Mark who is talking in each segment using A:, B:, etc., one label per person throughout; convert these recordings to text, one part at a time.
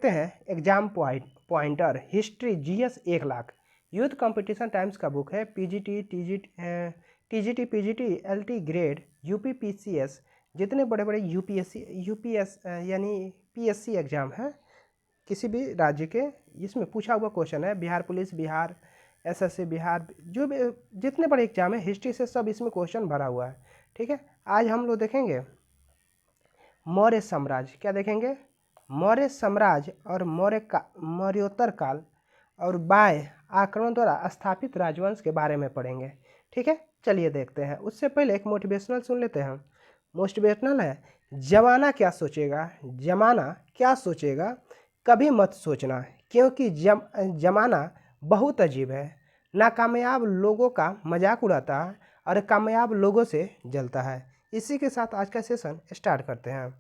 A: देखते हैं exam pointer history GS 1 lakh youth competition times का बुक है। PGT, TGT, PGT, LT grade, UP, PCS, जितने बड़े बड़े यूपीएस यानी पीएससी एग्जाम है किसी भी राज्य के, इसमें पूछा हुआ क्वेश्चन है। बिहार पुलिस, बिहार एसएससी, बिहार जो भी जितने बड़े एग्जाम है हिस्ट्री से सब इसमें क्वेश्चन भरा हुआ है। ठीक है, आज हम लोग देखेंगे मौर्य साम्राज्य। क्या देखेंगे? मौर्य साम्राज्य और मौर्योत्तर काल और बाह्य आक्रमण द्वारा स्थापित राजवंश के बारे में पढ़ेंगे। ठीक है, चलिए देखते हैं। उससे पहले एक मोटिवेशनल सुन लेते हैं। मोटिवेशनल है, जमाना क्या सोचेगा, जमाना क्या सोचेगा कभी मत सोचना, क्योंकि जमाना बहुत अजीब है। नाकामयाब लोगों का मजाक उड़ाता है और कामयाब लोगों से जलता है। इसी के साथ आज का सेशन स्टार्ट करते हैं।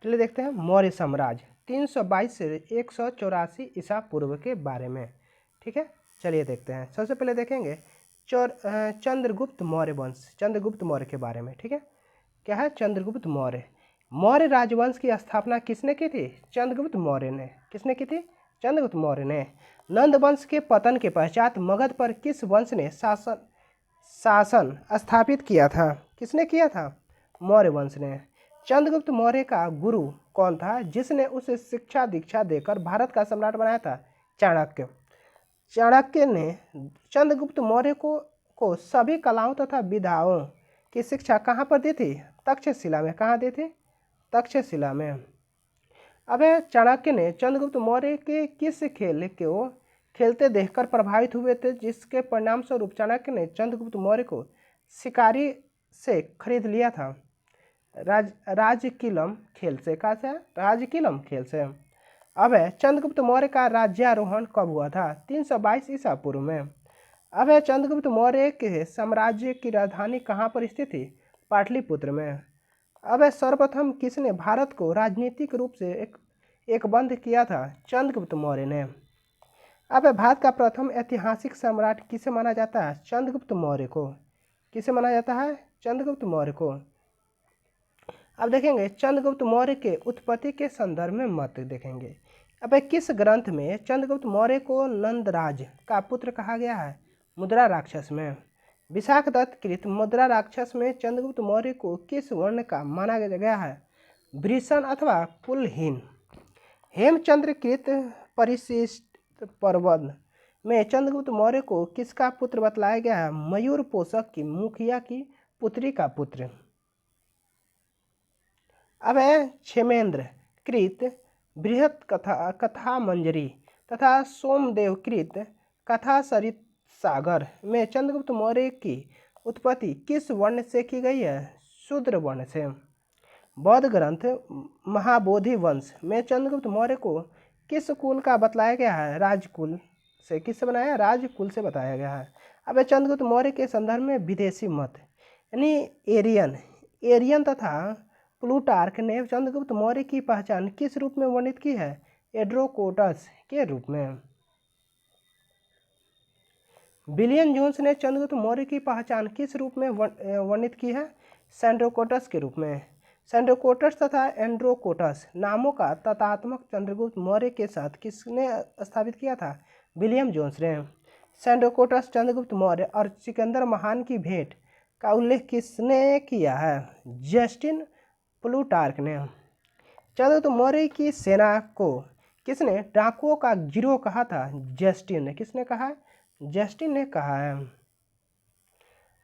A: चलिए देखते हैं मौर्य साम्राज्य 322 से 184 ईसा पूर्व के बारे में। ठीक है, चलिए देखते हैं। सबसे पहले देखेंगे चंद्रगुप्त मौर्य वंश, चंद्रगुप्त मौर्य के बारे में। ठीक है, क्या है? चंद्रगुप्त मौर्य। मौर्य राजवंश की स्थापना किसने की थी? चंद्रगुप्त मौर्य ने। किसने की थी? चंद्रगुप्त मौर्य ने। नंद वंश के पतन के पश्चात मगध पर किस वंश ने शासन स्थापित किया था? किसने किया था? मौर्य वंश ने। चंद्रगुप्त मौर्य का गुरु कौन था जिसने उसे शिक्षा दीक्षा देकर भारत का सम्राट बनाया था? चाणक्य। चाणक्य ने चंद्रगुप्त मौर्य को सभी कलाओं तथा विधाओं की शिक्षा कहाँ पर दी थी? तक्षशिला में। कहाँ दी थी? तक्षशिला में। अब चाणक्य ने चंद्रगुप्त मौर्य के किस खेल को खेलते देखकर प्रभावित हुए थे, जिसके परिणाम स्वरूप चाणक्य ने चंद्रगुप्त मौर्य को शिकारी से खरीद लिया था? राजकीलम खेल से। कहा से? राजकीलम खेल से। अब चंद्रगुप्त मौर्य का राज्यारोहण कब हुआ था? 322 ईसा पूर्व में। अब चंद्रगुप्त मौर्य के साम्राज्य की राजधानी कहाँ पर स्थित थी? पाटलिपुत्र में। अब सर्वप्रथम किसने भारत को राजनीतिक रूप से एक बंद किया था? चंद्रगुप्त मौर्य ने। अब भारत का प्रथम ऐतिहासिक सम्राट किसे माना जाता है? चंद्रगुप्त मौर्य को। किसे माना जाता है? चंद्रगुप्त मौर्य को। अब देखेंगे चंद्रगुप्त मौर्य के उत्पत्ति के संदर्भ में मत देखेंगे। अब किस ग्रंथ में चंद्रगुप्त मौर्य को नंदराज का पुत्र कहा गया है? मुद्रा राक्षस में। विशाख दत्त कृत मुद्रा राक्षस में चंद्रगुप्त मौर्य को किस वर्ण का माना गया है? वृषण अथवा कुलहीन। हेमचंद्र कृत परिशिष्ट पर्वत में चंद्रगुप्त मौर्य को किसका पुत्र बतलाया गया है? मयूर पोषक की मुखिया की पुत्री का पुत्र। अब क्षेमेंद्र कृत बृहत कथा मंजरी तथा सोमदेव कृत कथा सरित सागर में चंद्रगुप्त मौर्य की उत्पत्ति किस वर्ण से की गई है? शूद्र वर्ण से। बौद्ध ग्रंथ महाबोधि वंश में चंद्रगुप्त मौर्य को किस कुल का बतलाया गया है? राजकुल से। किससे बनाया? राजकुल से बताया गया है। अब चंद्रगुप्त मौर्य के संदर्भ में विदेशी मत यानी एरियन तथा प्लूटार्क ने चंद्रगुप्त मौर्य की पहचान किस रूप में वर्णित की है? एड्रोकोटस के रूप में। विलियम जोन्स ने चंद्रगुप्त मौर्य की पहचान किस रूप में वर्णित की है? सैंड्रोकोटस के रूप में। सैंड्रोकोटस तथा एंड्रोकोटस नामों का तथात्मक चंद्रगुप्त मौर्य के साथ किसने स्थापित किया था? विलियम जोन्स ने। सैंड्रोकोटस, चंद्रगुप्त मौर्य और सिकंदर महान की भेंट का उल्लेख किसने किया है? जस्टिन प्लूटार्क ने। चंद्रगुप्त मौर्य की सेना को किसने डाकुओं का गिरोह कहा था? जस्टिन ने। किसने कहा? जस्टिन ने कहा है।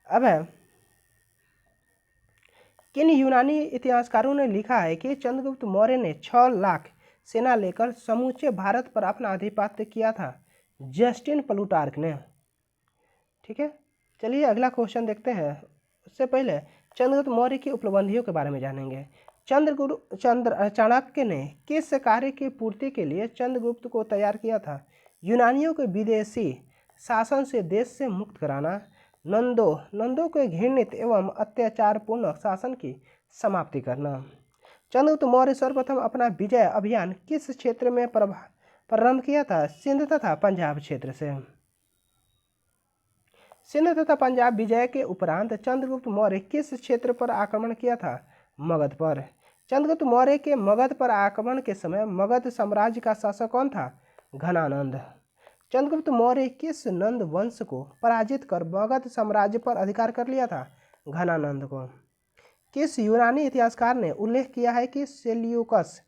A: अब किन यूनानी इतिहासकारों ने लिखा है कि चंद्रगुप्त मौर्य ने 6 लाख सेना लेकर समूचे भारत पर अपना आधिपत्य किया था? जस्टिन प्लूटार्क ने। ठीक है, चलिए अगला क्वेश्चन देखते हैं। उससे पहले चंद्रगुप्त मौर्य की उपलब्धियों के बारे में जानेंगे। चाणक्य ने किस कार्य की पूर्ति के लिए चंद्रगुप्त को तैयार किया था? यूनानियों के विदेशी शासन से देश से मुक्त कराना, नंदों के घृणित एवं अत्याचारपूर्ण शासन की समाप्ति करना। चंद्रगुप्त मौर्य सर्वप्रथम अपना विजय अभियान किस क्षेत्र में प्रारंभ किया था? सिंध तथा पंजाब क्षेत्र से। सिंध तथा पंजाब विजय के उपरांत चंद्रगुप्त मौर्य किस क्षेत्र पर आक्रमण किया था? मगध पर। चंद्रगुप्त मौर्य के मगध पर आक्रमण के समय मगध साम्राज्य का शासक कौन था? घनानंद। चंद्रगुप्त मौर्य किस नंद वंश को पराजित कर मगध साम्राज्य पर अधिकार कर लिया था? घनानंद को। किस यूनानी इतिहासकार ने उल्लेख किया है कि सेल्यूकस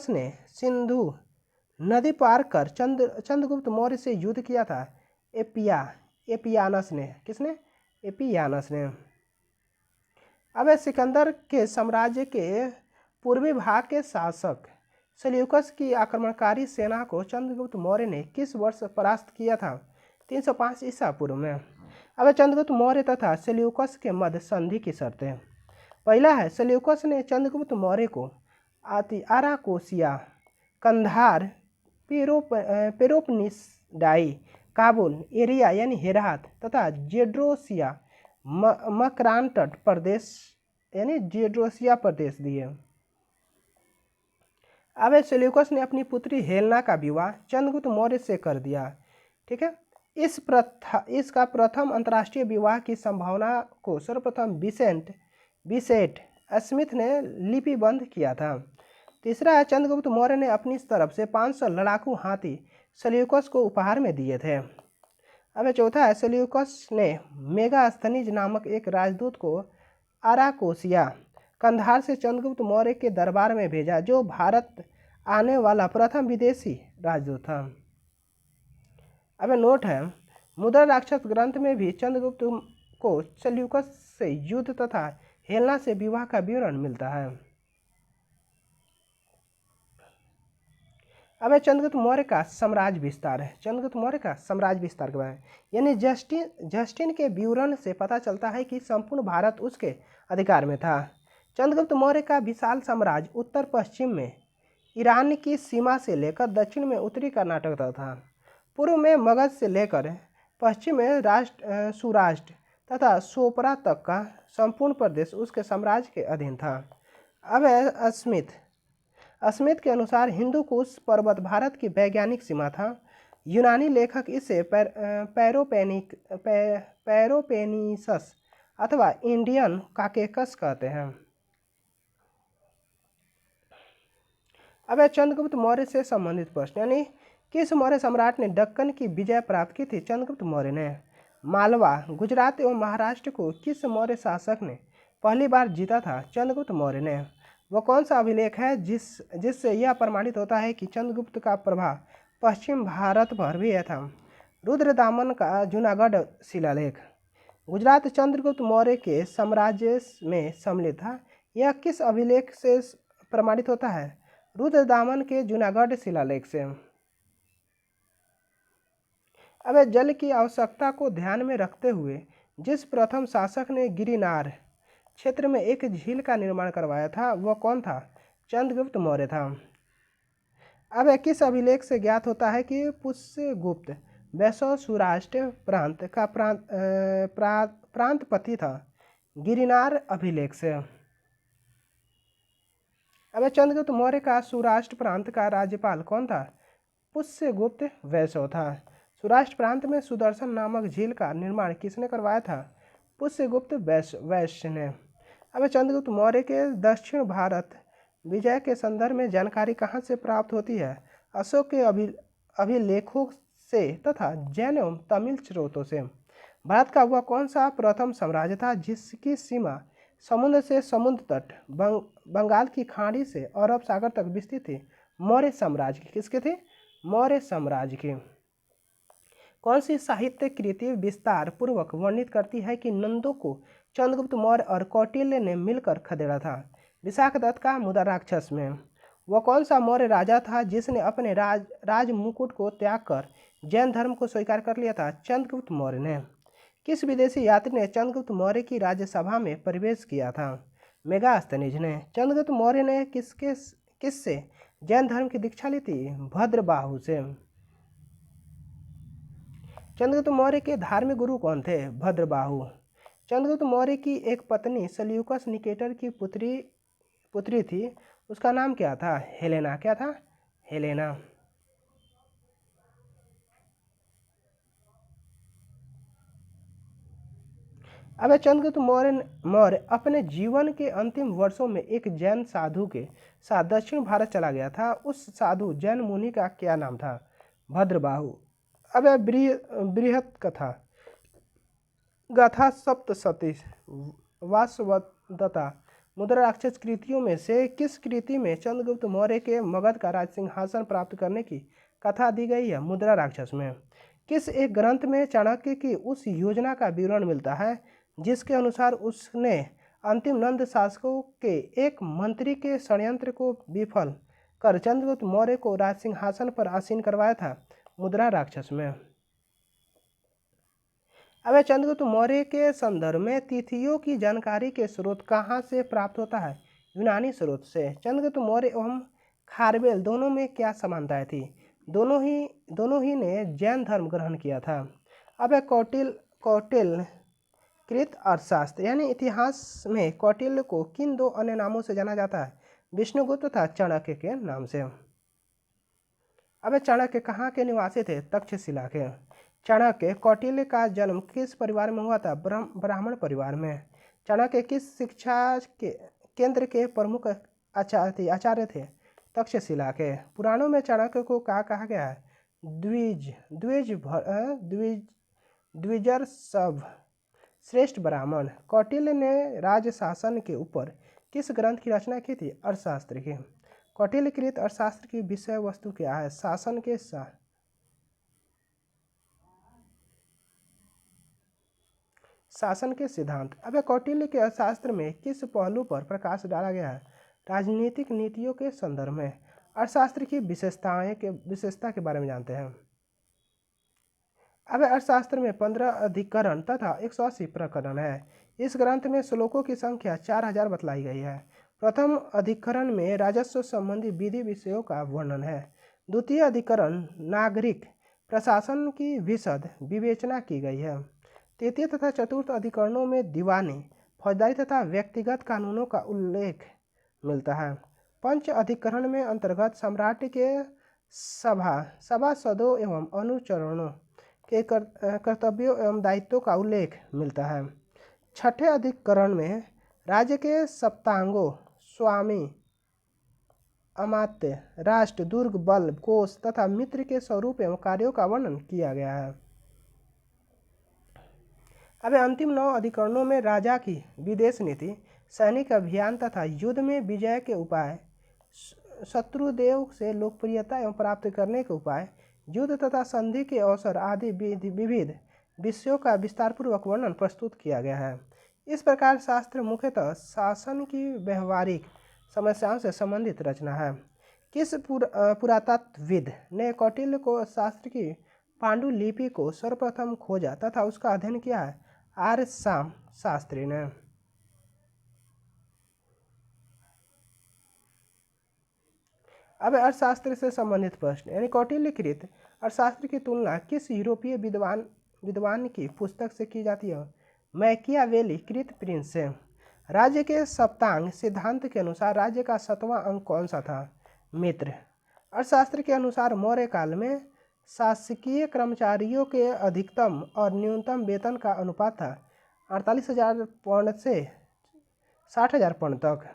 A: ने सिंधु नदी पार कर चंद्रगुप्त मौर्य से युद्ध किया था? एपियानस ने। किसने? एपियानस ने। अब सिकंदर के साम्राज्य के पूर्वी भाग के शासक सेल्यूकस की आक्रमणकारी सेना को चंद्रगुप्त मौर्य ने किस वर्ष परास्त किया था? 305 ईसा पूर्व में। अब चंद्रगुप्त मौर्य तथा सेल्यूकस के मध्य संधि की शर्तें। पहला है, सेल्यूकस ने चंद्रगुप्त मौर्य को आराकोसिया, कंधार, पेरोपनिसडाई, काबुल, एरिया यानी हेरात तथा जेड्रोसिया मकरान तट प्रदेश यानी जेड्रोसिया प्रदेश दिए। अब सेल्यूकस ने अपनी पुत्री हेलेना का विवाह चंद्रगुप्त मौर्य से कर दिया। ठीक है। इसका प्रथम अंतर्राष्ट्रीय विवाह की संभावना को सर्वप्रथम बिसेट स्मिथ ने लिपिबंद किया था। तीसरा है, चंद्रगुप्त मौर्य ने अपनी तरफ से 500 लड़ाकू हाथी सेल्यूकस को उपहार में दिए थे। अब चौथा है, सेल्यूकस ने मेगास्थनीज नामक एक राजदूत को आराकोसिया, कंधार से चंद्रगुप्त मौर्य के दरबार में भेजा, जो भारत आने वाला प्रथम विदेशी राजदूत था। अब नोट है, मुद्रा राक्षस ग्रंथ में भी चंद्रगुप्त को सेल्यूकस से युद्ध तथा हेलेना से विवाह का विवरण मिलता है। अब चंद्रगुप्त मौर्य का साम्राज्य विस्तार है। चंद्रगुप्त मौर्य का साम्राज्य विस्तार के बारे में यानी जस्टिन के विवरण से पता चलता है कि संपूर्ण भारत उसके अधिकार में था। चंद्रगुप्त मौर्य का विशाल साम्राज्य उत्तर पश्चिम में ईरान की सीमा से लेकर दक्षिण में उत्तरी कर्नाटक तक था। पूर्व में मगध से लेकर पश्चिम में सौराष्ट्र तथा सोपरा तक का संपूर्ण प्रदेश उसके साम्राज्य के अधीन था। अब स्मिथ के अनुसार हिंदू कुश पर्वत भारत की वैज्ञानिक सीमा था। यूनानी लेखक इसे पैरोपेनिसस अथवा इंडियन काकेकस कहते हैं। अब चंद्रगुप्त मौर्य से संबंधित प्रश्न, यानी किस मौर्य सम्राट ने दक्कन की विजय प्राप्त की थी? चंद्रगुप्त मौर्य ने। मालवा, गुजरात एवं महाराष्ट्र को किस मौर्य शासक ने पहली बार जीता था? चंद्रगुप्त मौर्य ने। वह कौन सा अभिलेख है जिससे यह प्रमाणित होता है कि चंद्रगुप्त का प्रभाव पश्चिम भारत पर भी था? रुद्रदामन का जूनागढ़ शिलालेख। गुजरात चंद्रगुप्त मौर्य के साम्राज्य में सम्मिलित था। यह किस अभिलेख से प्रमाणित होता है? रुद्रदामन के जूनागढ़ शिलालेख से। अब जल की आवश्यकता को ध्यान में रखते हुए जिस प्रथम शासक ने गिरिनार क्षेत्र में एक झील का निर्माण करवाया था वह कौन था? चंद्रगुप्त मौर्य था। अब किस अभिलेख से ज्ञात होता है कि पुष्यगुप्त वैष्णव सौराष्ट्र प्रांत का प्रांतपति था? गिरिनार अभिलेख से। अब चंद्रगुप्त मौर्य का सौराष्ट्र प्रांत का राज्यपाल कौन था? पुष्यगुप्त वैष्णव था। सौराष्ट्र प्रांत में सुदर्शन नामक झील का निर्माण किसने करवाया था? पुष्यगुप्त वैश्य ने। अब चंद्रगुप्त मौर्य के दक्षिण भारत विजय के संदर्भ में जानकारी कहाँ से प्राप्त होती है? अशोक के अभिलेखों से तथा जैन एवं तमिल स्रोतों से। भारत का वह कौन सा प्रथम साम्राज्य था जिसकी सीमा समुद्र से समुद्र तट, बंगाल की खाड़ी से अरब सागर तक विस्तृत थी? मौर्य साम्राज्य की। किसके थे? मौर्य साम्राज्य की। कौन सी साहित्य कृति विस्तार पूर्वक वर्णित करती है कि नंदों को चंद्रगुप्त मौर्य और कौटिल्य ने मिलकर खदेड़ा था? विशाखदत्त का मुद्रा राक्षस में। वह कौन सा मौर्य राजा था जिसने अपने राज मुकुट को त्याग कर जैन धर्म को स्वीकार कर लिया था? चंद्रगुप्त मौर्य ने। किस विदेशी यात्री ने चंद्रगुप्त मौर्य की राज्यसभा में प्रवेश किया था? मेगास्थनीज ने। चंद्रगुप्त मौर्य ने किससे जैन धर्म की दीक्षा ली थी? भद्रबाहु से। चंद्रगुप्त मौर्य के धार्मिक गुरु कौन थे? भद्रबाहु। चंद्रगुप्त मौर्य की एक पत्नी सेल्यूकस निकेटर की पुत्री थी, उसका नाम क्या था? हेलेना। क्या था? हेलेना। अब चंद्रगुप्त मौर्य अपने जीवन के अंतिम वर्षों में एक जैन साधु के साथ दक्षिण भारत चला गया था। उस साधु जैन मुनि का क्या नाम था? भद्रबाहु। अब बृहत कथा गाथा सप्तशती वासवदत्ता मुद्रा राक्षस कृतियों में से किस कृति में चंद्रगुप्त मौर्य के मगध का राज सिंहासन प्राप्त करने की कथा दी गई है? मुद्रा राक्षस में। किस एक ग्रंथ में चाणक्य की उस योजना का विवरण मिलता है जिसके अनुसार उसने अंतिम नंद शासकों के एक मंत्री के षड्यंत्र को विफल कर चंद्रगुप्त मौर्य को राज सिंहासन पर आसीन करवाया था? मुद्रा राक्षस में। अब चंद्रगुप्त मौर्य के संदर्भ में तिथियों की जानकारी के स्रोत कहाँ से प्राप्त होता है? यूनानी स्रोत से। चंद्रगुप्त मौर्य एवं खारवेल दोनों में क्या समानताएं थी? दोनों ही ने जैन धर्म ग्रहण किया था। अब कौटिल्य कृत अर्थशास्त्र यानी इतिहास में कौटिल्य को किन दो अन्य नामों से जाना जाता है? विष्णुगुप्त तथा चाणक्य के नाम से। अब चाणक्य कहाँ के निवासी थे? तक्षशिला के। चाणक्य कौटिल्य का जन्म किस परिवार में हुआ था? ब्राह्मण परिवार में। चाणक्य किस शिक्षा के केंद्र के प्रमुख आचार्य थे? तक्षशिला के। पुराणों में चाणक्य को क्या कहा गया है? द्विजर सब श्रेष्ठ ब्राह्मण। कौटिल्य ने राजशासन के ऊपर किस ग्रंथ की रचना की थी? अर्थशास्त्र की। कौटिल्य कृत अर्थशास्त्र की विषय वस्तु क्या है? शासन के सिद्धांत। अब कौटिल्य के अर्थशास्त्र में किस पहलू पर प्रकाश डाला गया है? राजनीतिक नीतियों के संदर्भ में। अर्थशास्त्र की विशेषता के बारे में जानते हैं। अब अर्थशास्त्र में 15 अधिकरण तथा 180 प्रकरण है। इस ग्रंथ में श्लोकों की संख्या 4000 बतलाई गई है। प्रथम अधिकरण में राजस्व संबंधी विधि विषयों का वर्णन है। द्वितीय अधिकरण नागरिक प्रशासन की विशद विवेचना की गई है। तृतीय तथा चतुर्थ अधिकरणों में दीवानी, फौजदारी तथा व्यक्तिगत कानूनों का उल्लेख मिलता है। पंच अधिकरण में अंतर्गत सम्राट के सभासदों एवं अनुचरणों के कर्तव्यों एवं दायित्वों का उल्लेख मिलता है। छठे अधिकरण में राज्य के सप्तांगों, स्वामी, अमात्य, राष्ट्र, दुर्ग, बल, कोष तथा मित्र के स्वरूप एवं कार्यों का वर्णन किया गया है। अब अंतिम 9 अधिकरणों में राजा की विदेश नीति, सैनिक अभियान तथा युद्ध में विजय के उपाय, शत्रुदेव से लोकप्रियता एवं प्राप्त करने के उपाय, युद्ध तथा संधि के अवसर आदि विविध विषयों का विस्तारपूर्वक वर्णन प्रस्तुत किया गया है। इस प्रकार शास्त्र मुख्यतः शासन की व्यवहारिक समस्याओं से संबंधित रचना है। किस पुरातत्वविद ने कौटिल्य को शास्त्र की पांडुलिपि को सर्वप्रथम खोजा तथा उसका अध्ययन किया है? आर्य शाम शास्त्री ने। अब अर्थशास्त्र से संबंधित प्रश्न यानी कौटिल्य कृत अर्थशास्त्र की तुलना किस यूरोपीय विद्वान की पुस्तक से की जाती है? मैकियावेली कृत प्रिंस से। राज्य के सप्तांग सिद्धांत के अनुसार राज्य का 7वां अंग कौन सा था? मित्र। अर्थशास्त्र के अनुसार मौर्य काल में शासकीय कर्मचारियों के अधिकतम और न्यूनतम वेतन का अनुपात था 48,000 पौंड से 60,000 पौंड तक।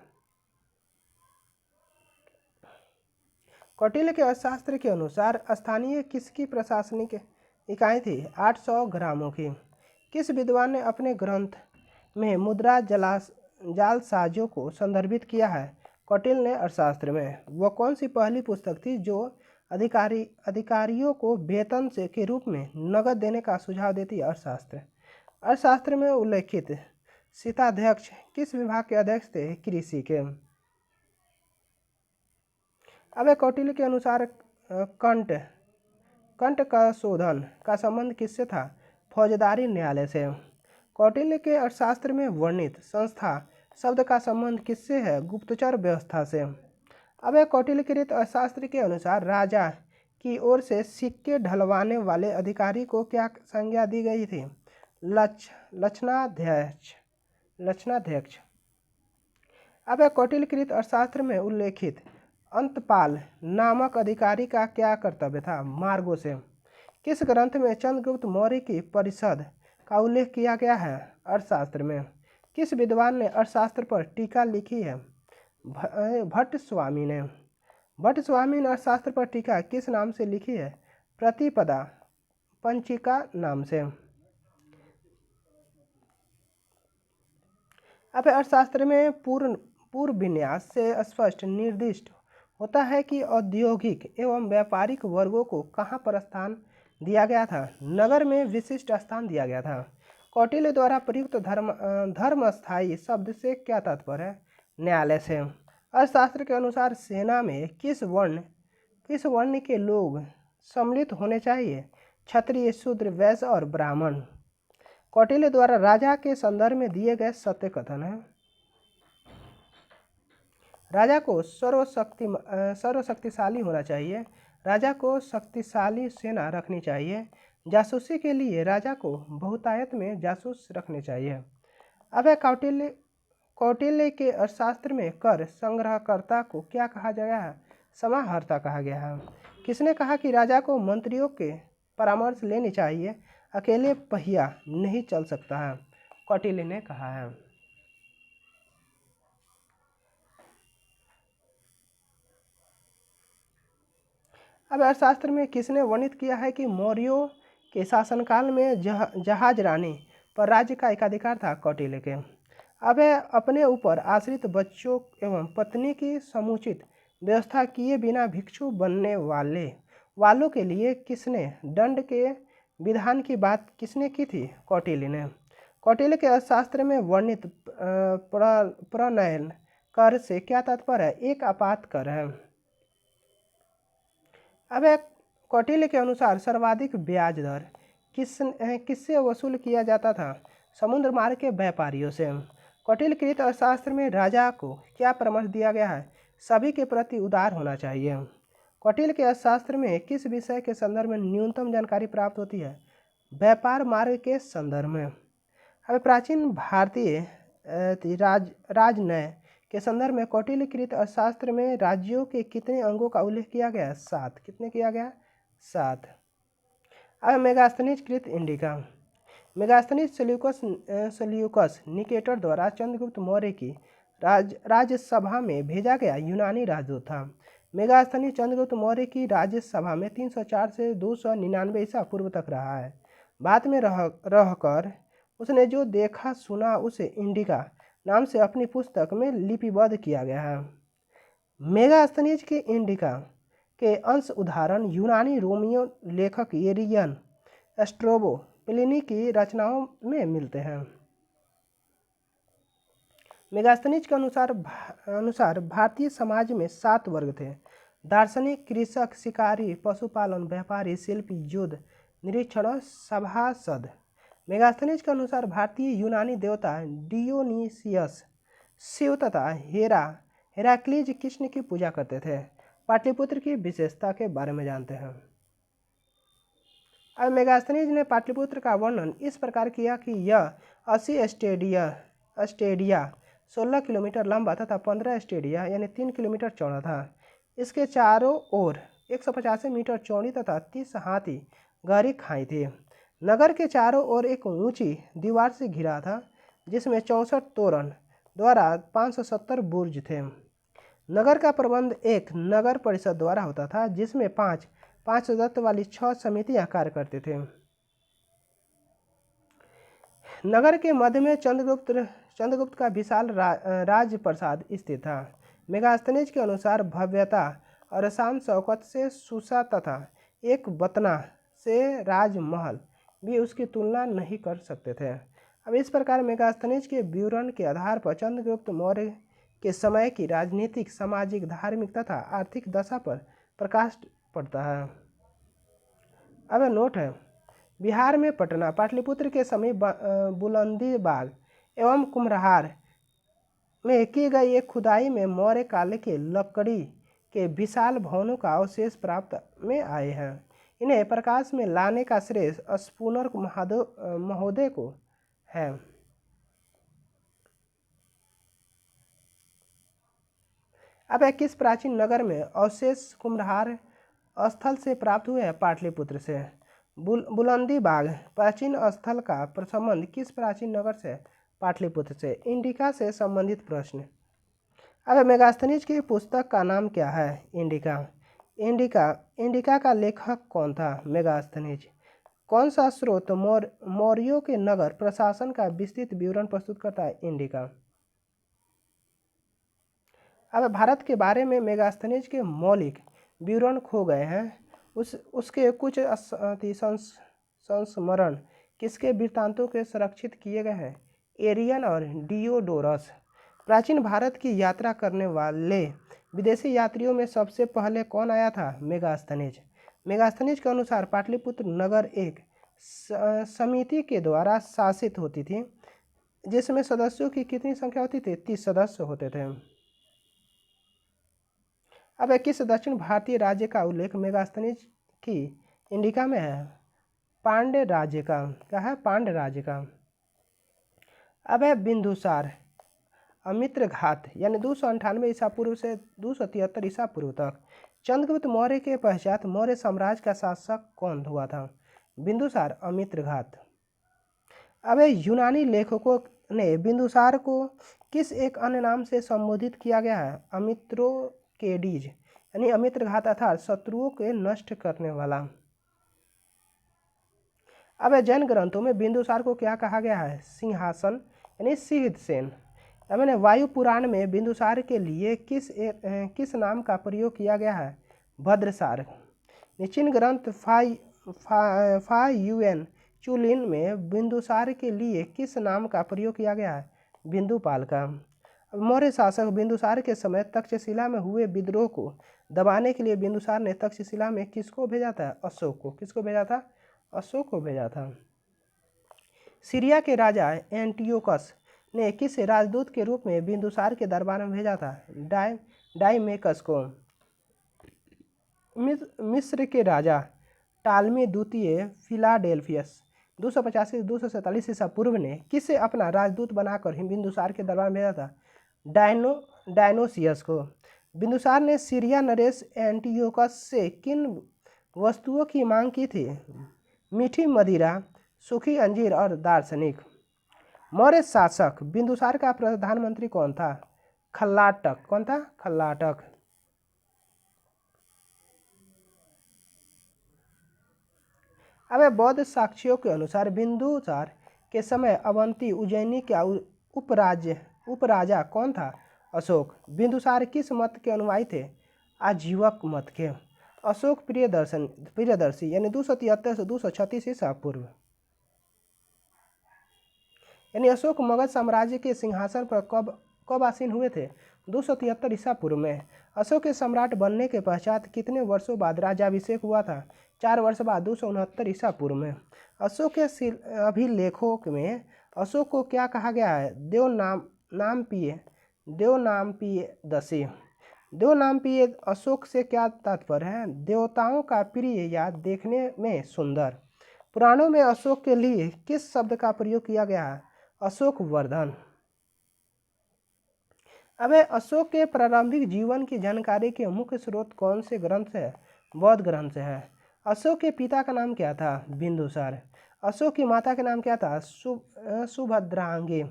A: कौटिल्य के अर्थशास्त्र के अनुसार स्थानीय किसकी प्रशासनिक इकाई थी? 800 ग्रामों की। किस विद्वान ने अपने ग्रंथ में मुद्रा जालसाजों को संदर्भित किया है? कौटिल्य ने अर्थशास्त्र में। वह कौन सी पहली पुस्तक थी जो अधिकारियों को वेतन के रूप में नगद देने का सुझाव देती है? अर्थशास्त्र। अर्थशास्त्र में उल्लेखित शीताध्यक्ष किस विभाग के अध्यक्ष थे? कृषि के। अब कौटिल्य के अनुसार कंट का शोधन का संबंध किससे था? फौजदारी न्यायालय से। कौटिल्य के अर्थशास्त्र में वर्णित संस्था शब्द का संबंध किससे है? गुप्तचर व्यवस्था से। अब कौटिल्य कृत अर्थशास्त्र के अनुसार राजा की ओर से सिक्के ढलवाने वाले अधिकारी को क्या संज्ञा दी गई थी? लक्षणाध्यक्ष। अब कौटिल्य कृत अर्थशास्त्र में उल्लेखित अंतपाल नामक अधिकारी का क्या कर्तव्य था? मार्गों से। किस ग्रंथ में चंद्रगुप्त मौर्य की परिषद का उल्लेख किया गया है अर्थशास्त्र में? किस विद्वान ने अर्थशास्त्र पर टीका लिखी है? भट्ट स्वामी ने। भट्ट स्वामी ने अर्थशास्त्र पर टीका किस नाम से लिखी है? प्रतिपदा पंचिका नाम से। अब अर्थशास्त्र में पूर्व विन्यास से स्पष्ट निर्दिष्ट होता है कि औद्योगिक एवं व्यापारिक वर्गों को कहाँ पर स्थान दिया गया था? नगर में विशिष्ट स्थान दिया गया था। कौटिल्य द्वारा प्रयुक्त धर्मस्थायी शब्द से क्या तात्पर्य है? न्यायालय से। अर्थशास्त्र के अनुसार सेना में किस वर्ण के लोग सम्मिलित होने चाहिए? क्षत्रिय, शूद्र, वैश्य और ब्राह्मण। कौटिल्य द्वारा राजा के संदर्भ में दिए गए सत्य कथन है। राजा को सर्वशक्तिशाली होना चाहिए। राजा को शक्तिशाली सेना रखनी चाहिए। जासूसी के लिए राजा को बहुतायत में जासूस रखने चाहिए। अब कौटिल्य के अर्थशास्त्र में कर संग्रहकर्ता को क्या कहा गया है? समाहर्ता कहा गया है। किसने कहा कि राजा को मंत्रियों के परामर्श लेनी चाहिए, अकेले पहिया नहीं चल सकता है? कौटिल्य ने कहा है। अब अर्थशास्त्र में किसने वर्णित किया है कि मौर्यों के शासनकाल में जहाज रानी पर राज्य का एकाधिकार था? कौटिल्य के। अब अपने ऊपर आश्रित बच्चों एवं पत्नी की समुचित व्यवस्था किए बिना भिक्षु बनने वालों के लिए किसने दंड के विधान की बात किसने की थी? कौटिल्य ने। कौटिल्य के अर्थशास्त्र में वर्णित प्रणयन कर से क्या तात्पर्य है? एक आपात कर है। अब कौटिल्य के अनुसार सर्वाधिक ब्याज दर किससे वसूल किया जाता था? समुद्र मार्ग के व्यापारियों से। कौटिल्यकृत अर्थशास्त्र में राजा को क्या परामर्श दिया गया है? सभी के प्रति उदार होना चाहिए। कौटिल्य के अर्थशास्त्र में किस विषय के संदर्भ में न्यूनतम जानकारी प्राप्त होती है? व्यापार मार्ग के संदर्भ में। अब प्राचीन भारतीय राजनय के संदर्भ में कौटिल्यकृत अर्थशास्त्र में राज्यों के कितने अंगों का उल्लेख किया गया है? 7। कितने किया गया? 7। अब मेगास्थनीज कृत इंडिका। मेगास्थनीज सेल्यूकस निकेटर द्वारा चंद्रगुप्त मौर्य की राज्यसभा में भेजा गया यूनानी राजदूत था। मेगास्थनीज चंद्रगुप्त मौर्य की राज्यसभा में 304 से 299 ईसा पूर्व तक रहा है। बाद में रहकर उसने जो देखा सुना उसे इंडिका नाम से अपनी पुस्तक में लिपिबद्ध किया गया है। मेगास्थनीज के इंडिका के अंश उदाहरण यूनानी रोमियो लेखक एरियन, स्ट्रोबो, प्लिनी की रचनाओं में मिलते हैं। मेगास्थनीज के अनुसार भारतीय समाज में 7 वर्ग थे: दार्शनिक, कृषक, शिकारी, पशुपालन, व्यापारी, शिल्पी, योद्धा, निरीक्षण और सभासद। मेगास्थनीज के अनुसार भारतीय यूनानी देवता डियोनिसियस शिव तथा हेराक्लीज कृष्ण की पूजा करते थे। पाटलिपुत्र की विशेषता के बारे में जानते हैं। अब मेगास्थनीज ने पाटलिपुत्र का वर्णन इस प्रकार किया कि यह 80 स्टेडिया 16 किलोमीटर लंबा तथा 15 स्टेडिया यानी 3 किलोमीटर चौड़ा था। इसके चारों ओर 185 मीटर चौड़ी तथा 30 हाथी गहरी खाई थी। नगर के चारों ओर एक ऊंची दीवार से घिरा था जिसमें 64 तोरण द्वारा 570 बुर्ज थे। नगर का प्रबंध एक नगर परिषद द्वारा होता था जिसमें 5 सदस्य वाली 6 समितियां कार्य करते थे। नगर के मध्य में चंद्रगुप्त का विशाल राजप्रसाद स्थित था। मेगास्थनीज के अनुसार भव्यता और शान शौकत से सुसा तथा एक बतना से राजमहल भी उसकी तुलना नहीं कर सकते थे। अब इस प्रकार मेगास्थनीज के विवरण के आधार पर चंद्रगुप्त मौर्य के समय की राजनीतिक, सामाजिक, धार्मिक तथा आर्थिक दशा पर प्रकाश पड़ता है। अब नोट है, बिहार में पटना, पाटलिपुत्र के समीप बुलंदी बाग एवं कुम्हरार में की गई एक खुदाई में मौर्य काल के लकड़ी के विशाल भवनों का अवशेष प्राप्त में आए हैं। इन्हें प्रकाश में लाने का श्रेय स्पूनर महोदय को है। अब किस प्राचीन नगर में अवशेष कुम्हरार स्थल से प्राप्त हुए हैं? पाटलिपुत्र से। बुलंदी बाग प्राचीन स्थल का संबंध किस प्राचीन नगर से? पाटलिपुत्र से। इंडिका से संबंधित प्रश्न। अब मेगास्थनीज की पुस्तक का नाम क्या है? इंडिका। इंडिका का लेखक कौन था? मेगास्थनीज। कौन सा स्रोत मौर्यों के नगर प्रशासन का विस्तृत विवरण प्रस्तुत करता है? इंडिका। अब भारत के बारे में मेगास्थनीज के मौलिक विवरण खो गए हैं। उसके कुछ संस्मरण किसके वृत्तांतों के संरक्षित किए गए हैं? एरियन और डियोडोरस। प्राचीन भारत की यात्रा करने वाले विदेशी यात्रियों में सबसे पहले कौन आया था? मेगास्थनीज। मेगास्थनीज के अनुसार पाटलिपुत्र नगर एक समिति के द्वारा शासित होती थी, जिसमें सदस्यों की कितनी संख्या होती थी? 30 सदस्य होते थे। अब किस दक्षिण भारतीय राज्य का उल्लेख मेगास्थनीज की इंडिका में है? पांड्य राज्य का। क्या है? पांड्य राज्य का। अब है बिंदुसार अमित्र घात यानी 298 ईसा पूर्व से 273 ईसा पूर्व तक चंद्रगुप्त मौर्य के पश्चात मौर्य साम्राज्य का शासक कौन हुआ था? बिंदुसार अमित्र घात। अब यूनानी लेखकों ने बिंदुसार को किस एक अन्य नाम से संबोधित किया गया है? अमित्रोकेडीज यानी अमित्र घात अर्थात शत्रुओं के नष्ट करने वाला। अब जैन ग्रंथों में बिंदुसार को क्या कहा गया है? सिंहासन यानी सिंहसेन। अब मैंने वायु पुराण में बिंदुसार के लिए किस नाम का प्रयोग किया गया है? भद्रसार। निचिन ग्रंथ फायुएन चुलिन में बिंदुसार के लिए किस नाम का प्रयोग किया गया है? बिंदुपाल का। मौर्य शासक बिंदुसार के समय तक्षशिला में हुए विद्रोह को दबाने के लिए बिंदुसार ने तक्षशिला में किसको भेजा था? अशोक को। किसको भेजा था? अशोक को भेजा था। सीरिया के राजा एंटियोकस ने किस राजदूत के रूप में बिंदुसार के दरबार में भेजा था? डाइमेकस को। मिस्र के राजा टालमी द्वितीय फिलाडेल्फियस 285 से 247 ईसा पूर्व ने किसे अपना राजदूत बनाकर बिंदुसार के दरबार में भेजा था? डायनोसियस को। बिंदुसार ने सीरिया नरेश एंटियोकस से किन वस्तुओं की मांग की थी? मीठी मदिरा, सूखी अंजीर और दार्शनिक। मौर्य शासक बिंदुसार का प्रधानमंत्री कौन था? खल्लाटक। कौन था? खल्लाटक। अब बौद्ध साक्ष्यों के अनुसार बिंदुसार के समय अवंती उज्जैनी का उपराजा कौन था? अशोक। बिंदुसार किस मत के अनुयायी थे? आजीवक मत के। अशोक प्रियदर्शी यानी 273 से 236 ईसा पूर्व। यानी अशोक मगध साम्राज्य के सिंहासन पर कब आसीन हुए थे? 273 ईसा पूर्व में। अशोक के सम्राट बनने के पश्चात कितने वर्षों बाद राज्याभिषेक हुआ था? 4 वर्ष बाद 269 ईसा पूर्व में। अशोक के अभिलेखों में अशोक को क्या कहा गया है? देवनामपीयदर्शी। देवनामपीय अशोक से क्या तात्पर्य है? देवताओं का प्रिय या देखने में सुंदर। पुराणों में अशोक के लिए किस शब्द का प्रयोग किया गया है? अशोक वर्धन। अब अशोक के प्रारंभिक जीवन की जानकारी के मुख्य स्रोत कौन से ग्रंथ से है? बौद्ध ग्रंथ से है। अशोक के पिता का नाम क्या था? बिंदुसार। अशोक की माता का नाम क्या था? सुभद्रांगी।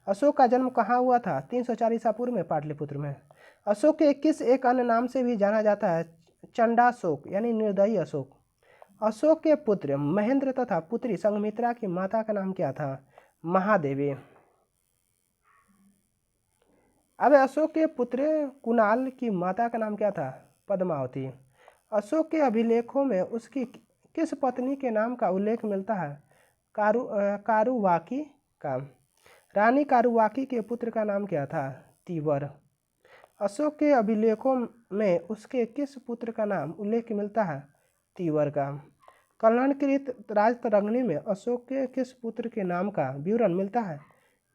A: अशोक का जन्म कहाँ हुआ था? 304 ईसा पूर्व में पाटलिपुत्र में। अशोक के किस एक अन्य नाम से भी जाना जाता है? चंडाशोक यानी निर्दयी अशोक। अशोक के पुत्र महेंद्र तथा पुत्री संघमित्रा की माता का नाम क्या था? महादेवी। अब अशोक के पुत्र कुणाल की माता का नाम क्या था? पद्मावती। अशोक के अभिलेखों में उसकी किस पत्नी के नाम का उल्लेख मिलता है? कारुवाकी का। रानी कारुवाकी के पुत्र का नाम क्या था? तीवर। अशोक के अभिलेखों में उसके किस पुत्र का नाम उल्लेख मिलता है? तीवर का। कल्याणकृत राजतरंगिणी में अशोक के किस पुत्र के नाम का विवरण मिलता है?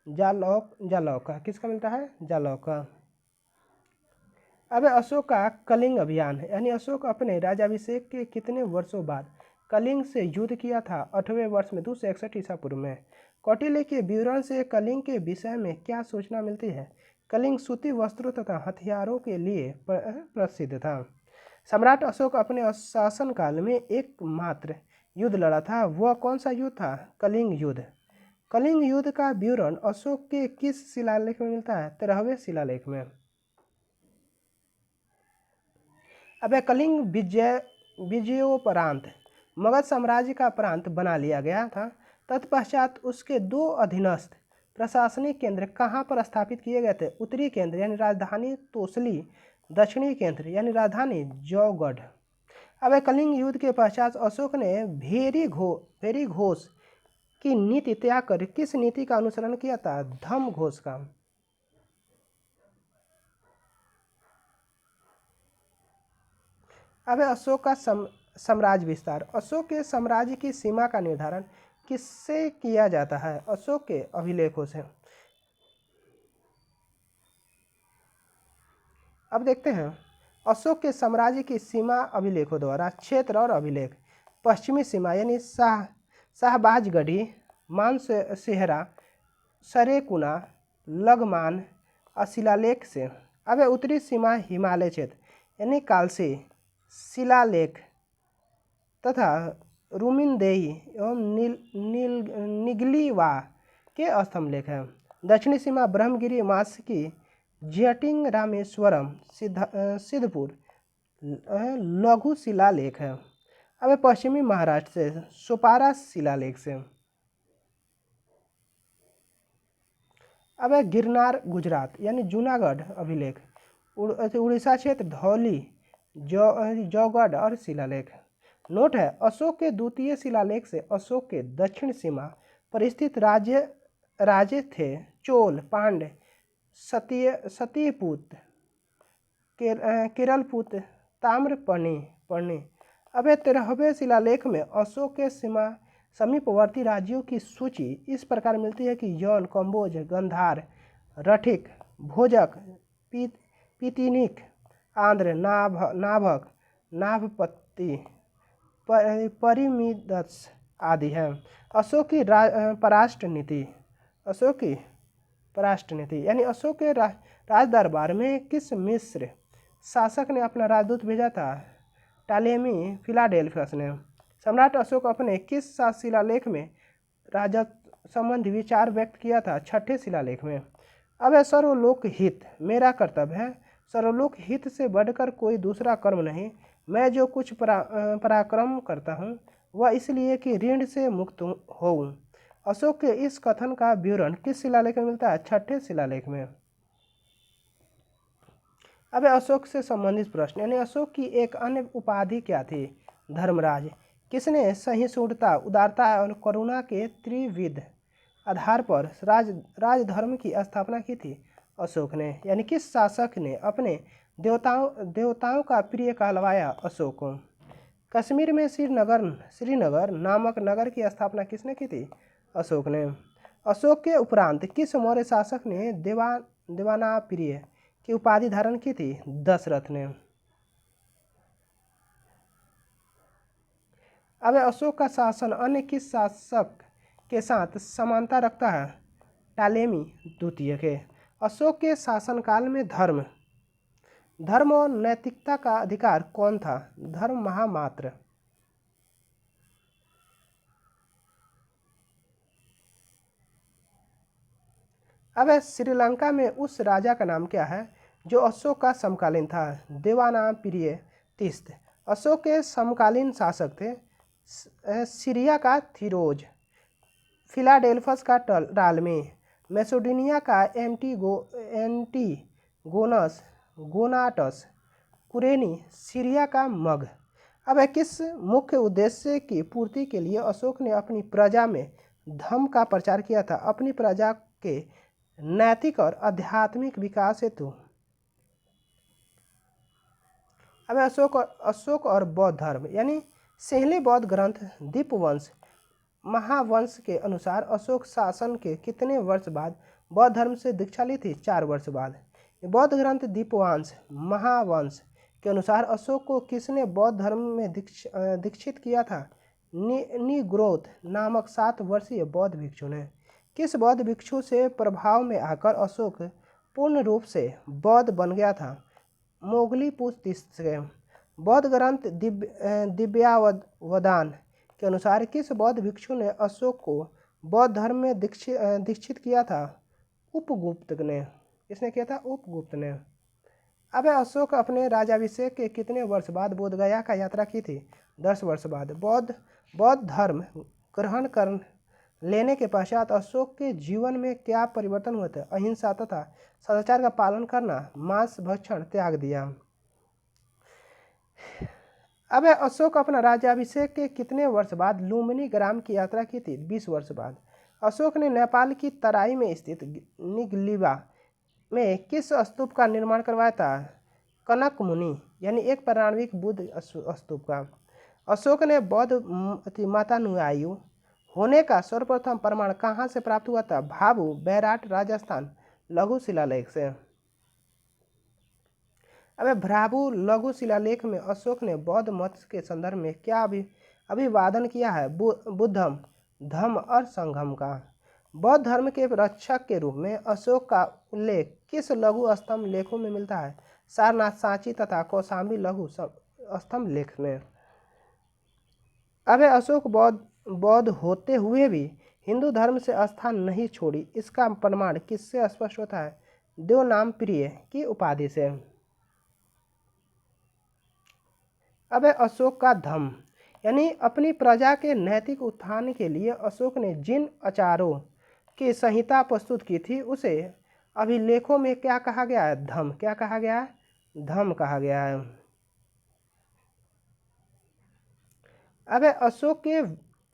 A: जालौका। किसका मिलता है? जालौका। अब अशोक का कलिंग अभियान यानी अशोक अपने राज्याभिषेक के कितने वर्षों बाद कलिंग से युद्ध किया था? 8वें वर्ष में 261 ईसा पूर्व में। कौटिल्य के विवरण से कलिंग के विषय में क्या सूचना मिलती है? कलिंग सूती वस्त्रों तथा हथियारों के लिए प्रसिद्ध था। सम्राट अशोक अपने शासनकाल में एकमात्र युद्ध लड़ा था वह कौन सा युद्ध था? कलिंग युद्ध। कलिंग युद्ध का विवरण अशोक के किस शिलालेख में मिलता है? 13वें शिलालेख में। अब कलिंग विजयोपरांत मगध साम्राज्य का प्रांत बना लिया गया था। तत्पश्चात उसके 2 अधीनस्थ प्रशासनिक केंद्र कहाँ पर स्थापित किए गए थे? उत्तरी केंद्र यानी राजधानी तोसली, दक्षिणी केंद्र यानी राजधानी जौगढ़। अब कलिंग युद्ध के पश्चात अशोक ने भेरी घोष की नीति त्याग कर किस नीति का अनुसरण किया था? धम्म घोष का। अब अशोक का साम्राज्य विस्तार। अशोक के साम्राज्य की सीमा का निर्धारण किससे किया जाता है? अशोक के अभिलेखों से। अब देखते हैं अशोक के साम्राज्य की सीमा अभिलेखों द्वारा। क्षेत्र और अभिलेख। पश्चिमी सीमा यानी शाहबाजगढ़ी, मानसेहरा, सरेकुना, लगमान शिलालेख से। अब उत्तरी सीमा हिमालय क्षेत्र यानी कालसी शिलालेख तथा रुमिनदेही एवं निगलीवा के स्तंभलेख है। दक्षिणी सीमा ब्रह्मगिरी, मास्की, जटिंग, रामेश्वरम, सिद्धपुर लघु शिलालेख है। अब पश्चिमी महाराष्ट्र से सोपारा शिलालेख से। अब गिरनार गुजरात यानी जूनागढ़ अभिलेख। उड़ीसा क्षेत्र धौली, जौगढ़ और शिलालेख। नोट है अशोक के द्वितीय शिलालेख से अशोक के दक्षिण सीमा पर स्थित राज्य थे चोल, पांड्य, सतीपुत, केरलपुत, ताम्रपर्णी। अब 13वें शिलालेख में अशोक के समीपवर्ती राज्यों की सूची इस प्रकार मिलती है कि यौन, कंबोज, गंधार, रठिक, भोजक, पीतिनिक, आंध्र, नाभक, नाभपत्ति, परिमिदस आदि है। अशोक की पराष्ट्र नीति यानी अशोक के राज दरबार में किस मिस्र शासक ने अपना राजदूत भेजा था? टालेमी फिलाडेल्फस ने। सम्राट अशोक अपने किस शिलालेख में राजत्व संबंधी विचार व्यक्त किया था? 6ठे शिलालेख में। अब है सर्वलोक हित। मेरा कर्तव्य है सर्वलोक हित से बढ़कर कोई दूसरा कर्म नहीं। मैं जो कुछ पराक्रम करता हूँ वह इसलिए कि ऋण से मुक्त होऊं। अशोक के इस कथन का विवरण किस शिलालेख में मिलता है? 6ठे शिलालेख में। अब अशोक से संबंधित प्रश्न यानी अशोक की एक अन्य उपाधि क्या थी? धर्मराज। किसने सहिष्णुता, उदारता और करुणा के त्रिविध आधार पर राजधर्म की स्थापना की थी? अशोक ने। यानी किस शासक ने अपने देवताओं का प्रिय कहलवाया? अशोक को। कश्मीर में श्रीनगर नामक नगर की स्थापना किसने की थी? अशोक ने। अशोक के उपरांत किस मौर्य शासक ने देवाना प्रिय की उपाधि धारण की थी? दशरथ ने। अब अशोक का शासन अन्य किस शासक के साथ समानता रखता है? टालेमी द्वितीय के। अशोक के शासनकाल में धर्म और नैतिकता का अधिकार कौन था? धर्म महामात्र। अब श्रीलंका में उस राजा का नाम क्या है जो अशोक का समकालीन था? देवानाम्पिय तीस्थ। अशोक के समकालीन शासक थे सीरिया का थिरोज, फिलाडेल्फस का टालमी, मैसेडोनिया का गोनाटस, कुरेनी, सीरिया का मग। अब किस मुख्य उद्देश्य की पूर्ति के लिए अशोक ने अपनी प्रजा में धम्म का प्रचार किया था? अपनी प्रजा के नैतिक और आध्यात्मिक विकास हेतु। अब अशोक और बौद्ध धर्म यानी सिंहली बौद्ध ग्रंथ दीपवंश महावंश के अनुसार अशोक शासन के कितने वर्ष बाद बौद्ध धर्म से दीक्षा ली थी? 4 वर्ष बाद। बौद्ध ग्रंथ दीपवंश महावंश के अनुसार अशोक को किसने बौद्ध धर्म में दीक्षित किया था? निग्रोथ नामक 7 वर्षीय बौद्ध भिक्षु ने। किस बौद्ध भिक्षु से प्रभाव में आकर अशोक पूर्ण रूप से बौद्ध बन गया था? मोगली पुस्त से। बौद्ध ग्रंथ दिव्यावदान के अनुसार किस बौद्ध भिक्षु ने अशोक को बौद्ध धर्म में दीक्षित किया था? उपगुप्त ने। किसने किया था? उपगुप्त ने। अब अशोक अपने राज्याभिषेक के कितने वर्ष बाद बोध गया का यात्रा की थी? 10 वर्ष बाद। बौद्ध धर्म ग्रहण कर लेने के पश्चात अशोक के जीवन में क्या परिवर्तन हुए थे? अहिंसा तथा सदाचार का पालन करना, मांस भक्षण त्याग दिया। अब अशोक अपना राज्याभिषेक के कितने वर्ष बाद लुम्बिनी ग्राम की यात्रा की थी? 20 वर्ष बाद। अशोक ने नेपाल की तराई में स्थित निगलिवा में किस स्तूप का निर्माण करवाया था? कनक मुनि यानी एक पौराणिक बुद्ध स्तूप का। अशोक ने बौद्ध मतानुयायी होने का सर्वप्रथम प्रमाण कहाँ से प्राप्त हुआ था? भाभू, बैराट, राजस्थान लघु शिलालेख से। अब भ्राभू लघु शिलालेख में अशोक ने बौद्ध मत के संदर्भ में क्या अभिवादन किया है? बुद्धम, धम्म और संघम का। बौद्ध धर्म के रक्षक के रूप में अशोक का उल्लेख किस लघु स्तंभ लेखों में मिलता है? सारनाथ, सांची तथा कौशाम्बी लघु स्तंभ लेख में। अब अशोक बौद्ध होते हुए भी हिंदू धर्म से आस्था नहीं छोड़ी, इसका प्रमाण किससे स्पष्ट होता है? देवनाम प्रिय की उपाधि से। अब अशोक का धम्म यानी अपनी प्रजा के नैतिक उत्थान के लिए अशोक ने जिन आचारों की संहिता प्रस्तुत की थी उसे अभिलेखों में क्या कहा गया है? धम्म। क्या कहा गया है? धम्म कहा गया है। अब अशोक के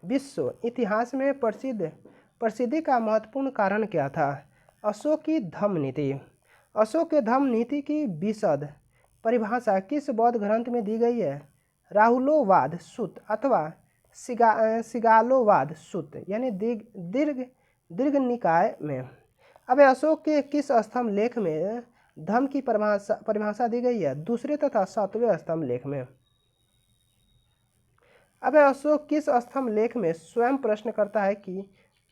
A: विश्व इतिहास में प्रसिद्धि का महत्वपूर्ण कारण क्या था? अशोक की धम्म नीति। अशोक के धम्म नीति की विशद परिभाषा किस बौद्ध ग्रंथ में दी गई है? राहुलोवाद सूत्र अथवा सिगालोवाद सूत्र यानी दीर्घ निकाय में। अब अशोक के किस स्तंभ लेख में धम्म की परिभाषा दी गई है? दूसरे तथा 7वें स्तंभ लेख में। अब अशोक किस स्तंभ लेख में स्वयं प्रश्न करता है कि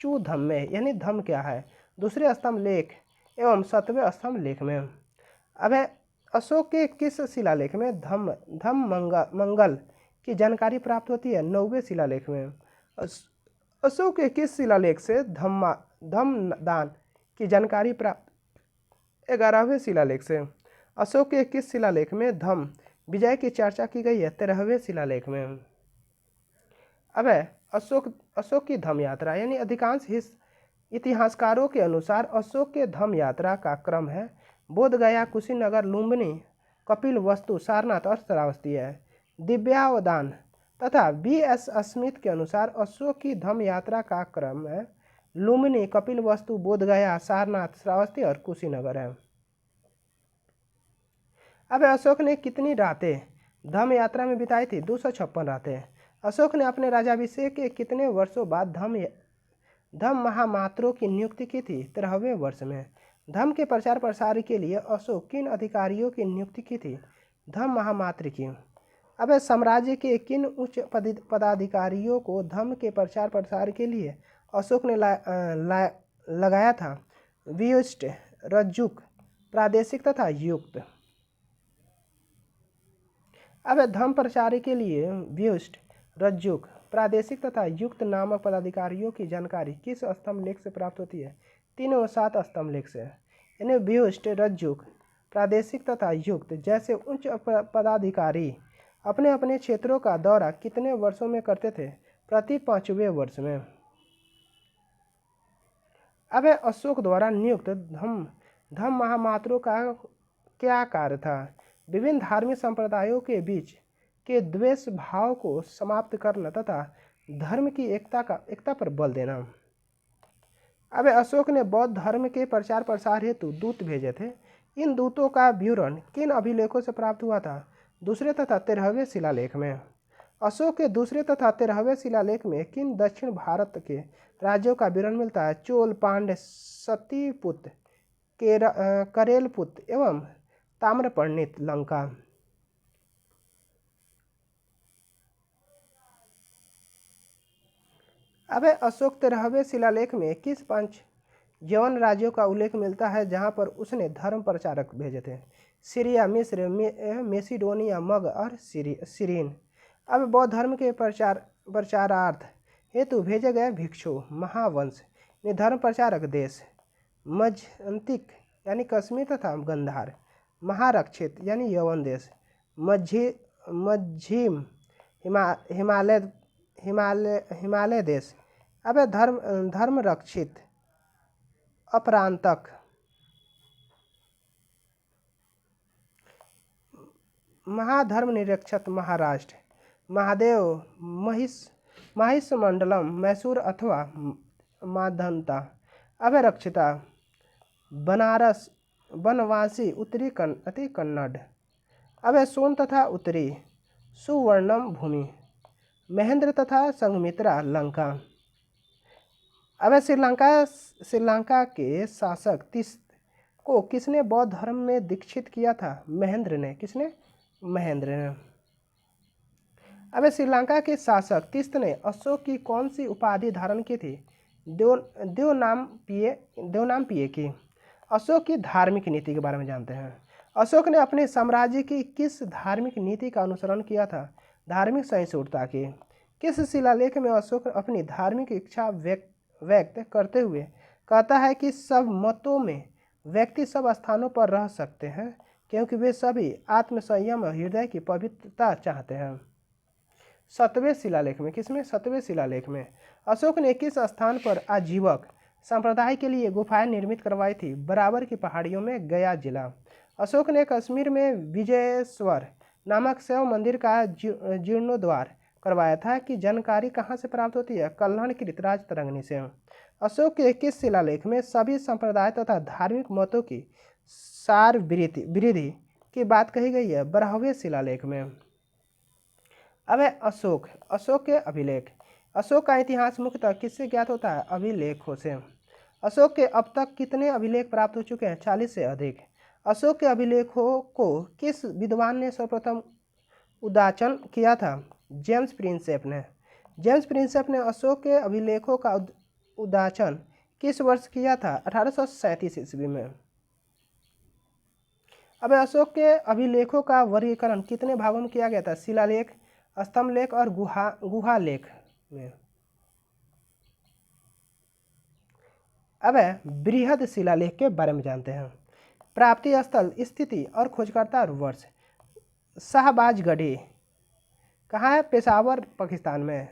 A: चू धम्म यानी धम्म क्या है? दूसरे स्तंभ लेख एवं 7वें स्तंभ लेख में। अब अशोक के किस शिलालेख में धम्म मंगल की जानकारी प्राप्त होती है? 9वें शिलालेख में। अशोक के किस शिलालेख से धम्मदान की जानकारी प्राप्त? 11वें शिलालेख से। अशोक के किस शिलालेख में धम्म विजय की चर्चा की गई है? 13वें शिलालेख में। अब अशोक की धम्म यात्रा यानी अधिकांश इतिहासकारों के अनुसार अशोक के धम्म यात्रा का क्रम है बोध गया, कुशीनगर, लुम्बिनी, कपिलवस्तु, सारनाथ और श्रावस्ती है। दिव्यावदान तथा B.S. स्मिथ के अनुसार अशोक की धम्म यात्रा का क्रम है लुम्बिनी, कपिलवस्तु, बोध गया, सारनाथ, श्रावस्ती और कुशीनगर है। अब अशोक ने कितनी रातें धम्म यात्रा में बिताई थी? 256 रातें। अशोक ने अपने राज्याभिषेक के कितने वर्षों बाद धम्म महामात्रों की नियुक्ति की थी? 13वें वर्ष में। धम्म के प्रचार प्रसार के लिए अशोक किन अधिकारियों की नियुक्ति की थी? धम्म महामात्र की। अब साम्राज्य के किन उच्च पदाधिकारियों को धम्म के प्रचार प्रसार के लिए अशोक ने लगाया था? व्युष्ट, रज्जुक, प्रादेशिक तथा युक्त। अब धम्म प्रचार के लिए व्युष्ट, रज्जुक, प्रादेशिक तथा युक्त नामक पदाधिकारियों की जानकारी किस स्तंभ लेख से प्राप्त होती है? 3 और 7 स्तंभ लेख से। यानी व्युष्ट, रज्जुक, प्रादेशिक तथा युक्त जैसे उच्च पदाधिकारी अपने अपने क्षेत्रों का दौरा कितने वर्षों में करते थे? प्रति 5वें वर्ष में। अब अशोक द्वारा नियुक्त धम्म महामात्रों का क्या कार्य था? विभिन्न धार्मिक संप्रदायों के बीच के द्वेष भाव को समाप्त करना तथा धर्म की एकता पर बल देना। अब अशोक ने बौद्ध धर्म के प्रचार प्रसार हेतु दूत भेजे थे। इन दूतों का विवरण किन अभिलेखों से प्राप्त हुआ था? दूसरे तथा 13वें शिलालेख में। अशोक के दूसरे तथा 13वें शिलालेख में किन दक्षिण भारत के राज्यों का विवरण मिलता है? चोल, पांड्य, सतीपुत्र, करेलपुत्र एवं ताम्रपर्णित, लंका। अब अशोक 13वें शिलालेख में किस 5 यवन राज्यों का उल्लेख मिलता है जहां पर उसने धर्म प्रचारक भेजे थे? सीरिया, मिस्र, मेसिडोनिया, मग और सीरीन। अब बौद्ध धर्म के प्रचारार्थ हेतु भेजे गए भिक्षु महावंश ने धर्म प्रचारक देश मजंतिक यानी कश्मीर तथा गंधार, महारक्षित यानी यवन देश, मध्यम हिमालय हिमालय हिमालय देश। अब धर्म रक्षित अपरांतक, महाधर्म निरक्षक महाराष्ट्र, महादेव महिषमंडलम मैसूर अथवा माधनता। अभिरक्षिता बनारस बनवासी उत्तरी अति कन्नड़। अब सोन तथा उत्तरी सुवर्णम भूमि, महेंद्र तथा संघमित्रा लंका। अब श्रीलंका के शासक तीस्त को किसने बौद्ध धर्म में दीक्षित किया था? महेंद्र ने। किसने? महेंद्र ने। अब श्रीलंका के शासक तीस्त ने अशोक की कौन सी उपाधि धारण की थी? देवनाम पिये की। अशोक की धार्मिक नीति के बारे में जानते हैं। अशोक ने अपने साम्राज्य की किस धार्मिक नीति का अनुसरण किया था? धार्मिक सहिष्णुता की। किस शिलालेख में अशोक अपनी धार्मिक इच्छा व्यक्त करते हुए कहता है कि सब मतों में व्यक्ति सब स्थानों पर रह सकते हैं क्योंकि वे सभी आत्मसंयम और हृदय की पवित्रता चाहते हैं? 7वें शिलालेख में। किसमें? 7वें शिलालेख में। अशोक ने किस स्थान पर आजीवक संप्रदाय के लिए गुफाएं निर्मित करवाई थी? बराबर की पहाड़ियों में, गया जिला। अशोक ने कश्मीर में विजयेश्वर नामक शैव मंदिर का जीर्णोद्धार करवाया था कि जानकारी कहाँ से प्राप्त होती है? कल्हण की ऋतराज तरंगिणी से। अशोक के किस शिलालेख में सभी संप्रदाय तथा धार्मिक मतों की सार वृद्धि की बात कही गई है? 12वें शिलालेख में। अब है अशोक के अभिलेख। अशोक का इतिहास मुख्यतः किससे ज्ञात होता है? अभिलेखों से। अशोक के अब तक कितने अभिलेख प्राप्त हो चुके हैं? 40 से अधिक। अशोक के अभिलेखों को किस विद्वान ने सर्वप्रथम उदाचन किया था? जेम्स प्रिंसेप ने। जेम्स प्रिंसेप ने अशोक के अभिलेखों का उदाचन किस वर्ष किया था? 1837 ईस्वी में। अब अशोक के अभिलेखों का वर्गीकरण कितने भागों में किया गया था? शिलालेख, स्तंभलेख और गुहालेख में। अब बृहद शिलालेख के बारे में जानते हैं। प्राप्ति स्थल, स्थिति और खोजकर्ता वर्ष। शाहबाज गढ़ी कहाँ है? पेशावर, पाकिस्तान में।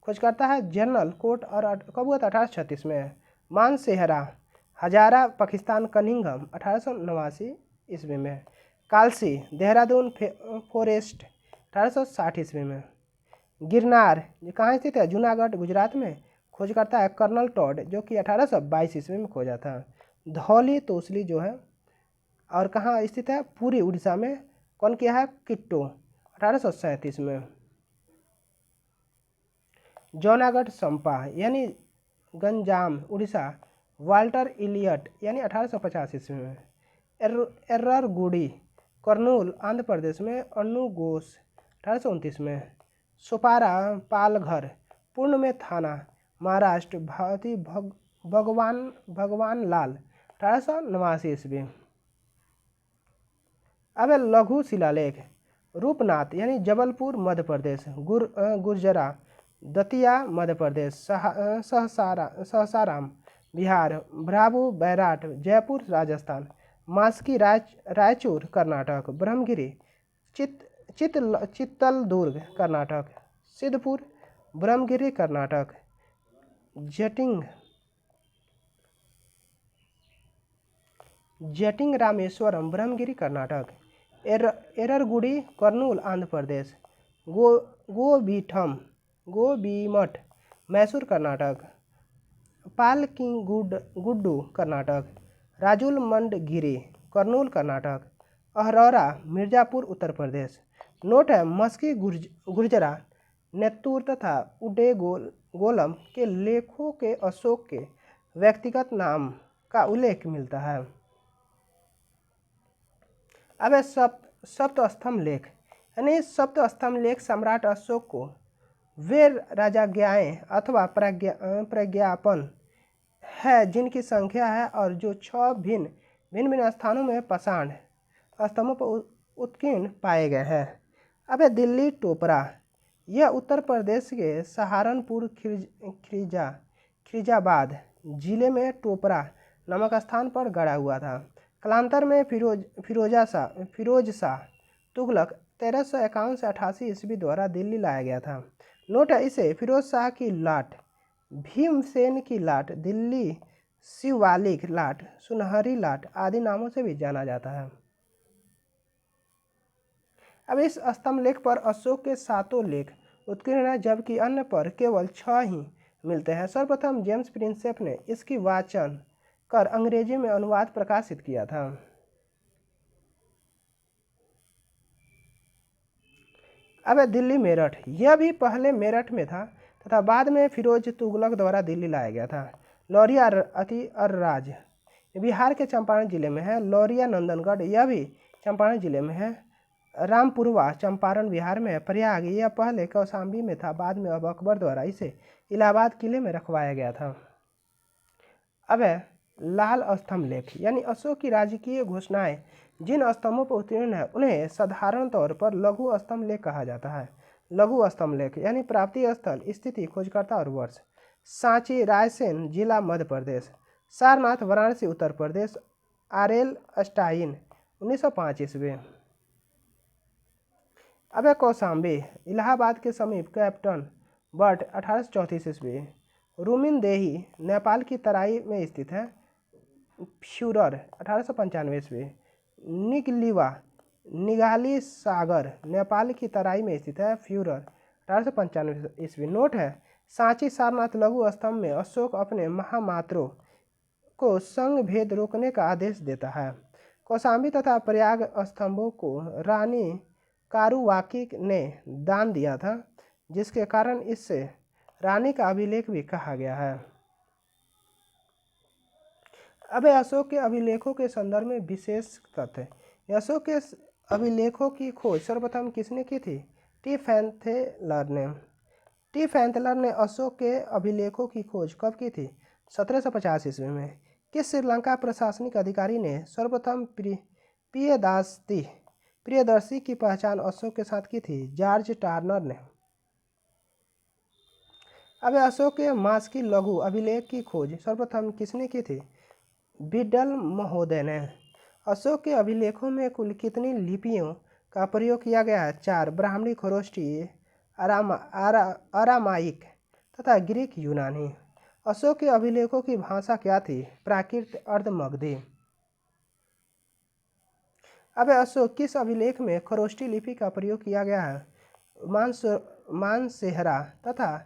A: खोजकर्ता है जनरल कोट और कब हुआ था? 1836 में। मानसेहरा हजारा पाकिस्तान, कनिंघम 1889 ईस्वी में। कालसी देहरादून फॉरेस्ट 1860 ईस्वी में। गिरनार कहाँ स्थित है? जूनागढ़, गुजरात में। खोजकर्ता है कर्नल टॉड जो कि 1822 ईस्वी में खोजा था। धौली तोसली जो है और कहाँ स्थित है? पूरी उड़ीसा में। कौन किया है? किट्टो 1837 में। जौनागढ़ संपा यानी गंजाम उड़ीसा, वाल्टर इलियट यानी 1850 ईस्वी में। एर्रगुडी कर्नूल आंध्र प्रदेश में। अन्नू घोष 1829 में। सोपारा पालघर पूर्ण में थाना, महाराष्ट्र। भारती भगवान लाल 1889 ईस्वी। अब लघु शिलालेख। रूपनाथ यानी जबलपुर मध्य प्रदेश, गुर्जरा दतिया मध्य प्रदेश, सहसाराम बिहार, भ्राबू बैराट जयपुर राजस्थान, मास्की रायचूर कर्नाटक, ब्रह्मगिरी चित्तलदुर्ग कर्नाटक, सिद्धपुर ब्रह्मगिरी कर्नाटक, जटिंग रामेश्वरम ब्रह्मगिरी कर्नाटक, एररगुडी कर्नूल आंध्र प्रदेश, गोबीमठ मैसूर कर्नाटक, पालकिंगुड्डू कर्नाटक, राजुल मंडगिरी कर्नूल कर्नाटक, अहरौरा मिर्जापुर उत्तर प्रदेश। नोट है मस्की गुर्जरा नेत्तूर तथा उडेगोलम के लेखों के अशोक के व्यक्तिगत नाम का उल्लेख मिलता है। अब सप्तस्तंभ लेख यानी सप्तस्तंभ लेख सम्राट अशोक को वे राजाज्ञाएं अथवा प्रज्ञापन है जिनकी संख्या है और जो 6 भिन्न स्थानों में पाषाण स्तंभों पर उत्कीर्ण पाए गए हैं। अब दिल्ली टोपरा यह उत्तर प्रदेश के सहारनपुर खिरीजाबाद जिले में टोपरा नामक स्थान पर गड़ा हुआ था। कालांतर में फिरोज शाह तुगलक 1351 से 88 ईस्वी द्वारा दिल्ली लाया गया था। नोट है, इसे फिरोज शाह की लाट, भीमसेन की लाट, दिल्ली शिवालिक लाट, सुनहरी लाट आदि नामों से भी जाना जाता है। अब इस स्तंभ लेख पर अशोक के 7 लेख उत्कीर्ण हैं, जबकि अन्य पर केवल 6 ही मिलते हैं। सर्वप्रथम जेम्स प्रिंसेप ने इसकी वाचन कर अंग्रेजी में अनुवाद प्रकाशित किया था। अब दिल्ली मेरठ, यह भी पहले मेरठ में था तथा बाद में फिरोज तुगलक द्वारा दिल्ली लाया गया था। लौरिया अति अर्राज बिहार के चंपारण जिले में है। लौरिया नंदनगढ़, यह भी चंपारण जिले में है। रामपुरवा चंपारण बिहार में है। प्रयाग, यह पहले कौशाम्बी में था, बाद में अब अकबर द्वारा इसे इलाहाबाद किले में रखवाया गया था। अब लाल स्तंभ लेख, यानी अशोक की राजकीय घोषणाएं जिन स्तंभों पर उत्कीर्ण है उन्हें साधारण तौर पर लघु स्तंभ लेख कहा जाता है। लघु स्तंभ लेख यानी प्राप्ति स्थल, स्थिति, खोजकर्ता और वर्ष। सांची रायसेन जिला मध्य प्रदेश। सारनाथ वाराणसी उत्तर प्रदेश। आरएल स्टाइन 1905 ईस्वी। अब कौशाम्बी इलाहाबाद के समीप कैप्टन बट 1834 ईस्वी। रूमिन देही नेपाल की तराई में स्थित है। फ्यूरर 1895 ईस्वी। निगलिवा निगाली सागर नेपाल की तराई में स्थित है। फ्यूरर 1895 ईस्वी। नोट है, सांची सारनाथ लघु स्तंभ में अशोक अपने महामात्रों को संघ भेद रोकने का आदेश देता है। कौशाम्बी तथा प्रयाग स्तंभों को रानी कारुवाकी ने दान दिया था, जिसके कारण इससे रानी का अभिलेख भी कहा गया है। अब अशोक के अभिलेखों के संदर्भ में विशेष तथ्य। अशोक के अभिलेखों की खोज सर्वप्रथम किसने की थी? टी फैंथलर ने अशोक के अभिलेखों की खोज कब की थी? 1750 ईस्वी में। किस श्रीलंका प्रशासनिक अधिकारी ने सर्वप्रथम प्रियदर्शी की पहचान अशोक के साथ की थी? जॉर्ज टार्नर ने। अब अशोक के मास्की लघु अभिलेख की खोज सर्वप्रथम किसने की थी? बिडल महोदय ने। अशोक के अभिलेखों में कुल कितनी लिपियों का प्रयोग किया गया है? 4। ब्राह्मणी, खरोष्टी, अरामाइक तथा ग्रीक यूनानी। अशोक के अभिलेखों की भाषा क्या थी? प्राकृत, अर्धमगधी। अब अशोक किस अभिलेख में खरोष्टी लिपि का प्रयोग किया गया है? मानसेहरा तथा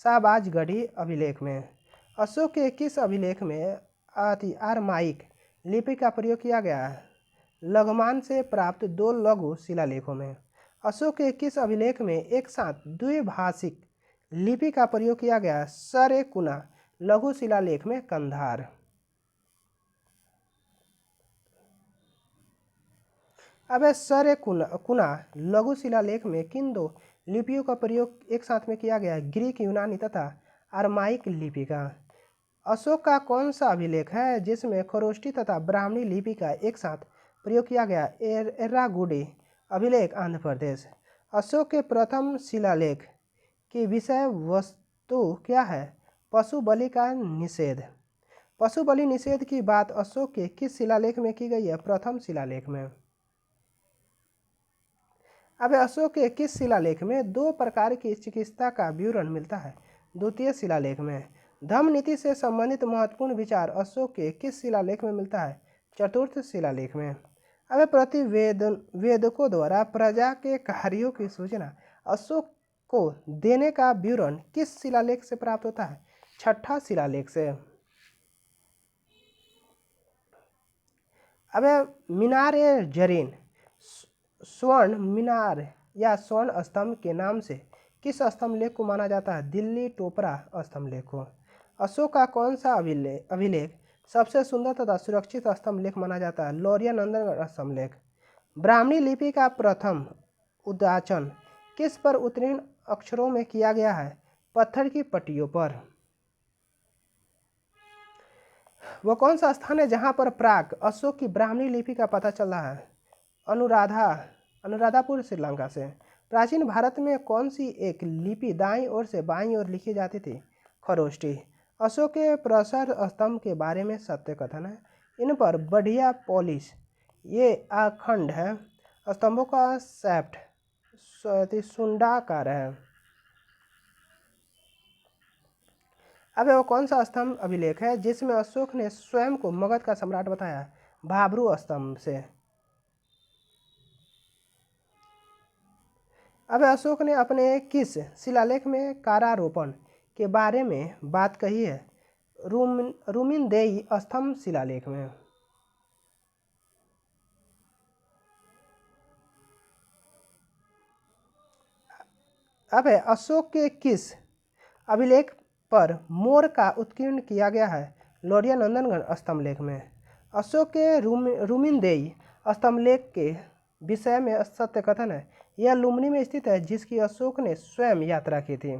A: शाहबाजगढ़ी अभिलेख में। अशोक के किस अभिलेख में अरामाइक लिपि का प्रयोग किया गया है? लघुमान से प्राप्त 2 लघु शिलालेखों में। अशोक के किस अभिलेख में एक साथ द्विभाषिक लिपि का प्रयोग किया गया? सरेकुना लघु शिलालेख में, कंधार। अब सरेकुना लघु शिलालेख में किन 2 लिपियों का प्रयोग एक साथ में किया गया? ग्रीक यूनानी तथा अरामाइक लिपि का। अशोक का कौन सा अभिलेख है जिसमें खरोष्टी तथा ब्राह्मणी लिपि का एक साथ प्रयोग किया गया? एर्रागुडी अभिलेख, आंध्र प्रदेश। अशोक के प्रथम शिलालेख की विषय वस्तु क्या है? पशु बलि का निषेध। पशु बलि निषेध की बात अशोक के किस शिलालेख में की गई है? प्रथम शिलालेख में। अब अशोक के किस शिलालेख में 2 प्रकार की चिकित्सा का विवरण मिलता है? द्वितीय शिलालेख में। धम्म नीति से संबंधित महत्वपूर्ण विचार अशोक के किस शिलालेख में मिलता है? चतुर्थ शिलालेख में। अब प्रतिवेदकों द्वारा प्रजा के कार्यों की सूचना अशोक को देने का विवरण किस शिलालेख से प्राप्त होता है? छठा शिलालेख से। अब मीनार ए जरीन स्वर्ण मीनार या स्वर्ण स्तंभ के नाम से किस स्तंभ लेख को माना जाता है? दिल्ली टोपरा स्तंभ लेख को। अशोक का कौन सा अभिलेख सबसे सुंदर तथा सुरक्षित स्तंभ लेख माना जाता है? लौरिया नंदनगढ़ स्तंभ लेख। ब्राह्मणी लिपि का प्रथम उद्वाचन किस पर उत्कीर्ण अक्षरों में किया गया है? पत्थर की पट्टियों पर। वह कौन सा स्थान है जहां पर प्राक अशोक की ब्राह्मणी लिपि का पता चल रहा है? अनुराधापुर, श्रीलंका से। प्राचीन भारत में कौन सी एक लिपि दाईं ओर से बाईं ओर लिखी जाती थी? खरोष्टी। अशोक के प्रसर स्तंभ के बारे में सत्य कथन है। इन पर बढ़िया पॉलिश। ये अखंड है। स्तंभों का सैफ्ट सुंडाकार है। अब वो कौन सा स्तंभ अभिलेख है जिसमें अशोक ने स्वयं को मगध का सम्राट बताया? भाब्रू स्तंभ से। अब अशोक ने अपने किस शिलालेख में कारारोपण के बारे में बात कही है? रुमिनदेई स्तंभ शिलालेख में। अब है अशोक के किस अभिलेख पर मोर का उत्कीर्ण किया गया है? लौरिया नंदनगढ़ स्तंभलेख में। अशोक के रुमिनदेई स्तंभलेख के विषय में सत्य कथन है। यह लुम्बिनी में स्थित है जिसकी अशोक ने स्वयं यात्रा की थी।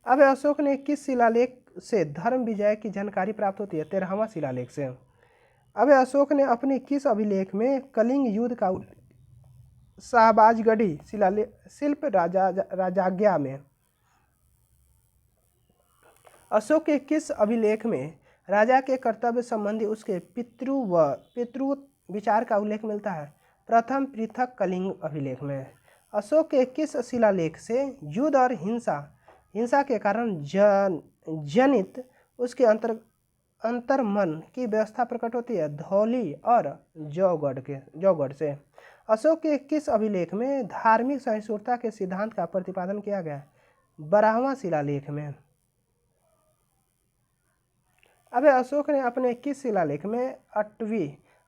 A: अब अशोक ने किस शिलालेख से धर्म विजय की जानकारी प्राप्त होती है? 13वां शिलालेख से। अब अशोक ने अपनी किस अभिलेख में कलिंग युद्ध का शाहबाजगढ़ी शिल्प राजाज्ञा में। अशोक के किस अभिलेख में राजा के कर्तव्य संबंधी उसके पितृ विचार का उल्लेख मिलता है? प्रथम पृथक कलिंग अभिलेख में। अशोक के किस शिलालेख से युद्ध और हिंसा के कारण जनित उसके अंतर्मन की व्यवस्था प्रकट होती है? धौली और जौगढ़ से। अशोक के किस अभिलेख में धार्मिक सहिष्णुता के सिद्धांत का प्रतिपादन किया गया? 12वां शिलालेख में। अब अशोक ने अपने किस शिलालेख में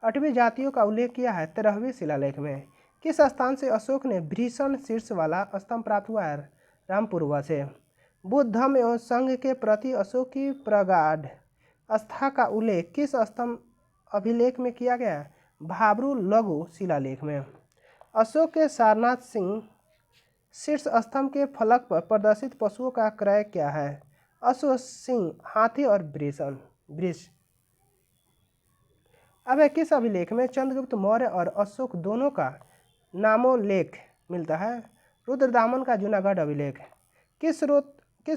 A: अठवी जातियों का उल्लेख किया है? 13वें शिलालेख में। किस स्थान से अशोक ने भीषण शीर्ष वाला स्तंभ प्राप्त हुआ है? रामपुरवा से। बुद्ध धर्म एवं संघ के प्रति अशोक की प्रगाढ़ आस्था का उल्लेख किस स्तंभ अभिलेख में किया गया है? भाब्रू लघु शिलालेख में। अशोक के सारनाथ सिंह शीर्ष स्तंभ के फलक पर प्रदर्शित पशुओं का क्रय क्या है? अश्व, सिंह, हाथी और वृष। अब किस अभिलेख में चंद्रगुप्त मौर्य और अशोक दोनों का नामोल्लेख मिलता है? रुद्रदामन का जूनागढ़ अभिलेख। किस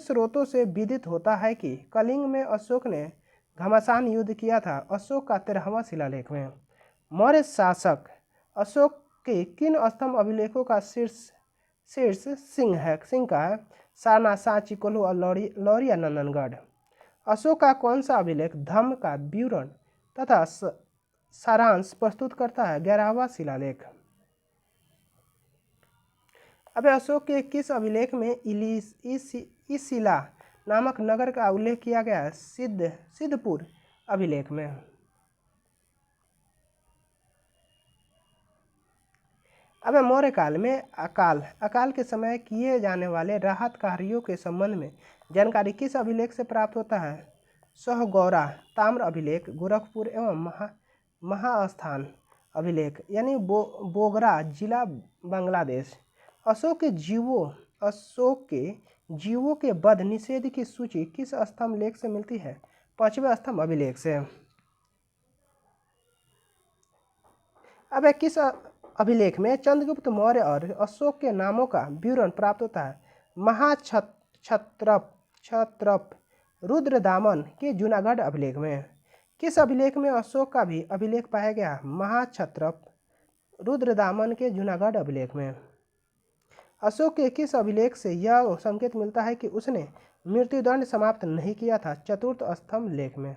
A: स्रोतों से विदित होता है कि कलिंग में अशोक ने घमासान युद्ध किया था? अशोक का 13वां शिलालेख में। मौर्य शासक अशोक के किन स्तंभ अभिलेखों का शीर्ष सिंह का है? सारनाथ, सांची, कोल्हू और लौरिया नंदनगढ़। अशोक का कौन सा अभिलेख धम्म का विवरण तथा सारांश प्रस्तुत करता है? 11वां शिलालेख। अब अशोक के किस अभिलेख में इसिला नामक नगर का उल्लेख किया गया है? सिद्धपुर अभिलेख में। अब मौर्य काल में अकाल के समय किए जाने वाले राहत कार्यों के संबंध में जानकारी किस अभिलेख से प्राप्त होता है? सोहगौरा ताम्र अभिलेख, गोरखपुर एवं महास्थान अभिलेख यानी बोगरा जिला बांग्लादेश। अशोक के जीवों के वध निषेध की सूची किस स्तंभ लेख से मिलती है? 5वें स्तंभ अभिलेख से। अब किस अभिलेख में चंद्रगुप्त मौर्य और अशोक के नामों का विवरण प्राप्त होता है? महाक्षत्रप रुद्रदामन के जूनागढ़ अभिलेख में। किस अभिलेख में अशोक का भी अभिलेख पाया गया? महाक्षत्रप रुद्रदामन के जूनागढ़ अभिलेख में। अशोक के किस अभिलेख से यह संकेत मिलता है कि उसने मृत्युदंड समाप्त नहीं किया था? चतुर्थ स्तंभ लेख में।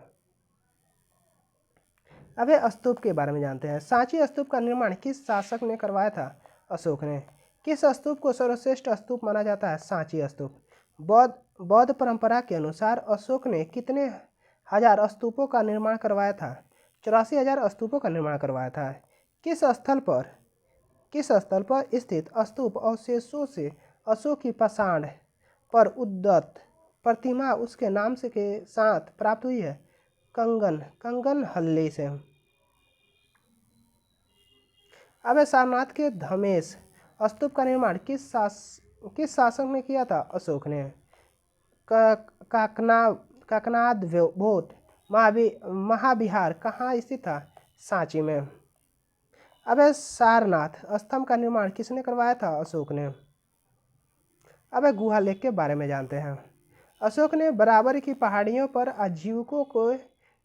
A: अब स्तूप के बारे में जानते हैं। सांची स्तूप का निर्माण किस शासक ने करवाया था? अशोक ने। किस स्तूप को सर्वश्रेष्ठ स्तूप माना जाता है? सांची स्तूप। बौद्ध परंपरा के अनुसार अशोक ने कितने हजार स्तूपों का निर्माण करवाया था? 84,000 स्तूपों का निर्माण करवाया था। किस स्थल पर स्थित स्तूप अवशेषों से अशोक की पाषाण पर उद्गत प्रतिमा उसके नाम से के साथ प्राप्त हुई है? कंगन हल्ले से। अब सारनाथ के धमेश स्तूप का निर्माण किस शासक ने किया था? अशोक ने। काकनाद बोध महाविहार कहाँ स्थित था? सांची में। अब सारनाथ स्तंभ का निर्माण किसने करवाया था? अशोक ने। अब गुहा लेक के बारे में जानते हैं। अशोक ने बराबर की पहाड़ियों पर आजीविकों को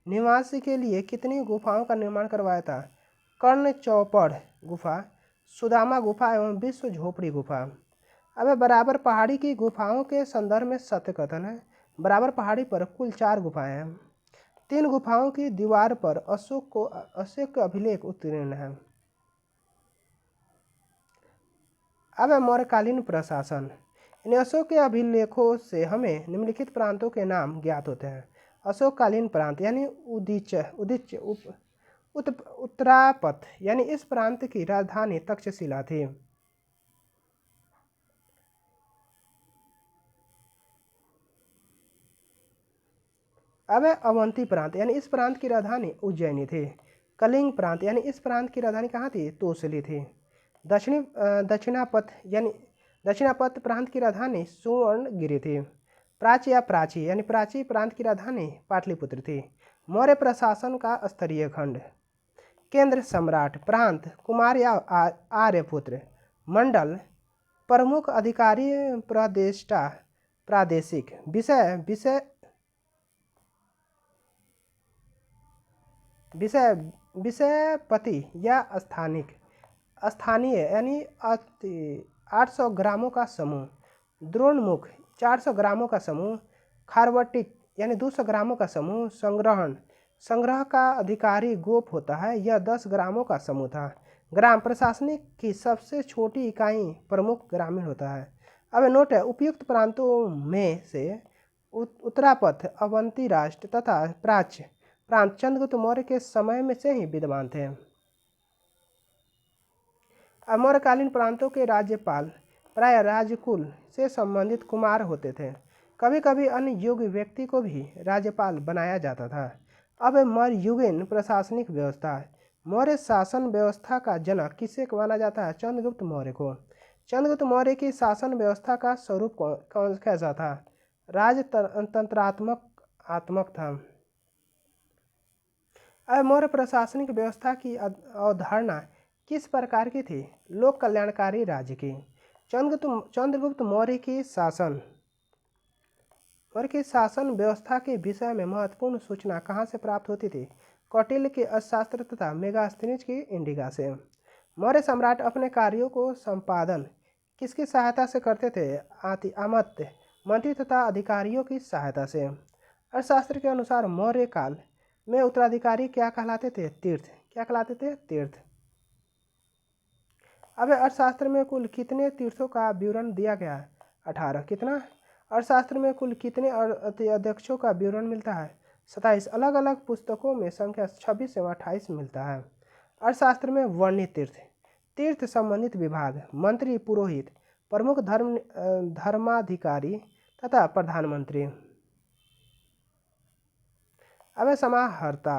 A: निवास के लिए कितनी गुफाओं का निर्माण करवाया था? कर्ण चौपड़ गुफा, सुदामा गुफा एवं विश्व झोपड़ी गुफा। अब बराबर पहाड़ी की गुफाओं के संदर्भ में सत्य कथन है। बराबर पहाड़ी पर कुल 4 गुफाएं हैं। 3 गुफाओं की दीवार पर अशोक का अभिलेख उत्कीर्ण है। अब मौर्यकालीन प्रशासन। इन अशोक के अभिलेखों से हमें निम्नलिखित प्रांतों के नाम ज्ञात होते हैं। अशोककालीन प्रांत यानी उदीच उत्तरापथ यानी इस प्रांत की राजधानी तक्षशिला थी। अब अवंती प्रांत यानी इस प्रांत की राजधानी उज्जैनी थी। कलिंग प्रांत यानी इस प्रांत की राजधानी कहाँ थी? तोसली थी। दक्षिणापथ प्रांत की राजधानी सुवर्णगिरी थी। प्राची या प्राची यानी प्राची प्रांत की राजधानी पाटलिपुत्र थी। मौर्य प्रशासन का स्तरीय खंड। केंद्र सम्राट, प्रांत कुमार या आर्यपुत्र, मंडल प्रमुख अधिकारी, प्रदेष्टा प्रादेशिक, विषयपति या स्थानीय यानी 800 ग्रामों का समूह। द्रोणमुख 400 ग्रामों का समूह। खारवटिक यानी 200 ग्रामों का समूह। संग्रह का अधिकारी गोप होता है, यह 10 ग्रामों का समूह था। ग्राम प्रशासनिक की सबसे छोटी इकाई प्रमुख ग्रामीण होता है। अब नोट है, उपयुक्त प्रांतों में से उत्तरापथ, अवंती राष्ट्र तथा प्राच्य प्रांत चंद्रगुप्त मौर्य के समय में से ही विद्यमान थे। मौर्यकालीन प्रांतों के राज्यपाल प्राय राजकुल से संबंधित कुमार होते थे। कभी कभी अन्य योग्य व्यक्ति को भी राज्यपाल बनाया जाता था। अब मध्ययुगीन प्रशासनिक व्यवस्था। मौर्य शासन व्यवस्था का जनक किसे माना जाता है? चंद्रगुप्त मौर्य को। चंद्रगुप्त मौर्य की शासन व्यवस्था का स्वरूप कैसा था? राजतंत्रात्मक था। अब मौर्य प्रशासनिक व्यवस्था की अवधारणा किस प्रकार की थी? लोक कल्याणकारी राज्य की। चंद्रगुप्त मौर्य की शासन व्यवस्था के विषय में महत्वपूर्ण सूचना कहाँ से प्राप्त होती थी? कौटिल्य के अर्थशास्त्र तथा मेगास्थनीज की इंडिका से। मौर्य सम्राट अपने कार्यों को संपादन किसकी सहायता से करते थे? अमात्य, मंत्री तथा अधिकारियों की सहायता से। अर्थशास्त्र के अनुसार मौर्य काल में उत्तराधिकारी क्या कहलाते थे? तीर्थ। क्या कहलाते थे? तीर्थ। अब अर्थशास्त्र में कुल कितने तीर्थों का विवरण दिया गया है? 18। कितना? अर्थशास्त्र में कुल कितने अध्यक्षों का विवरण मिलता है? 27। अलग अलग पुस्तकों में संख्या 26 एवं 28 मिलता है। अर्थशास्त्र में वर्णित तीर्थ संबंधित विभाग, मंत्री, पुरोहित, प्रमुख धर्माधिकारी तथा प्रधानमंत्री। अब समाहर्ता।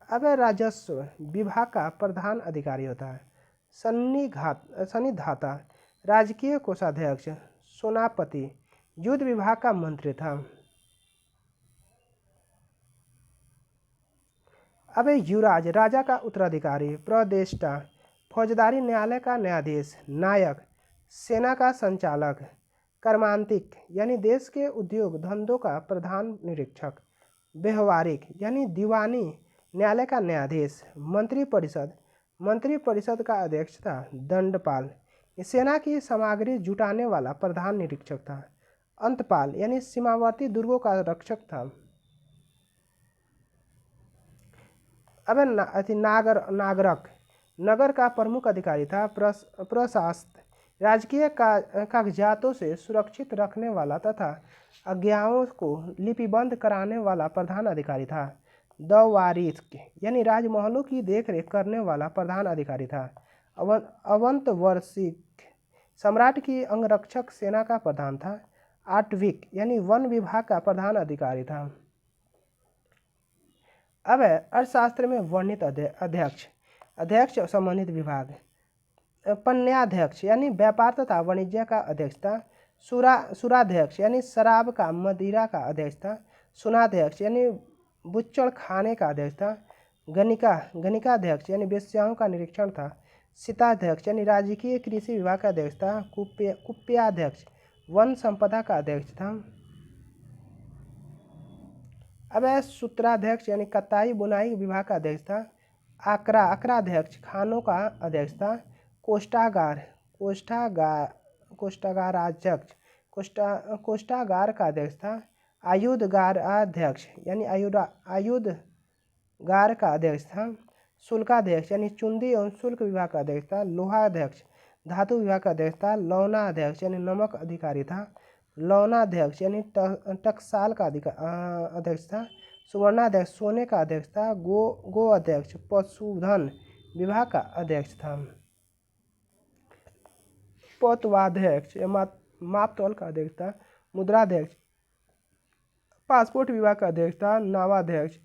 A: अब राजस्व विभाग का प्रधान अधिकारी होता है। सन्निधाता, राजकीय कोषाध्यक्ष, सेनापति, युद्ध विभाग का मंत्री था। अब युवराज, राजा का उत्तराधिकारी, प्रदेष्टा, फौजदारी न्यायालय का न्यायाधीश, नायक, सेना का संचालक, कर्मांतिक यानी देश के उद्योग धंधों का प्रधान निरीक्षक, व्यवहारिक यानी दीवानी न्यायालय का न्यायाधीश, मंत्री परिषद का अध्यक्ष था, दंडपाल सेना की सामग्री जुटाने वाला प्रधान निरीक्षक था, अंतपाल यानी सीमावर्ती दुर्गों का रक्षक था। अब नागरक नगर का प्रमुख अधिकारी था। प्रशासक राजकीय कागजातों से सुरक्षित रखने वाला तथा आज्ञाओं को लिपिबद्ध कराने वाला प्रधान अधिकारी था। दवारिक यानी राजमहलों की देखरेख करने वाला प्रधान अधिकारी था। अवंतवर्षिक सम्राट की अंगरक्षक सेना का प्रधान था। आटविक यानी वन विभाग का प्रधान अधिकारी था। अब अर्थशास्त्र में वर्णित अध्यक्ष संबंधित विभाग। पण्याध्यक्ष यानी व्यापार तथा वाणिज्य का अध्यक्ष था। सुराध्यक्ष यानी शराब का मदिरा का अध्यक्ष था। सुनाध्यक्ष यानी बुच्चड़ खाने का अध्यक्ष था। गणिकाध्यक्ष यानी वेश्याओं का निरीक्षण था। सीताध्यक्ष यानी राजकीय कृषि विभाग का अध्यक्ष था। कुप्याध्यक्ष वन संपदा का अध्यक्ष था। अब सूत्राध्यक्ष यानी कताई बुनाई विभाग का अध्यक्ष था। आक्राध्यक्ष खानों का अध्यक्ष था। कोष्ठागाराध्यक्ष कोष्ठागार का अध्यक्ष था। आयुधगाराध्यक्ष यानी आयुधगार का अध्यक्ष था। शुल्काध्यक्ष यानी चुंदी एवं शुल्क विभाग का अध्यक्ष था। लोहाध्यक्ष धातु विभाग का अध्यक्ष था। लौनाध्यक्ष यानी नमक अधिकारी था। लौनाध्यक्ष यानी टकसाल का अध्यक्ष था। सुवर्णाध्यक्ष सोने का अध्यक्ष था। गो अध्यक्ष पशुधन विभाग का अध्यक्ष था। पौतवाध्यक्ष मापतौल का अध्यक्ष था। मुद्राध्यक्ष पासपोर्ट विभाग का अध्यक्ष था। नावाध्यक्ष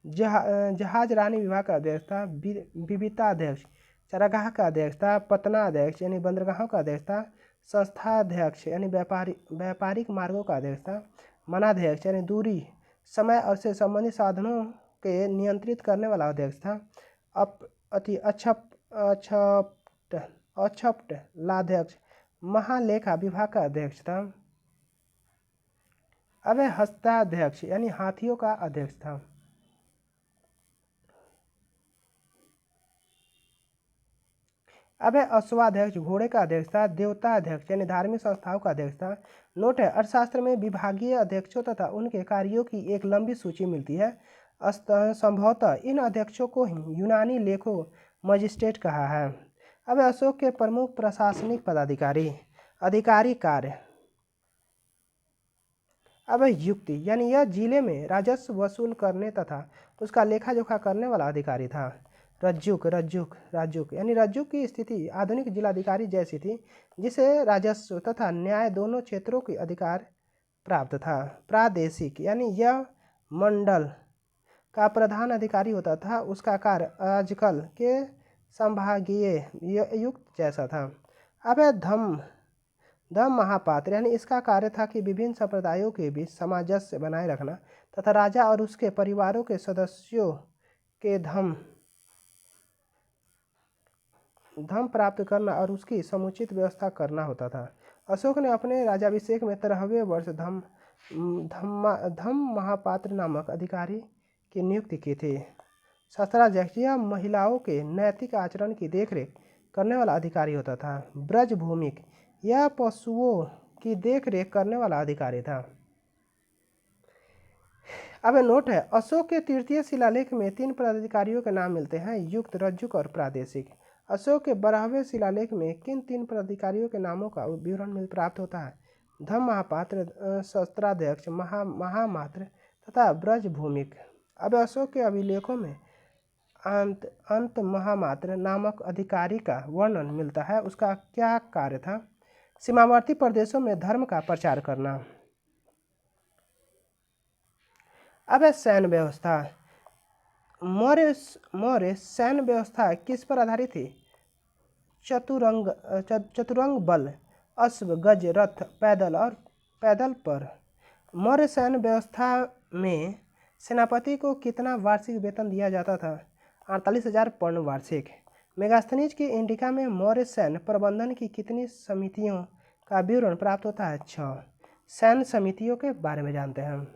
A: जहाज रानी विभाग का अध्यक्ष था। विविताध्यक्ष चरागाह का अध्यक्ष था। पतनाध्यक्ष यानी बंदरगाहों का अध्यक्ष था। संस्थाध्यक्ष यानी व्यापारिक मार्गों का अध्यक्ष था। मनाध्यक्ष यानी दूरी समय और से संबंधित साधनों के नियंत्रित करने वाला अध्यक्ष था। अक्षप्त लाध्यक्ष महालेखा विभाग का अध्यक्ष था। अब हस्ताध्यक्ष यानी हाथियों का अध्यक्ष था। अब अश्वाध्यक्ष घोड़े का अध्यक्ष था। देवता अध्यक्ष यानी धार्मिक संस्थाओं का अध्यक्ष था। नोट है, अर्थशास्त्र में विभागीय अध्यक्षों तथा उनके कार्यों की एक लंबी सूची मिलती है। संभवतः इन अध्यक्षों को ही यूनानी लेखों मजिस्ट्रेट कहा है। अब अशोक के प्रमुख प्रशासनिक पदाधिकारी अधिकारी कार्य। अब युक्ति यानी यह जिले में राजस्व वसूल करने तथा उसका लेखा जोखा करने वाला अधिकारी था। रज्जुक यानी रज्जुक की स्थिति आधुनिक जिलाधिकारी जैसी थी, जिसे राजस्व तथा न्याय दोनों क्षेत्रों के अधिकार प्राप्त था। प्रादेशिक यानी यह मंडल का प्रधान अधिकारी होता था। उसका कार्य आजकल के संभागीय युक्त जैसा था। अब धम महापात्र यानी इसका कार्य था कि विभिन्न संप्रदायों के बीच सामंजस्य बनाए रखना तथा राजा और उसके परिवारों के सदस्यों के धम प्राप्त करना और उसकी समुचित व्यवस्था करना होता था। अशोक ने अपने राजाभिषेक में 13वें वर्ष धम महापात्र नामक अधिकारी की नियुक्ति की थी। शस्त्राध्यक्ष यह महिलाओं के नैतिक आचरण की देखरेख करने वाला अधिकारी होता था। ब्रजभूमिक यह पशुओं की देखरेख करने वाला अधिकारी था। अब नोट है, अशोक के तृतीय शिलालेख में 3 पदाधिकारियों के नाम मिलते हैं, युक्त, रज्जुक और प्रादेशिक। अशोक के 12वें शिलालेख में किन 3 पदाधिकारियों के नामों का विवरण प्राप्त होता है? धम महापात्र, शस्त्राध्यक्ष, महामात्र तथा ब्रजभूमिक। अब अशोक के अभिलेखों में अंत महामात्र नामक अधिकारी का वर्णन मिलता है। उसका क्या कार्य था? सीमावर्ती प्रदेशों में धर्म का प्रचार करना। अब सैन्य व्यवस्था। मौर्य सैन्य व्यवस्था किस पर आधारित थी? चतुरंग बल, अश्व, गज, रथ, पैदल पर। मौर्य सैन्य व्यवस्था में सेनापति को कितना वार्षिक वेतन दिया जाता था? 48,000 पौंड वार्षिक। मेगास्थनीज के इंडिका में मौर्य सैन्य प्रबंधन की कितनी समितियों का विवरण प्राप्त होता है? 6। सैन्य समितियों के बारे में जानते हैं।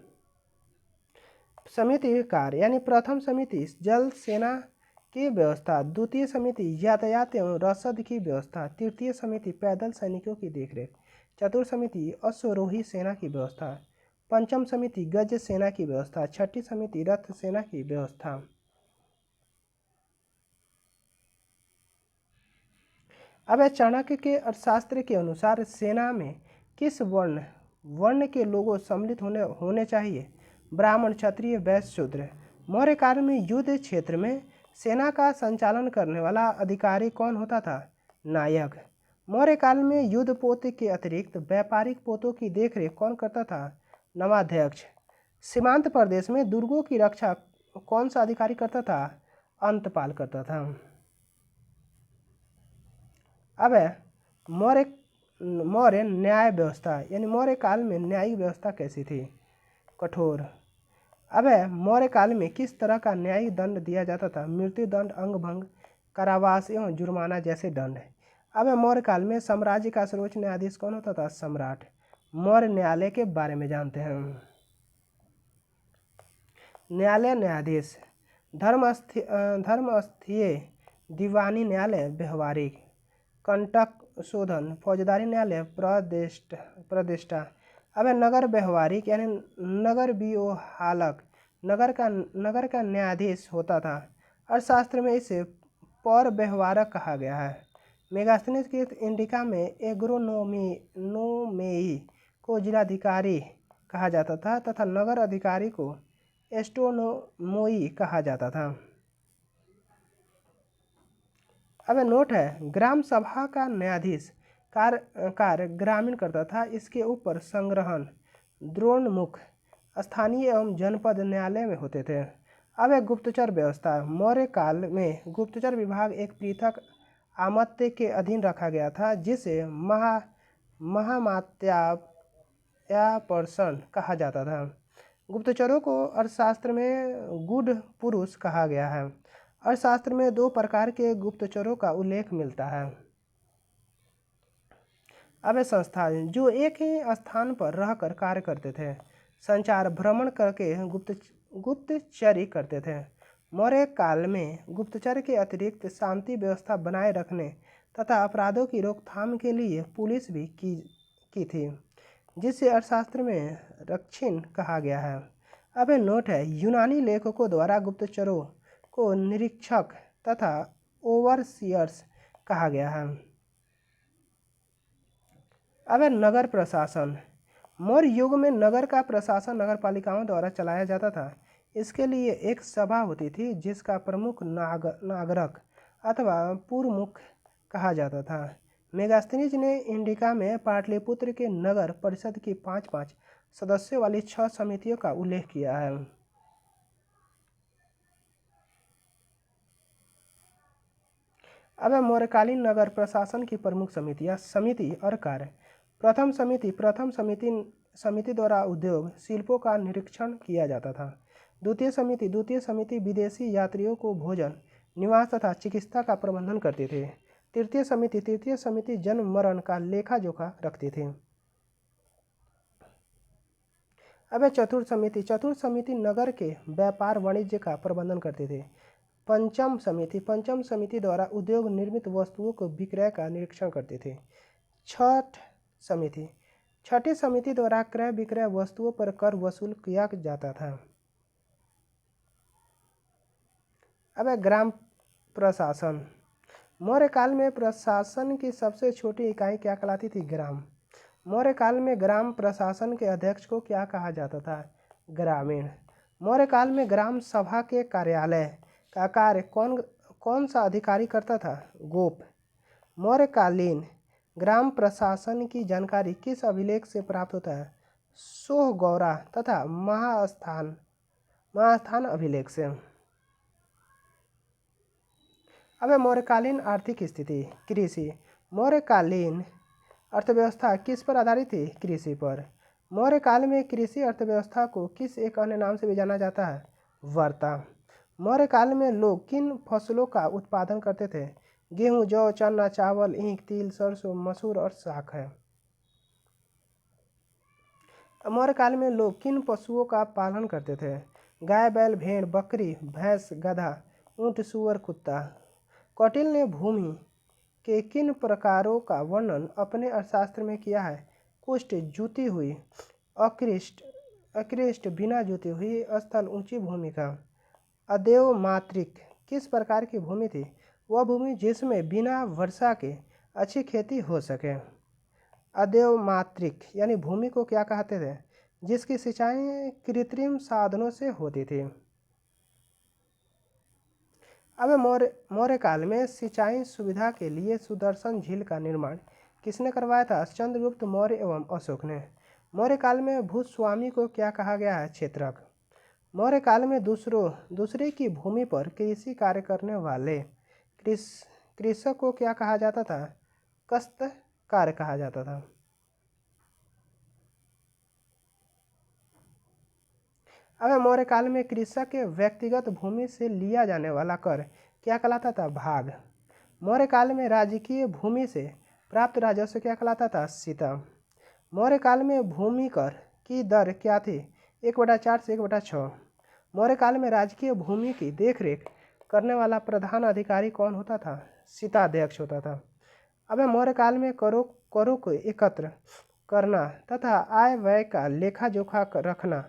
A: समिति कार्य यानी प्रथम समिति जल सेना की व्यवस्था, द्वितीय समिति यातायात एवं रसद की व्यवस्था, तृतीय समिति पैदल सैनिकों की देखरेख, चतुर्थ समिति अश्वरोही सेना की व्यवस्था, पंचम समिति गज सेना की व्यवस्था, छठी समिति रथ सेना की व्यवस्था। अब चाणक्य के अर्थशास्त्र के अनुसार सेना में किस वर्ण के लोगों सम्मिलित होने चाहिए? ब्राह्मण, क्षत्रिय, वैश्य, शूद्र। मौर्य काल में युद्ध क्षेत्र में सेना का संचालन करने वाला अधिकारी कौन होता था? नायक। मौर्य काल में युद्ध पोत के अतिरिक्त व्यापारिक पोतों की देखरेख कौन करता था? नवाध्यक्ष। सीमांत प्रदेश में दुर्गों की रक्षा कौन सा अधिकारी करता था? अंतपाल करता था। अब मौर्य न्याय व्यवस्था यानी मौर्य काल में न्यायिक व्यवस्था कैसी थी? कठोर। अबे मौर्य काल में किस तरह का न्यायिक दंड दिया जाता था? मृत्यु दंड, अंग भंग, कारावास एवं जुर्माना जैसे दंड। अबे मौर्य काल में साम्राज्य का सर्वोच्च न्यायाधीश कौन होता था? सम्राट। मौर्य न्यायालय के बारे में जानते हैं। न्यायालय न्यायाधीश, धर्मस्थीय दीवानी न्यायालय व्यवहारिक, कंटक शोधन फौजदारी न्यायालय प्रतिष्ठा। अबे नगर व्यवहारिक यानी नगर विओहालक नगर का न्यायाधीश होता था। अर्थशास्त्र में इसे पौर व्यवहारक कहा गया है। मेगास्थनीज के इंडिका में एग्रोनोमेई को जिलाधिकारी कहा जाता था तथा नगर अधिकारी को एस्ट्रोनोमोई कहा जाता था। अब नोट है, ग्राम सभा का न्यायाधीश कार्य ग्रामीण करता था। इसके ऊपर संग्रहण, द्रोणमुख, स्थानीय एवं जनपद न्यायालय में होते थे। अब गुप्तचर व्यवस्था। मौर्य काल में गुप्तचर विभाग एक पृथक आमत्य के अधीन रखा गया था जिसे महामात्यापर्षण कहा जाता था। गुप्तचरों को अर्थशास्त्र में गुड पुरुष कहा गया है। अर्थशास्त्र में 2 प्रकार के गुप्तचरों का उल्लेख मिलता है। अब संस्था जो एक ही स्थान पर रहकर कार्य करते थे, संचार भ्रमण करके गुप्तचरी करते थे। मौर्य काल में गुप्तचर के अतिरिक्त शांति व्यवस्था बनाए रखने तथा अपराधों की रोकथाम के लिए पुलिस भी की थी, जिसे अर्थशास्त्र में रक्षिण कहा गया है। अब नोट है, यूनानी लेखकों द्वारा गुप्तचरों को निरीक्षक तथा ओवरसियर्स कहा गया है। अब नगर प्रशासन। मौर्य युग में नगर का प्रशासन नगरपालिकाओं द्वारा चलाया जाता था। इसके लिए एक सभा होती थी जिसका प्रमुख नागरक अथवा पूर्वमुख कहा जाता था। मेगास्थनीज ने इंडिका में पाटलिपुत्र के नगर परिषद की 5-5 सदस्यों वाली 6 समितियों का उल्लेख किया है। अब मौर्यकालीन नगर प्रशासन की प्रमुख समितियां, समिति और कार्य। प्रथम समिति द्वारा उद्योग शिल्पों का निरीक्षण किया जाता था। द्वितीय समिति विदेशी यात्रियों को भोजन, निवास तथा चिकित्सा का प्रबंधन करती थी। तृतीय समिति जन्म मरण का लेखा जोखा रखती थी। अब चतुर्थ समिति नगर के व्यापार वाणिज्य का प्रबंधन करती थी। पंचम समिति द्वारा उद्योग निर्मित वस्तुओं को विक्रय का निरीक्षण करती थी। छठी समिति द्वारा क्रय विक्रय वस्तुओं पर कर वसूल किया जाता था। अब ग्राम प्रशासन। मौर्य काल में प्रशासन की सबसे छोटी इकाई क्या कहलाती थी? ग्राम। मौर्य काल में ग्राम प्रशासन के अध्यक्ष को क्या कहा जाता था? ग्रामीण। मौर्य काल में ग्राम सभा के कार्यालय का कार्य कौन सा अधिकारी करता था? गोप। मौर्यकालीन ग्राम प्रशासन की जानकारी किस अभिलेख से प्राप्त होता है? सोहगौरा तथा महास्थान अभिलेख से। अब मौर्यकालीन आर्थिक स्थिति। कृषि। मौर्यकालीन अर्थव्यवस्था किस पर आधारित थी? कृषि पर। मौर्य काल में कृषि अर्थव्यवस्था को किस एक अन्य नाम से भी जाना जाता है? वर्ता। मौर्य काल में लोग किन फसलों का उत्पादन करते थे? गेहूं, जौ, चना, चावल, ईख, तिल, सरसों, मसूर और शाख है। मौर्य काल में लोग किन पशुओं का पालन करते थे? गाय, बैल, भेड़, बकरी, भैंस, गधा, ऊंट, सूअर, कुत्ता। कौटिल्य ने भूमि के किन प्रकारों का वर्णन अपने अर्थशास्त्र में किया है? कुष्ठ, जुती हुई, अकृष्ट, बिना जुती हुई, स्थल, ऊंची भूमि का। अदेव मात्रिक किस प्रकार की भूमि थी? वह भूमि जिसमें बिना वर्षा के अच्छी खेती हो सके। अदेव मात्रिक यानी भूमि को क्या कहते थे? जिसकी सिंचाई कृत्रिम साधनों से होती थी। अब मौर्य काल में सिंचाई सुविधा के लिए सुदर्शन झील का निर्माण किसने करवाया था? चंद्रगुप्त मौर्य एवं अशोक ने। मौर्य काल में भूस्वामी को क्या कहा गया है? क्षेत्रक। मौर्य काल में दूसरे की भूमि पर कृषि कार्य करने वाले कृषक को क्या कहा जाता था? काश्तकार कहा जाता था। अब मौर्य काल में कृषक के व्यक्तिगत भूमि से लिया जाने वाला कर क्या कहलाता था? भाग। मौर्य काल में राजकीय भूमि से प्राप्त राजस्व क्या कहलाता था? सिता। मौर्य काल में भूमि कर की दर क्या थी? 1/4 से 1/6। मौर्य काल में राजकीय भूमि की देखरेख करने वाला प्रधान अधिकारी कौन होता था? सिताध्यक्ष होता था। अब मौर्य काल में करों को एकत्र करना तथा आय व्यय का लेखा जोखा रखना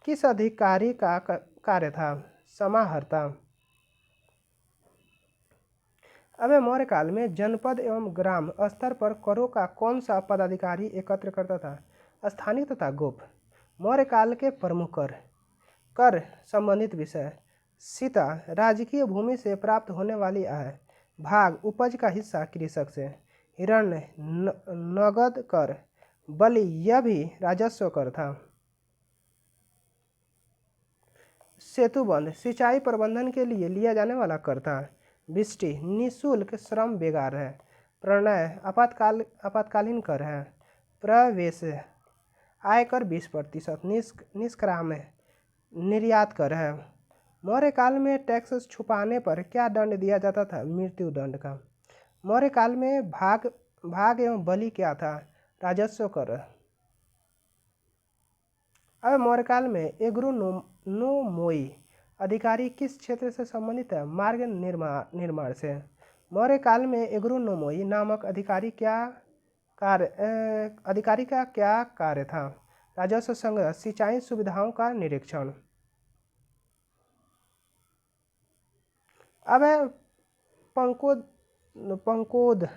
A: किस अधिकारी का कार्य था? समाहर्ता। अब मौर्य काल में जनपद एवं ग्राम स्तर पर करों का कौन सा पदाधिकारी एकत्र करता था? स्थानीय तथा गोप। मौर्य काल के प्रमुख कर संबंधित विषय। सीता। राजकीय भूमि से प्राप्त होने वाली आय। भाग। उपज का हिस्सा कृषक से। हिरण्य। नगद कर। बलि। यह भी राजस्व कर था। सेतुबंध सिंचाई प्रबंधन के लिए लिया जाने वाला कर था। बिष्टि निःशुल्क श्रम बेगार है। प्रणय आपातकालीन कर है। प्रवेश आयकर 20%। निष्क्राम निर्यात कर है। मौर्य काल में टैक्स छुपाने पर क्या दंड दिया जाता था? मृत्यु दंड का। मौर्य काल में भाग एवं बलि क्या था? राजस्व कर। अब मौर्य काल में एग्रोनोमोई अधिकारी किस क्षेत्र से संबंधित है? मार्ग निर्माण से। मौर्य काल में एग्रोनोमोई नामक अधिकारी का क्या कार्य था? राजस्व संग्रह। सिंचाई सुविधाओं का निरीक्षण। अब पंकोद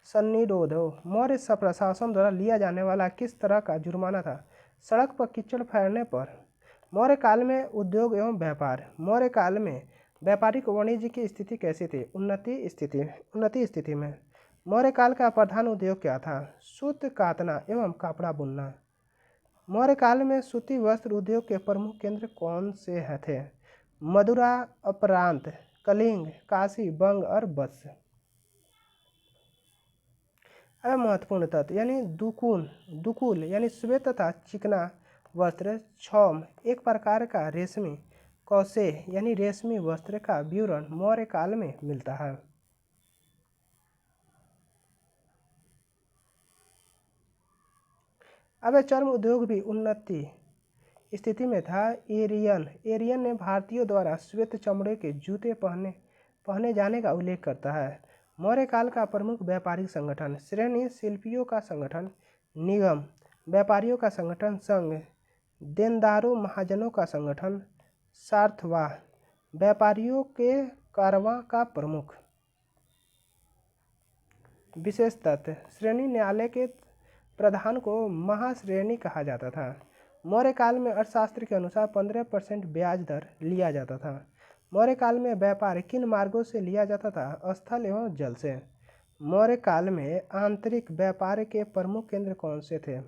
A: सन्निरोध मौर्य प्रशासन द्वारा लिया जाने वाला किस तरह का जुर्माना था? सड़क पर कीचड़ फैलने पर। मौर्य काल में उद्योग एवं व्यापार। मौर्य काल में व्यापारिक वाणिज्य की स्थिति कैसी थी? उन्नति स्थिति में। मौर्य काल का प्रधान उद्योग क्या था? सूत कातना एवं कपड़ा बुनना। मौर्य काल में सूती वस्त्र उद्योग के प्रमुख केंद्र कौन से थे? मदुरा, अपरांत, कलिंग, काशी, बंग और बत्स। अब महत्वपूर्ण तत्व यानी दुकुल यानी श्वेत तथा चिकना वस्त्र। क्षौम एक प्रकार का रेशमी कौशे यानी रेशमी वस्त्र का विवरण मौर्य काल में मिलता है। अब चर्म उद्योग भी उन्नति स्थिति में था। एरियन ने भारतीयों द्वारा श्वेत चमड़े के जूते पहने जाने का उल्लेख करता है। मौर्य काल का प्रमुख व्यापारिक संगठन। श्रेणी शिल्पियों का संगठन। निगम व्यापारियों का संगठन। संघ देनदारों महाजनों का संगठन। सार्थवाह व्यापारियों के कारवां का प्रमुख। विशेष तथ्य श्रेणी न्यायालय के प्रधान को महाश्रेणी कहा जाता था। मौर्य काल में अर्थशास्त्र के अनुसार 15% ब्याज दर लिया जाता था। मौर्य काल में व्यापार किन मार्गों से लिया जाता था? स्थल एवं जल से। मौर्य काल में आंतरिक व्यापार के प्रमुख केंद्र कौन से थे?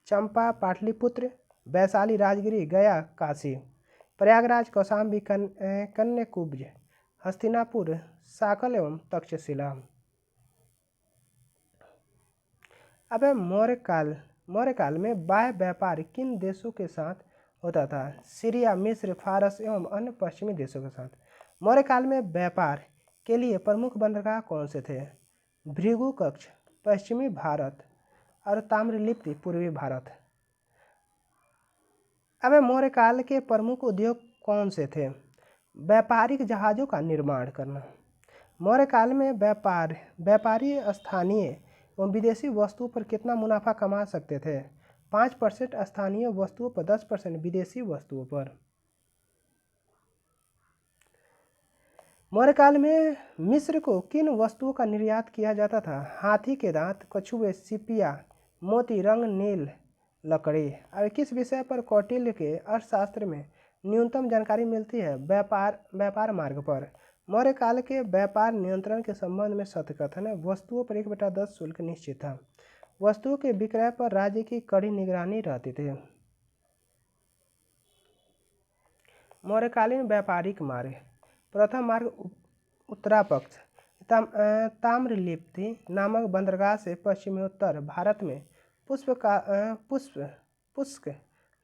A: चंपा, पाटलिपुत्र, वैशाली, राजगिरी, गया, काशी। प्रयागराज, कौशाम्बी, कन्याकुब्ज, हस्तिनापुर, साकल एवं तक्षशिला। अब मौर्य काल में बाह्य व्यापार किन देशों के साथ होता था? सीरिया, मिस्र, फारस एवं अन्य पश्चिमी देशों के साथ। मौर्य काल में व्यापार के लिए प्रमुख बंदरगाह कौन से थे? भृगु कक्ष पश्चिमी भारत और ताम्रलिप्ति पूर्वी भारत। अब मौर्य काल के प्रमुख उद्योग कौन से थे? व्यापारिक जहाज़ों का निर्माण करना। मौर्य काल में व्यापारी स्थानीय एवं विदेशी वस्तुओं पर कितना मुनाफा कमा सकते थे? 5% स्थानीय वस्तुओं पर, 10% विदेशी वस्तुओं पर। मौर्य काल में मिस्र को किन वस्तुओं का निर्यात किया जाता था? हाथी के दांत, कछुए, सिपिया, मोती, रंग, नील, लकड़ी। और किस विषय पर कौटिल्य के अर्थशास्त्र में न्यूनतम जानकारी मिलती है? व्यापार मार्ग पर। मौर्य काल के व्यापार नियंत्रण के संबंध में सत्यकथन है। वस्तुओं पर 1/10 शुल्क निश्चित था। वस्तुओं के विक्रय पर राज्य की कड़ी निगरानी रहती थी। मौर्यकालीन व्यापारिक मार्ग। प्रथम मार्ग उत्तरापक्ष ताम्रलिप्ति नामक बंदरगाह से पश्चिमोत्तर भारत में पुष्क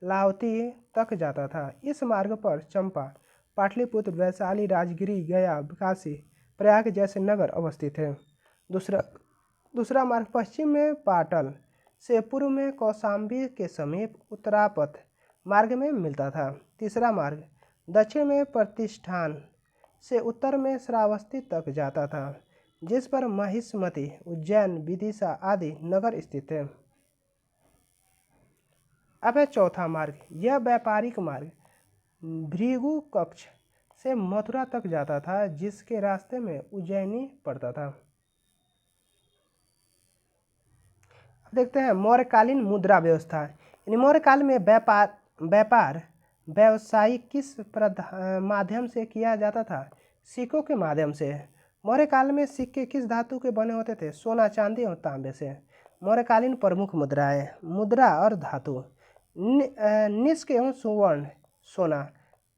A: लावती तक जाता था। इस मार्ग पर चंपा, पाटलिपुत्र, वैशाली, राजगिरी, गया, काशी, प्रयाग जैसे नगर अवस्थित हैं। दूसरा मार्ग पश्चिम में पाटल से पूर्व में कौशाम्बी के समीप उत्तरापथ मार्ग में मिलता था। तीसरा मार्ग दक्षिण में प्रतिष्ठान से उत्तर में श्रावस्ती तक जाता था, जिस पर महिष्मति, उज्जैन, विदिशा आदि नगर स्थित हैं। अब है चौथा मार्ग। यह व्यापारिक मार्ग भृगु कक्ष से मथुरा तक जाता था, जिसके रास्ते में उज्जैनी पड़ता था। देखते हैं मौर्यकालीन मुद्रा व्यवस्था। यानी मौर्यकाल में व्यापार व्यवसाय किस माध्यम से किया जाता था? सिक्कों के माध्यम से। मौर्यकाल में सिक्के किस धातु के बने होते थे? सोना, चांदी और तांबे से। मौर्यकालीन प्रमुख मुद्राएं। मुद्रा और धातु निष्क एवं सुवर्ण सोना,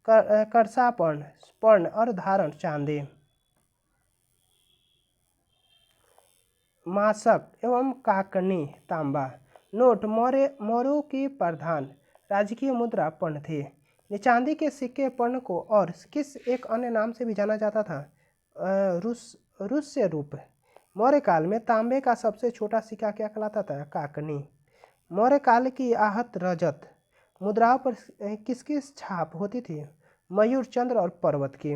A: करसापर्ण स्वर्ण और धारण चांदी। मासक एवं काकनी तांबा। नोट मौर्यों की प्रधान राजकीय मुद्रा पर्ण थी। चांदी के सिक्के पर्ण को और किस एक अन्य नाम से भी जाना जाता था? रुस्य रूप। मौर्य काल में तांबे का सबसे छोटा सिक्का क्या कहलाता था? काकनी। मौर्य काल की आहत रजत मुद्राओं पर किसकी छाप होती थी? मयूर, चंद्र और पर्वत की।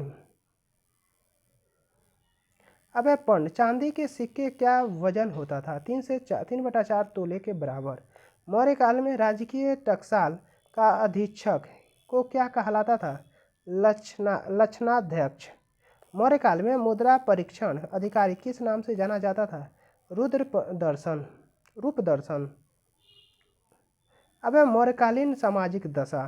A: अब है पर्ण। चांदी के सिक्के क्या वजन होता था? 3/4 तोले के बराबर। मौर्य काल में राजकीय टकसाल का अधीक्षक को क्या कहलाता था? लक्षणाध्यक्ष। मौर्य काल में मुद्रा परीक्षण अधिकारी किस नाम से जाना जाता था? रूपदर्शन। अब है मौर्यकालीन सामाजिक दशा।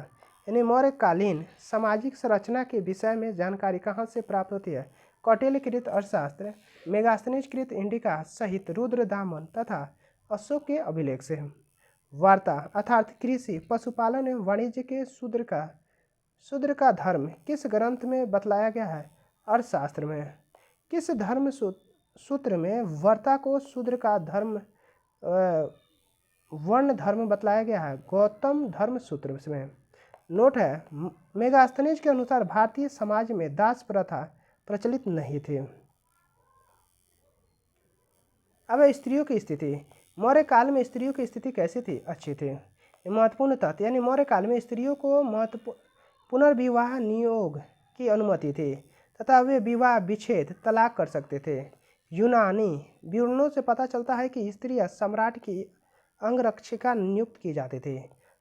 A: यानी मौर्यकालीन सामाजिक संरचना के विषय में जानकारी कहाँ से प्राप्त होती है? कौटिल्यकृत अर्थशास्त्र, मेगास्थनीकृत इंडिका सहित रुद्रदामन तथा अशोक के अभिलेख से। वार्ता अर्थात कृषि, पशुपालन एवं वाणिज्य के शूद्र का धर्म किस ग्रंथ में बतलाया गया है? अर्थशास्त्र में। किस धर्म सूत्र में वार्ता को शूद्र का धर्म वर्ण धर्म बतलाया गया है? गौतम धर्म सूत्र में। नोट है मेगास्थनीज के अनुसार भारतीय समाज में दास प्रथा प्रचलित नहीं थी। अब स्त्रियों की स्थिति। मौर्य काल में स्त्रियों की स्थिति कैसी थी? अच्छी थी। महत्वपूर्ण तथ्य। यानी मौर्य काल में स्त्रियों को पुनर्विवाह नियोग की अनुमति थी तथा वे विवाह, विच्छेद, तलाक कर सकते थे। यूनानी विवरणों से पता चलता है कि स्त्रियां सम्राट की अंगरक्षिका नियुक्त की जाती थी।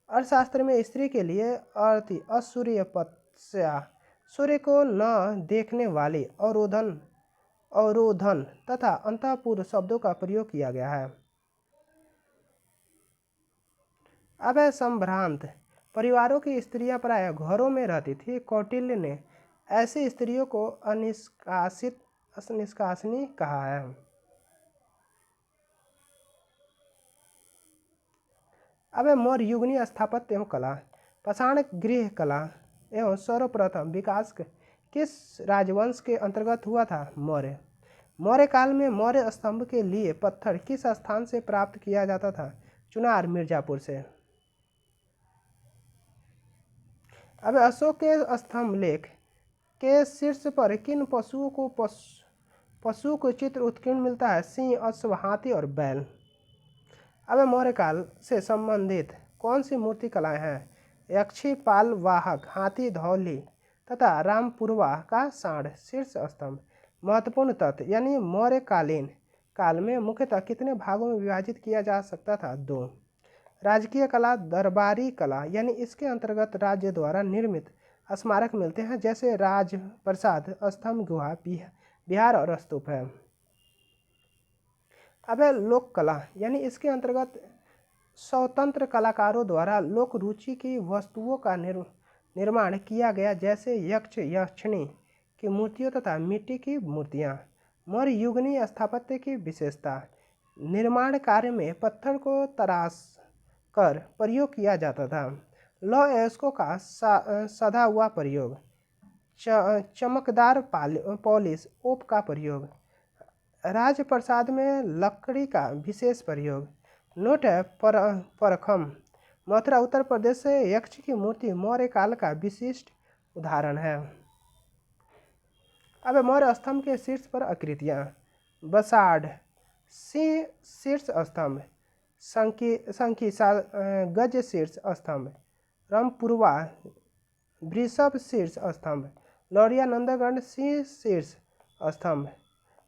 A: अर्थशास्त्र में स्त्री के लिए अर्थी असूर्यपत्या, सूर्य को न देखने वाली, अवरोधन तथा अंतःपुर शब्दों का प्रयोग किया गया है। अब है संभ्रांत परिवारों की स्त्रियां प्रायः घरों में रहती थी। कौटिल्य ने ऐसी स्त्रियों को निष्कासनी कहा है। अब है मौर्य युगनी स्थापत्य एवं कला। पाषाण गृह कला एवं सर्वप्रथम विकास किस राजवंश के अंतर्गत हुआ था? मौर्य। मौर्य काल में मौर्य स्तंभ के लिए पत्थर किस स्थान से प्राप्त किया जाता था? चुनार, मिर्जापुर से। अब अशोक के स्तंभ लेख के शीर्ष पर किन पशु को चित्र उत्कीर्ण मिलता है? सिंह, अश्व, हाथी और बैल। अब मौर्य काल से संबंधित कौन सी मूर्ति कलाएं हैं? यक्षी, पाल वाहक, हाथी, धौली तथा रामपुरवा का सांड शीर्ष स्तंभ। महत्वपूर्ण तथ्य। यानी मौर्यकालीन काल में मुख्यतः कितने भागों में विभाजित किया जा सकता था? 2। राजकीय कला, दरबारी कला। यानी इसके अंतर्गत राज्य द्वारा निर्मित स्मारक मिलते हैं, जैसे राजप्रसाद, स्तंभ, गुहा, विहार और स्तूप है। अब है लोक कला। यानी इसके अंतर्गत स्वतंत्र कलाकारों द्वारा लोक रुचि की वस्तुओं का निर्माण किया गया, जैसे यक्ष यक्षिणी की मूर्तियों तथा मिट्टी की मूर्तियाँ। मौर्य युगनी स्थापत्य की विशेषता। निर्माण कार्य में पत्थर को तराश कर प्रयोग किया जाता था। लौह अयस्कों का सधा हुआ प्रयोग। चमकदार पॉलिश ओप का प्रयोग। राजप्रसाद में लकड़ी का विशेष प्रयोग। नोट है परखम मथुरा उत्तर प्रदेश से यक्ष की मूर्ति मौर्य काल का विशिष्ट उदाहरण है। अब मौर्य स्तंभ के शीर्ष पर आकृतियाँ। बसाढ़ सिंह शीर्ष स्तंभ, शंखी गज शीर्ष स्तंभ, रामपुरवा वृषभ शीर्ष स्तंभ, लौरिया नंदगढ़ सिंह शीर्ष स्तंभ,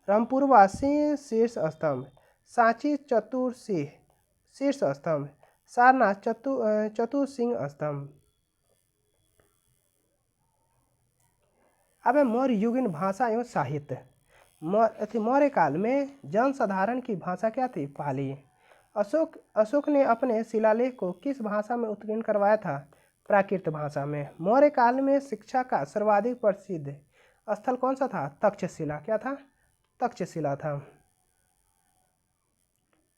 A: रामपुरवा सिंह शीर्ष स्तंभ, सांची चतुर्सिंह शीर्ष स्तंभ, सारनाथ चतुर्सिंह स्तंभ। अब मौर्य युगीन भाषा एवं साहित्य। मौर्य काल में जनसाधारण की भाषा क्या थी? पाली। अशोक ने अपने शिलालेख को किस भाषा में उत्कीर्ण करवाया था? प्राकृत भाषा में। मौर्य काल में शिक्षा का सर्वाधिक प्रसिद्ध स्थल कौन सा था? तक्षशिला। क्या था? तक्षशिला था।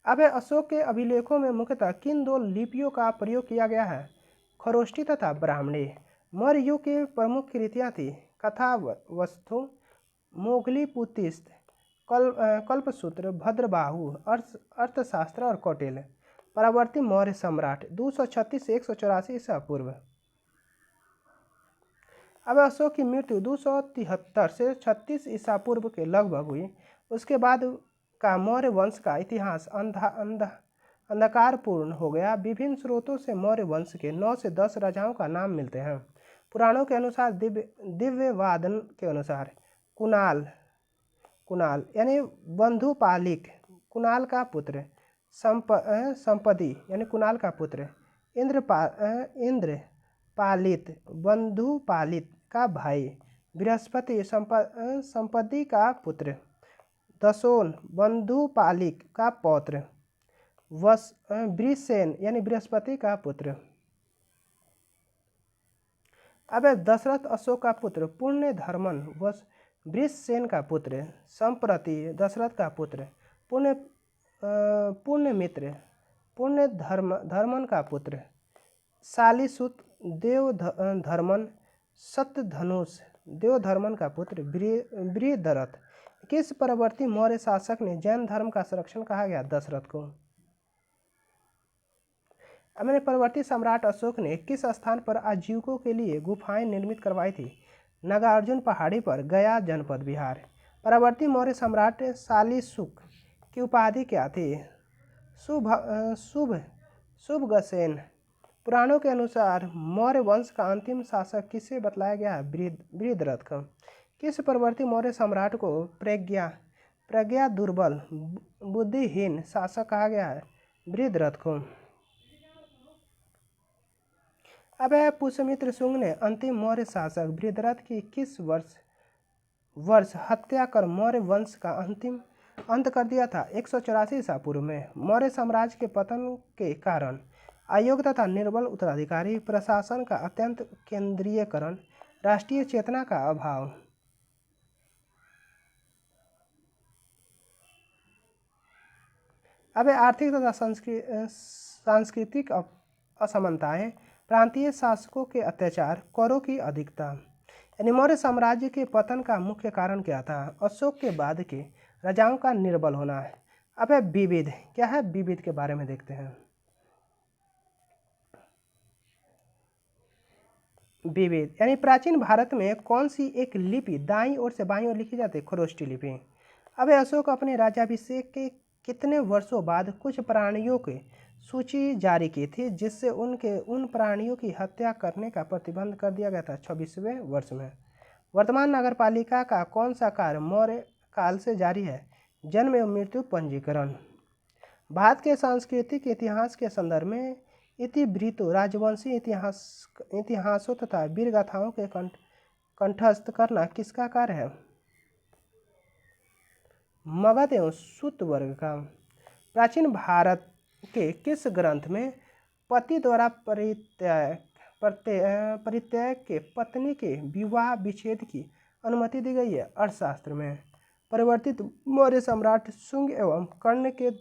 A: अब अशोक के अभिलेखों में मुख्यतः किन दो लिपियों का प्रयोग किया गया है? खरोष्ठी तथा ब्राह्मणी। मौर्य युग की प्रमुख कृतियाँ थी कथा वस्तु, मोगली पुतिस्त, कल्पसूत्र, भद्रबाहु, अर्थशास्त्र और कौटिल्य। परावर्ती मौर्य सम्राट 236 से 184 ईसा पूर्व। अब अशोक की मृत्यु 273 से 36 ईसा पूर्व के लगभग हुई। उसके बाद का मौर्य वंश का इतिहास अंधकारपूर्ण हो गया। विभिन्न स्रोतों से मौर्य वंश के 9 से 10 राजाओं का नाम मिलते हैं। पुराणों के अनुसार दिव्यवादन के अनुसार कुणाल यानी बंधुपालिक कुणाल का पुत्र, संपदी यानी कुणाल का पुत्र, इंद्रपालित बंधुपालित का भाई, बृहस्पति संपदी का पुत्र, दशोन बंधुपालिक का पौत्र, वृषसेन यानी बृहस्पति का पुत्र। अब दशरथ अशोक का पुत्र, पुण्यधर्मन वृषसेन का पुत्र, संप्रति दशरथ का पुत्र, पुण्यमित्र पुण्यधर्मन का पुत्र, शालीसुत देवधर्मन सत्यधनुष देवधर्मन का पुत्र, बृहदरथ। किस परवर्ती मौर्य शासक ने जैन धर्म का संरक्षण कहा गया? दशरथ को। मैंने परवर्ती सम्राट अशोक ने किस स्थान पर आजीविकों के लिए गुफाएं निर्मित करवाई थी? नागार्जुन पहाड़ी पर, गया जनपद, बिहार। परवर्ती मौर्य सम्राट शालीसुक की उपाधि क्या थी? शुभगसेन। पुराणों के अनुसार मौर्य वंश का अंतिम शासक किसे बतलाया गया है? बृहदरथ का। किस परवर्ती मौर्य सम्राट को प्रज्ञा दुर्बल बुद्धिहीन शासक कहा गया है? बृहदरथ को। अब पुष्यमित्र शुंग ने अंतिम मौर्य शासक बृहदरथ की किस वर्ष हत्या कर मौर्य वंश का अंत कर दिया था? 184 ईसा पूर्व में। मौर्य साम्राज्य के पतन के कारण अयोग्य तथा निर्बल उत्तराधिकारी, प्रशासन का अत्यंत केंद्रीयकरण, राष्ट्रीय चेतना का अभाव। अब आर्थिक तथा सांस्कृतिक असमानताएं, प्रांतीय शासकों के अत्याचार, करों की अधिकता। यानी मौर्य साम्राज्य के पतन का मुख्य कारण क्या था? अशोक के बाद के राजाओं का निर्बल होना है। अब है विविध। क्या है? विविध के बारे में देखते हैं। विविध यानी प्राचीन भारत में कौन सी एक लिपि दाईं ओर से बाईं ओर लिखी जाती है? खरोष्ठी लिपि। अब अशोक अपने राज्याभिषेक के कितने वर्षों बाद कुछ प्राणियों की सूची जारी की थी जिससे उन प्राणियों की हत्या करने का प्रतिबंध कर दिया गया था? 26वें वर्ष में। वर्तमान नगरपालिका का कौन सा कार्य मौर्य काल से जारी है? जन्म एवं मृत्यु पंजीकरण। भारत के सांस्कृतिक इतिहास के संदर्भ में इतिवृत्तों, राजवंशी इतिहासों तथा वीरगाथाओं के कंठस्थ करना किसका कार्य है? मगध एवं सूत वर्ग का। प्राचीन भारत के किस ग्रंथ में पति द्वारा परित्याग के पत्नी के विवाह विच्छेद की अनुमति दी गई है? अर्थशास्त्र में। परिवर्तित मौर्य सम्राट शुंग एवं कर्ण के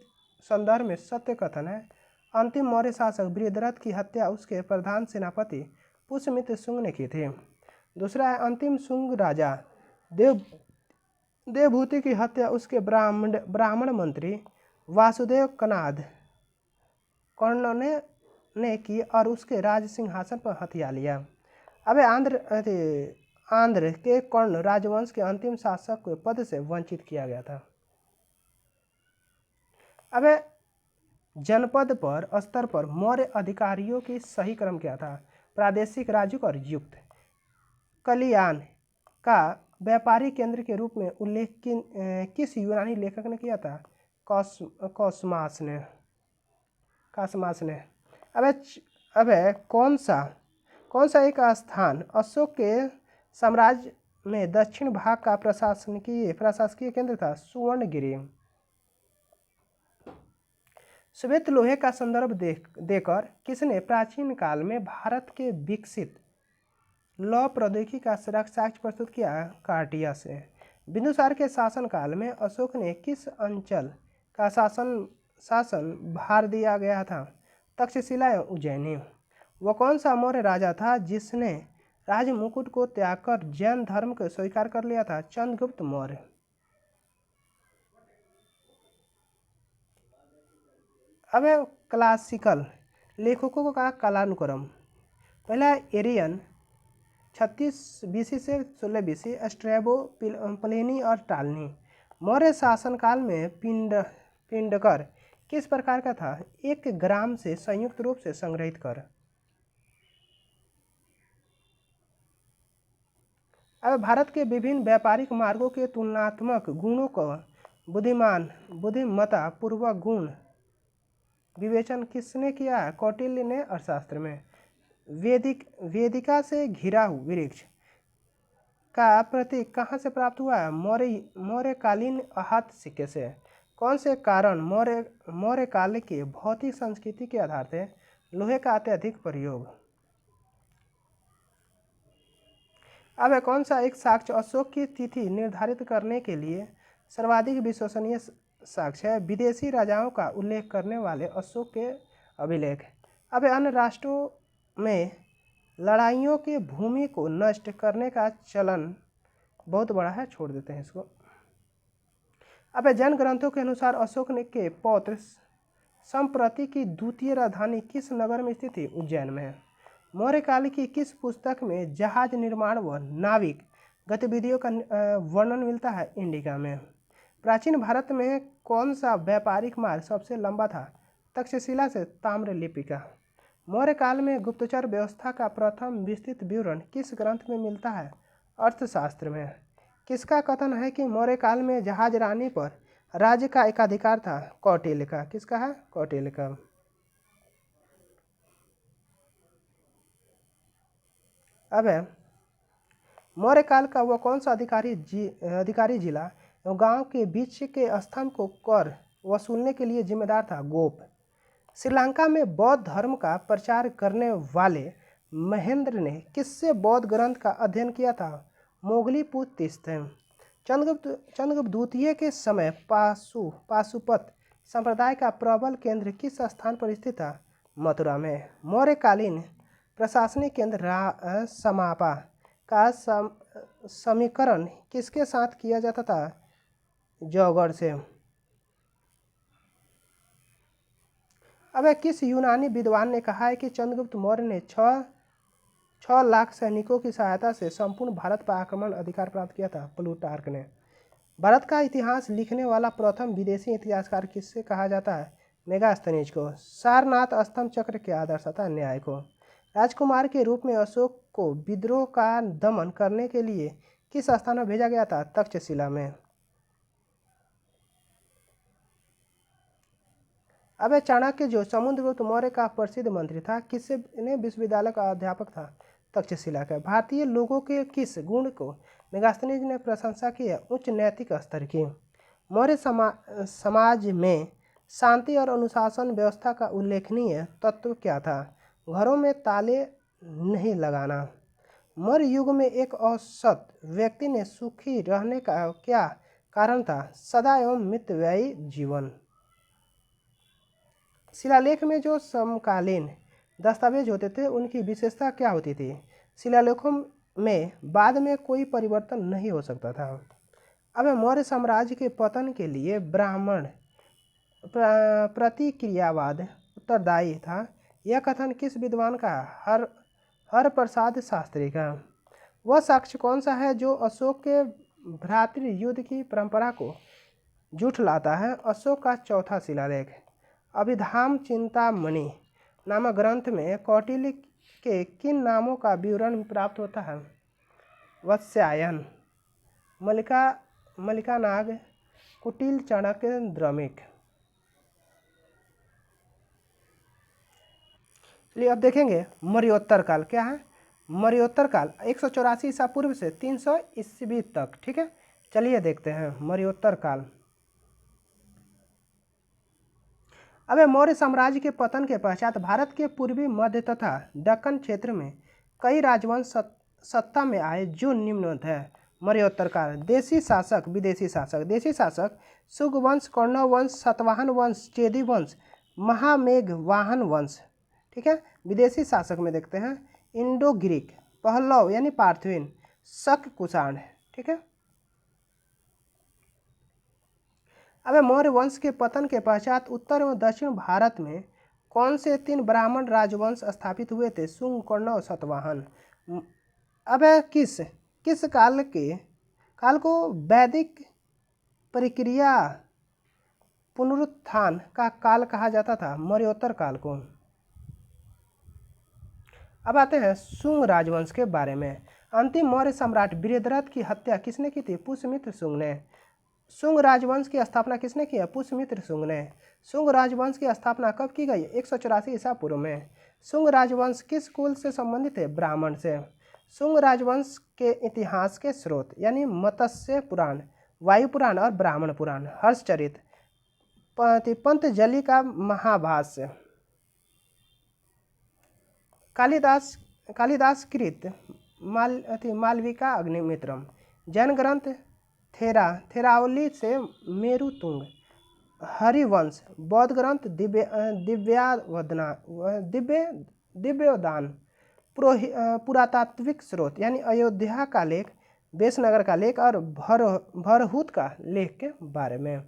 A: संदर्भ में सत्य कथन है। अंतिम मौर्य शासक बृहदरथ की हत्या उसके प्रधान सेनापति पुष्यमित्र शुंग ने की थी। दूसरा है अंतिम शुंग राजा देवभूति की हत्या उसके ब्राह्मण मंत्री वासुदेव कर्ण ने ने की और उसके राज सिंहासन पर हथिया लिया। अब आंध्र के कर्ण राजवंश के अंतिम शासक को पद से वंचित किया गया था। अब जनपद पर स्तर पर मौर्य अधिकारियों की सही क्रम क्या था? प्रादेशिक, राज्य और युक्त। कलियान का व्यापारी केंद्र के रूप में उल्लेख किस यूनानी लेखक ने किया था? कॉसमास ने। अब कौन सा एक स्थान अशोक के साम्राज्य में दक्षिण भाग का प्रशासकीय केंद्र था? सुवर्णगिरी। श्वेत लोहे का संदर्भ देकर किसने प्राचीन काल में भारत के विकसित लौह प्रौद्योगिकी का साक्ष्य प्रस्तुत किया? कार्टिया से। बिंदुसार के शासनकाल में अशोक ने किस अंचल का शासन भार दिया गया था? तक्षशिला एवं उज्जैनी। वह कौन सा मौर्य राजा था जिसने राजमुकुट को त्याग कर जैन धर्म को स्वीकार कर लिया था? चंद्रगुप्त मौर्य। अब क्लासिकल लेखकों का कालानुक्रम। पहला एरियन 36 BC से 16 BC, स्ट्रैबो, प्लिनी और टालनी। मौर्य शासनकाल में पिंडकर किस प्रकार का था? 1 ग्राम से संयुक्त रूप से संग्रहित कर। अब भारत के विभिन्न व्यापारिक मार्गों के तुलनात्मक गुणों को बुद्धिमत्ता पूर्वक गुण विवेचन किसने किया? कौटिल्य ने अर्थशास्त्र में। वेदिका से घिरा वृक्ष का प्रतीक कहाँ से प्राप्त हुआ? मौर्यकालीन हाथ सिक्के से। कौन से कारण मौर्य काल की भौतिक संस्कृति के आधार थे? लोहे का अत्यधिक प्रयोग। अब कौन सा एक साक्ष्य अशोक की तिथि निर्धारित करने के लिए सर्वाधिक विश्वसनीय साक्ष्य है? विदेशी राजाओं का उल्लेख करने वाले अशोक के अभिलेख। अब अन्य राष्ट्रों में लड़ाइयों की भूमि को नष्ट करने का चलन बहुत बड़ा है, छोड़ देते हैं इसको। अब जैन ग्रंथों के अनुसार अशोक के पौत्र संप्रति की द्वितीय राजधानी किस नगर में स्थित थी? उज्जैन में। मौर्य काल की किस पुस्तक में जहाज निर्माण व नाविक गतिविधियों का वर्णन मिलता है? इंडिका में। प्राचीन भारत में कौन सा व्यापारिक मार्ग सबसे लंबा था? तक्षशिला से ताम्रलिपि का। मौर्य काल में गुप्तचर व्यवस्था का प्रथम विस्तृत विवरण किस ग्रंथ में मिलता है? अर्थशास्त्र में। किसका कथन है कि मौर्य काल में जहाज रानी पर राज्य का एकाधिकार था? कौटिल्य का। किसका है? कौटिल्य का। अब मौर्य काल का वह कौन सा अधिकारी जिला एवं गांव के बीच के स्तंभ को कर वसूलने के लिए जिम्मेदार था? गोप। श्रीलंका में बौद्ध धर्म का प्रचार करने वाले महेंद्र ने किससे बौद्ध ग्रंथ का अध्ययन किया था? मोगलीपुत्र। चंद्रगुप्त द्वितीय के समय पाशुपत संप्रदाय का प्रबल केंद्र किस स्थान पर स्थित था? मथुरा में। मौर्यकालीन प्रशासनिक केंद्र समापा का समीकरण किसके साथ किया जाता था? जौगढ़ से। अब किस यूनानी विद्वान ने कहा है कि चंद्रगुप्त मौर्य ने 6 लाख सैनिकों की सहायता से संपूर्ण भारत पर आक्रमण अधिकार प्राप्त किया था? प्लूटार्क ने। भारत का इतिहास लिखने वाला प्रथम विदेशी इतिहासकार किससे कहा जाता है? मेगास्थनीज को। सारनाथ स्तंभ चक्र क्या दर्शाता है? न्याय को। राजकुमार के रूप में अशोक को विद्रोह का दमन करने के लिए किस स्थान में भेजा गया था? तक्षशिला में। अब चाणक्य जो समुद्रगुप्त मौर्य का प्रसिद्ध मंत्री था, किससे ने विश्वविद्यालय का अध्यापक था? तक्षशिला का। भारतीय लोगों के किस गुण को मेगास्थनीज ने प्रशंसा की है? उच्च नैतिक स्तर की। मौर्य समाज में शांति और अनुशासन व्यवस्था का उल्लेखनीय तत्व क्या था? घरों में ताले नहीं लगाना। मौर्य युग में एक औसत व्यक्ति ने सुखी रहने का क्या कारण था? सदा एवं मितव्ययी जीवन। शिलालेख में जो समकालीन दस्तावेज होते थे उनकी विशेषता क्या होती थी? शिलालेखों में बाद में कोई परिवर्तन नहीं हो सकता था। अब मौर्य साम्राज्य के पतन के लिए ब्राह्मण प्रतिक्रियावाद उत्तरदायी था। यह कथन किस विद्वान का? हर प्रसाद शास्त्री का। वह साक्ष्य कौन सा है जो अशोक के भ्रातृ युद्ध की परंपरा को झुठलाता है? अशोक का चौथा शिलालेख। अभिधाम चिंतामणि नामक ग्रंथ में कौटिल्य के किन नामों का विवरण प्राप्त होता है? वत्स्यायन, मल्लिकानाग, कुटिल, चाणक्य, द्रमिक। चलिए अब देखेंगे मर्योत्तर काल क्या है। मर्योत्तर काल 184 ईसा पूर्व से 300 ईस्वी तक। ठीक है, चलिए देखते हैं मर्योत्तर काल। अब मौर्य साम्राज्य के पतन के पश्चात भारत के पूर्वी मध्य तथा दक्कन क्षेत्र में कई राजवंश सत्ता में आए जो निम्नलिखित है। मर्योत्तर काल। देशी शासक, विदेशी शासक। देशी शासक सुगवंश, कौरव वंश, सतवाहन वंश, चेदी वंश, महामेघवाहन वंश। ठीक है। विदेशी शासक में देखते हैं इंडो ग्रीक, पहलव यानी पार्थुन, शक, कुषाण। ठीक है। अब मौर्य वंश के पतन के पश्चात उत्तर एवं दक्षिण भारत में कौन से 3 ब्राह्मण राजवंश स्थापित हुए थे? शुंग, कौरव, सातवाहन। अब किस काल को वैदिक प्रक्रिया पुनरुत्थान का काल कहा जाता था? मर्योत्तर काल को। अब आते हैं शुंग राजवंश के बारे में। अंतिम मौर्य सम्राट वीरभद्र की हत्या किसने की थी? पुष्यमित्र शुंग ने। शुंग राजवंश की स्थापना किसने की है? पुष्यमित्र शुंग ने। शुंग राजवंश की स्थापना कब की गई? 184 ईसा पूर्व में। शुंग राजवंश किस कुल से संबंधित है? ब्राह्मण से। शुंग राजवंश के इतिहास के स्रोत यानी मत्स्य पुराण, वायु पुराण और ब्राह्मण पुराण, हर्षचरित, पंतजलि का महाभाष्य, कालिदास कृत मालविका अग्निमित्रम, जैन ग्रंथ थेरावली से मेरुतुंग, हरिवंश, बौद्ध ग्रंथ दिव्योदान, पुरातात्विक स्रोत यानी अयोध्या का लेख, बेसनगर का लेख और भरहुत का लेख के बारे में।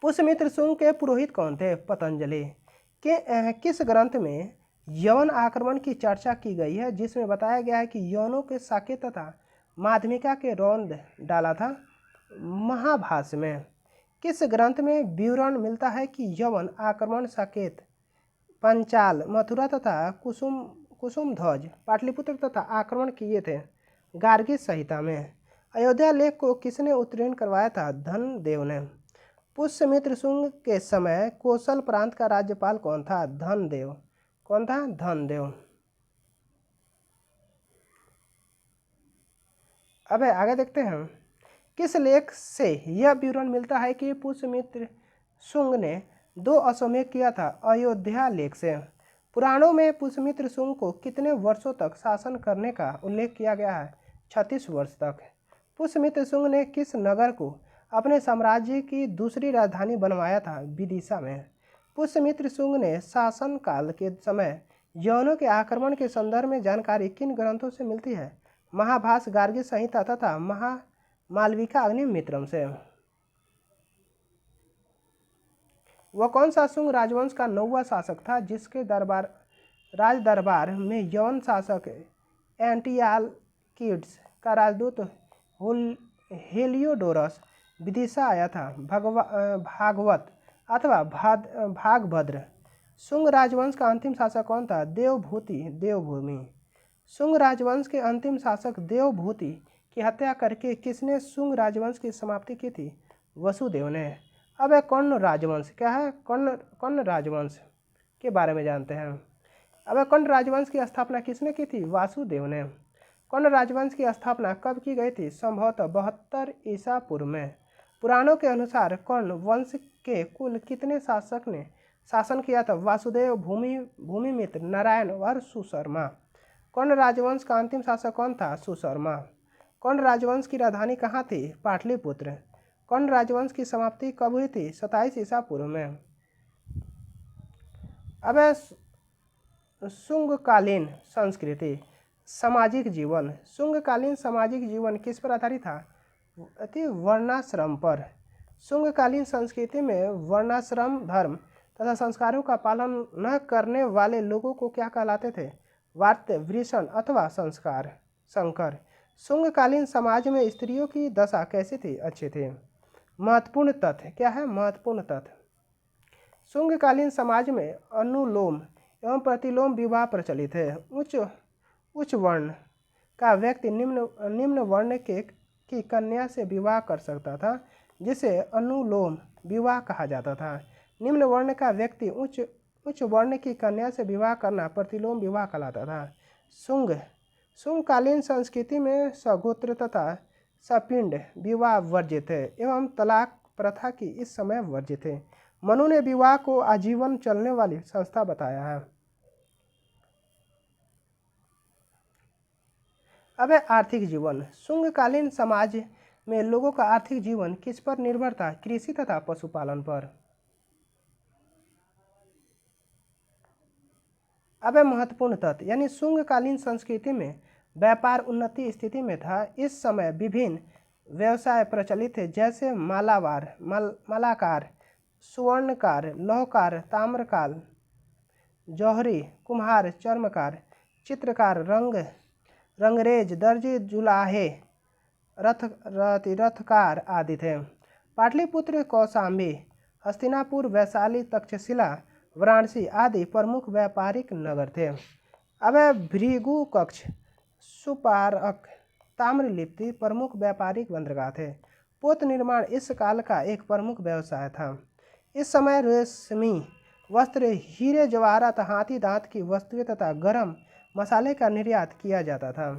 A: पुष्यमित्र शुंग के पुरोहित कौन थे? पतंजलि। किस ग्रंथ में यवन आक्रमण की चर्चा की गई है जिसमें बताया गया है कि यवनों के साकेत तथा माध्यमिका के रौंद डाला था? महाभाष्य में। किस ग्रंथ में विवरण मिलता है कि यवन आक्रमण साकेत, पंचाल, मथुरा तथा कुसुमध्वज, पाटलिपुत्र तथा आक्रमण किए थे? गार्गी संहिता में। अयोध्या लेख को किसने उत्तीर्ण करवाया था? धनदेव ने। पुष्यमित्र शुंग के समय कोसल प्रांत का राज्यपाल कौन था? धनदेव। कौन था? धनदेव। अब आगे देखते हैं किस लेख से यह विवरण मिलता है कि पुष्यमित्र शुंग ने 2 अश्वमेध किया था? अयोध्या लेख से। पुराणों में पुष्यमित्र शुंग को कितने वर्षों तक शासन करने का उल्लेख किया गया है? 36 वर्ष तक। पुष्यमित्र शुंग ने किस नगर को अपने साम्राज्य की दूसरी राजधानी बनवाया था? विदिशा में। पुष्यमित्र शुंग ने शासन काल के समय यवनों के आक्रमण के संदर्भ में जानकारी किन ग्रंथों से मिलती है? महाभाष्य, गार्गी संहिता तथा मालविका अग्निमित्रम से। वह कौन सा शुंग राजवंश का 9वां शासक था जिसके राज दरबार में यवन शासक एंटियालकिड्स का राजदूत हेलियोडोरस विदिशा आया था? भागवत अथवा भागभद्र। शुंग राजवंश का अंतिम शासक कौन था? देवभूमि। शुंग राजवंश के अंतिम शासक देवभूति की हत्या करके किसने शुंग राजवंश की समाप्ति की थी? वसुदेव ने। अब कर्ण राजवंश क्या है? कर्ण राजवंश के बारे में जानते हैं। अब कर्ण राजवंश की स्थापना किसने की थी? वासुदेव ने। कर्ण राजवंश की स्थापना कब की गई थी? संभवतः 72 ईसा पूर्व में। पुराणों के अनुसार कर्ण वंश के कुल कितने शासक ने शासन किया था? वासुदेव, भूमिमित्र, नारायण और सुशर्मा। कर्ण राजवंश का अंतिम शासक कौन था? सुशर्मा। कर्ण राजवंश की राजधानी कहाँ थी? पाटलिपुत्र। कर्ण राजवंश की समाप्ति कब हुई थी? 27 ईसा पूर्व में। अब शुंगकालीन संस्कृति, सामाजिक जीवन। शुंगकालीन सामाजिक जीवन किस पर आधारित था? वर्णाश्रम पर। शुंगकालीन संस्कृति में वर्णाश्रम धर्म तथा संस्कारों का पालन न करने वाले लोगों को क्या कहलाते थे? वार्त्य, वृषण अथवा संस्कार संकर। शुंगकालीन समाज में स्त्रियों की दशा कैसी थी? अच्छी थी। महत्वपूर्ण तथ्य क्या है? महत्वपूर्ण तथ्य, शुंगकालीन समाज में अनुलोम एवं प्रतिलोम विवाह प्रचलित है। उच्च वर्ण का व्यक्ति निम्न वर्ण की कन्या से विवाह कर सकता था, जिसे अनुलोम विवाह कहा जाता था। निम्न वर्ण का व्यक्ति उच्च वर्ण की कन्या से विवाह करना प्रतिलोम विवाह कहलाता था। शुंगकालीन संस्कृति में सगोत्र तथा सपिंड विवाह वर्जित है एवं तलाक प्रथा की इस समय वर्जित है। मनु ने विवाह को आजीवन चलने वाली संस्था बताया है। अब है आर्थिक जीवन। शुंगकालीन समाज में लोगों का आर्थिक जीवन किस पर निर्भर था? कृषि तथा पशुपालन पर। अब है महत्वपूर्ण तथ्य, यानी शुंगकालीन संस्कृति में व्यापार उन्नति स्थिति में था। इस समय विभिन्न व्यवसाय प्रचलित थे, जैसे मालाकार, सुवर्णकार, लौहकार, ताम्रकार, जौहरी, कुम्हार, चर्मकार, चित्रकार, रंगरेज, दर्जी, जुलाहे, रथकार आदि थे। पाटलिपुत्र, कौशाम्बी, हस्तिनापुर, वैशाली, तक्षशिला, वाराणसी आदि प्रमुख व्यापारिक नगर थे। अब भृगु कक्ष, सुपारक, ताम्रलिप्ति प्रमुख व्यापारिक बंदरगाह थे। पोत निर्माण इस काल का एक प्रमुख व्यवसाय था। इस समय रेशमी वस्त्र, हीरे जवाहरात, हाथी दांत की वस्तुएं तथा गरम मसाले का निर्यात किया जाता था।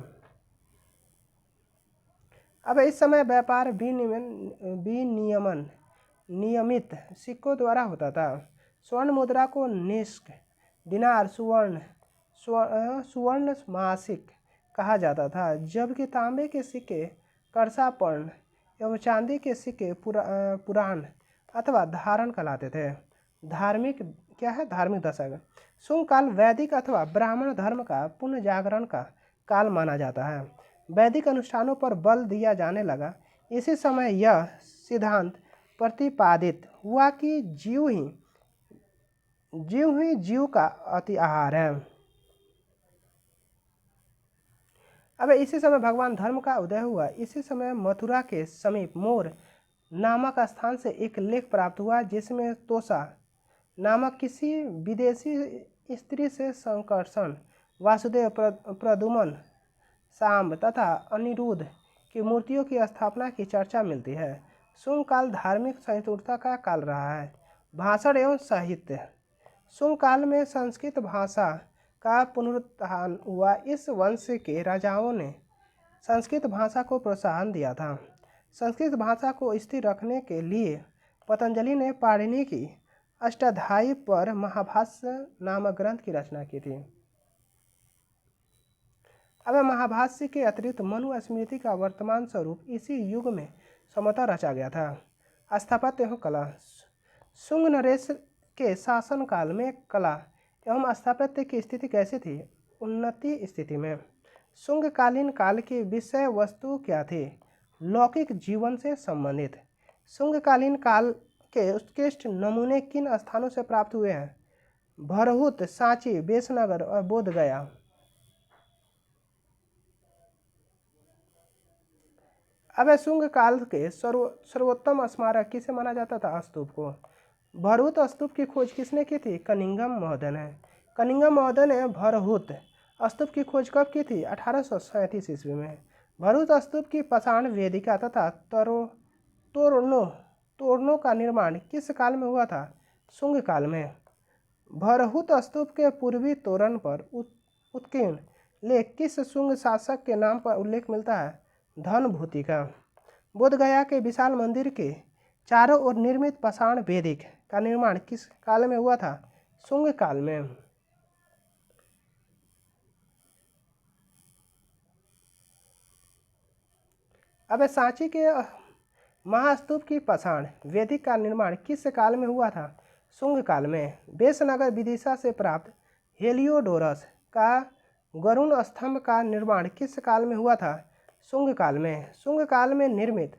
A: अब इस समय व्यापार विनियमन नियमित सिक्कों द्वारा होता था। स्वर्ण मुद्रा को निष्क, दिनार, सुवर्ण मासिक कहा जाता था, जबकि तांबे के सिक्के करसापर्ण एवं चांदी के सिक्के पुराण अथवा धारण कहलाते थे। धार्मिक क्या है? धार्मिक दशक। शुंग काल वैदिक अथवा ब्राह्मण धर्म का पुनर्जागरण का काल माना जाता है। वैदिक अनुष्ठानों पर बल दिया जाने लगा। इसी समय यह सिद्धांत प्रतिपादित हुआ कि जीव ही जीव का अति आहार है। अब इसी समय भगवान धर्म का उदय हुआ। इसी समय मथुरा के समीप मोर नामक स्थान से एक लेख प्राप्त हुआ, जिसमें तोषा नामक किसी विदेशी स्त्री से संकर्षण, वासुदेव, प्रद्युम्न, सांब तथा अनिरुद्ध की मूर्तियों की स्थापना की चर्चा मिलती है। शुंग काल धार्मिक सहिष्णुता का काल रहा है। भाषण एवं साहित्य। शुंग काल में संस्कृत भाषा का पुनरुत्थान हुआ। इस वंश के राजाओं ने संस्कृत भाषा को प्रोत्साहन दिया था। संस्कृत भाषा को स्थिर रखने के लिए पतंजलि ने पाणिनि की अष्टाध्यायी पर महाभाष्य नामक ग्रंथ की रचना की थी। अब महाभाष्य के अतिरिक्त मनुस्मृति का वर्तमान स्वरूप इसी युग में समता रचा गया था। स्थापत्य एवं कला। शुंग नरेश के शासनकाल में कला एवं स्थापत्य की स्थिति कैसी थी? उन्नति स्थिति में। शुंगकालीन काल की विषय वस्तु क्या थी? लौकिक जीवन से संबंधित। शुंगकालीन काल के उत्कृष्ट नमूने किन स्थानों से प्राप्त हुए हैं? भरहुत, सांची, बेसनगर और बोधगया। अब शुंग काल के सर्वोत्तम स्मारक किसे माना जाता था? स्तूप को। भरहुत स्तूप की खोज किसने की थी? कनिंघम महोदय ने। कनिंघम महोदय ने भरहुत स्तूप की खोज कब की थी? 1837 ईस्वी में। भरहुत स्तूप की पाषाण वेदिका तथा तोरणों का निर्माण किस काल में हुआ था? शुंग काल में। भरहुत स्तूप के पूर्वी तोरण पर उत्कीर्ण लेख किस शुंग शासक के नाम पर उल्लेख मिलता है? धनभूति का। बोधगया के विशाल मंदिर के चारों ओर निर्मित पाषाण वेदिक का निर्माण किस काल में हुआ था? शुंग काल में। अब सांची के महास्तूप की पाषाण वेदिक का निर्माण किस काल में हुआ था? शुंग काल में। बेसनगर विदिशा से प्राप्त हेलियोडोरस का गरुण स्तंभ का निर्माण किस काल में हुआ था? शुंग काल में। शुंग काल में निर्मित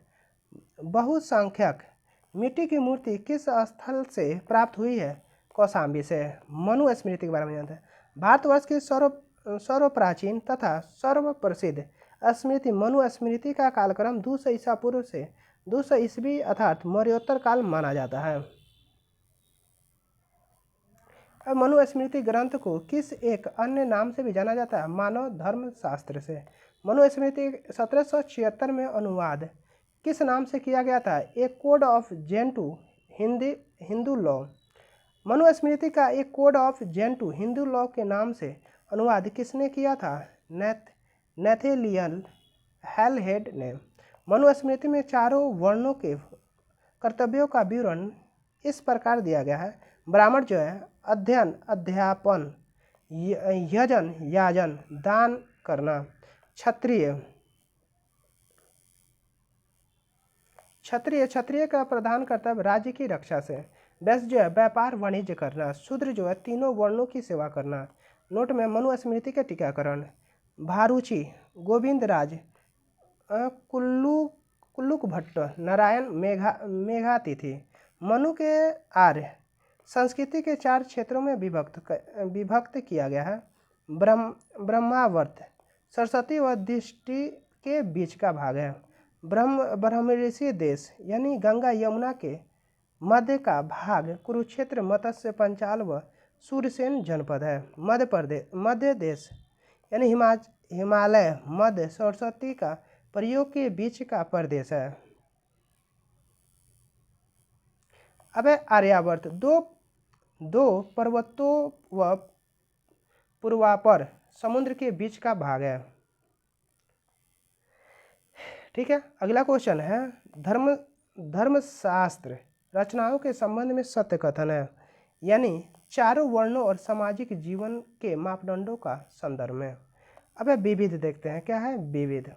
A: बहुसंख्यक मिट्टी की मूर्ति किस स्थल से प्राप्त हुई है? कौशाम्बी से। मनुस्मृति के बारे में जानते हैं। भारतवर्ष की सर्व प्राचीन तथा सर्व प्रसिद्ध स्मृति मनुस्मृति का कालक्रम 200 ईसा पूर्व से 200 ईस्वी अर्थात मौर्योत्तर काल माना जाता है। अब मनुस्मृति ग्रंथ को किस एक अन्य नाम से भी जाना जाता है? मानव धर्म शास्त्र से। मनुस्मृति 1776 में अनुवाद किस नाम से किया गया था? A code of Gentoo Hindu law. Manusmriti का एक code of Gentoo Hindu law के नाम से अनुवाद किसने किया था? नेथेलियल हेलहेड ने। मनुस्मृति में चारों वर्णों के कर्तव्यों का विवरण इस प्रकार दिया गया है। ब्राह्मण जो है अध्ययन अध्यापन यजन याजन दान करना। क्षत्रिय का प्रधान कर्तव्य राज्य की रक्षा से। वैश्य जो है व्यापार वाणिज्य करना। शूद्र जो है तीनों वर्णों की सेवा करना। नोट में मनुस्मृति के टीकाकरण। भारूची गोविंद राज कुल्लुक भट्ट नारायण मेघातिथि। मनु के आर्य संस्कृति के 4 क्षेत्रों में विभक्त किया गया है। ब्रह्मावर्त सरस्वती व दृष्टि के बीच का भाग है। ब्रह्मऋषि देश यानी गंगा यमुना के मध्य का भाग कुरुक्षेत्र मत्स्य पंचाल व सूरसेन जनपद है। मध्य देश यानी हिमालय मध्य सरस्वती का प्रयोग के बीच का प्रदेश है। अब आर्यावर्त दो पर्वतों व पूर्वापर समुद्र के बीच का भाग है। ठीक है, अगला क्वेश्चन है धर्मशास्त्र रचनाओं के संबंध में सत्य कथन है, यानी चारों वर्णों और सामाजिक जीवन के मापदंडों का संदर्भ में। अब विविध देखते हैं, क्या है विविध।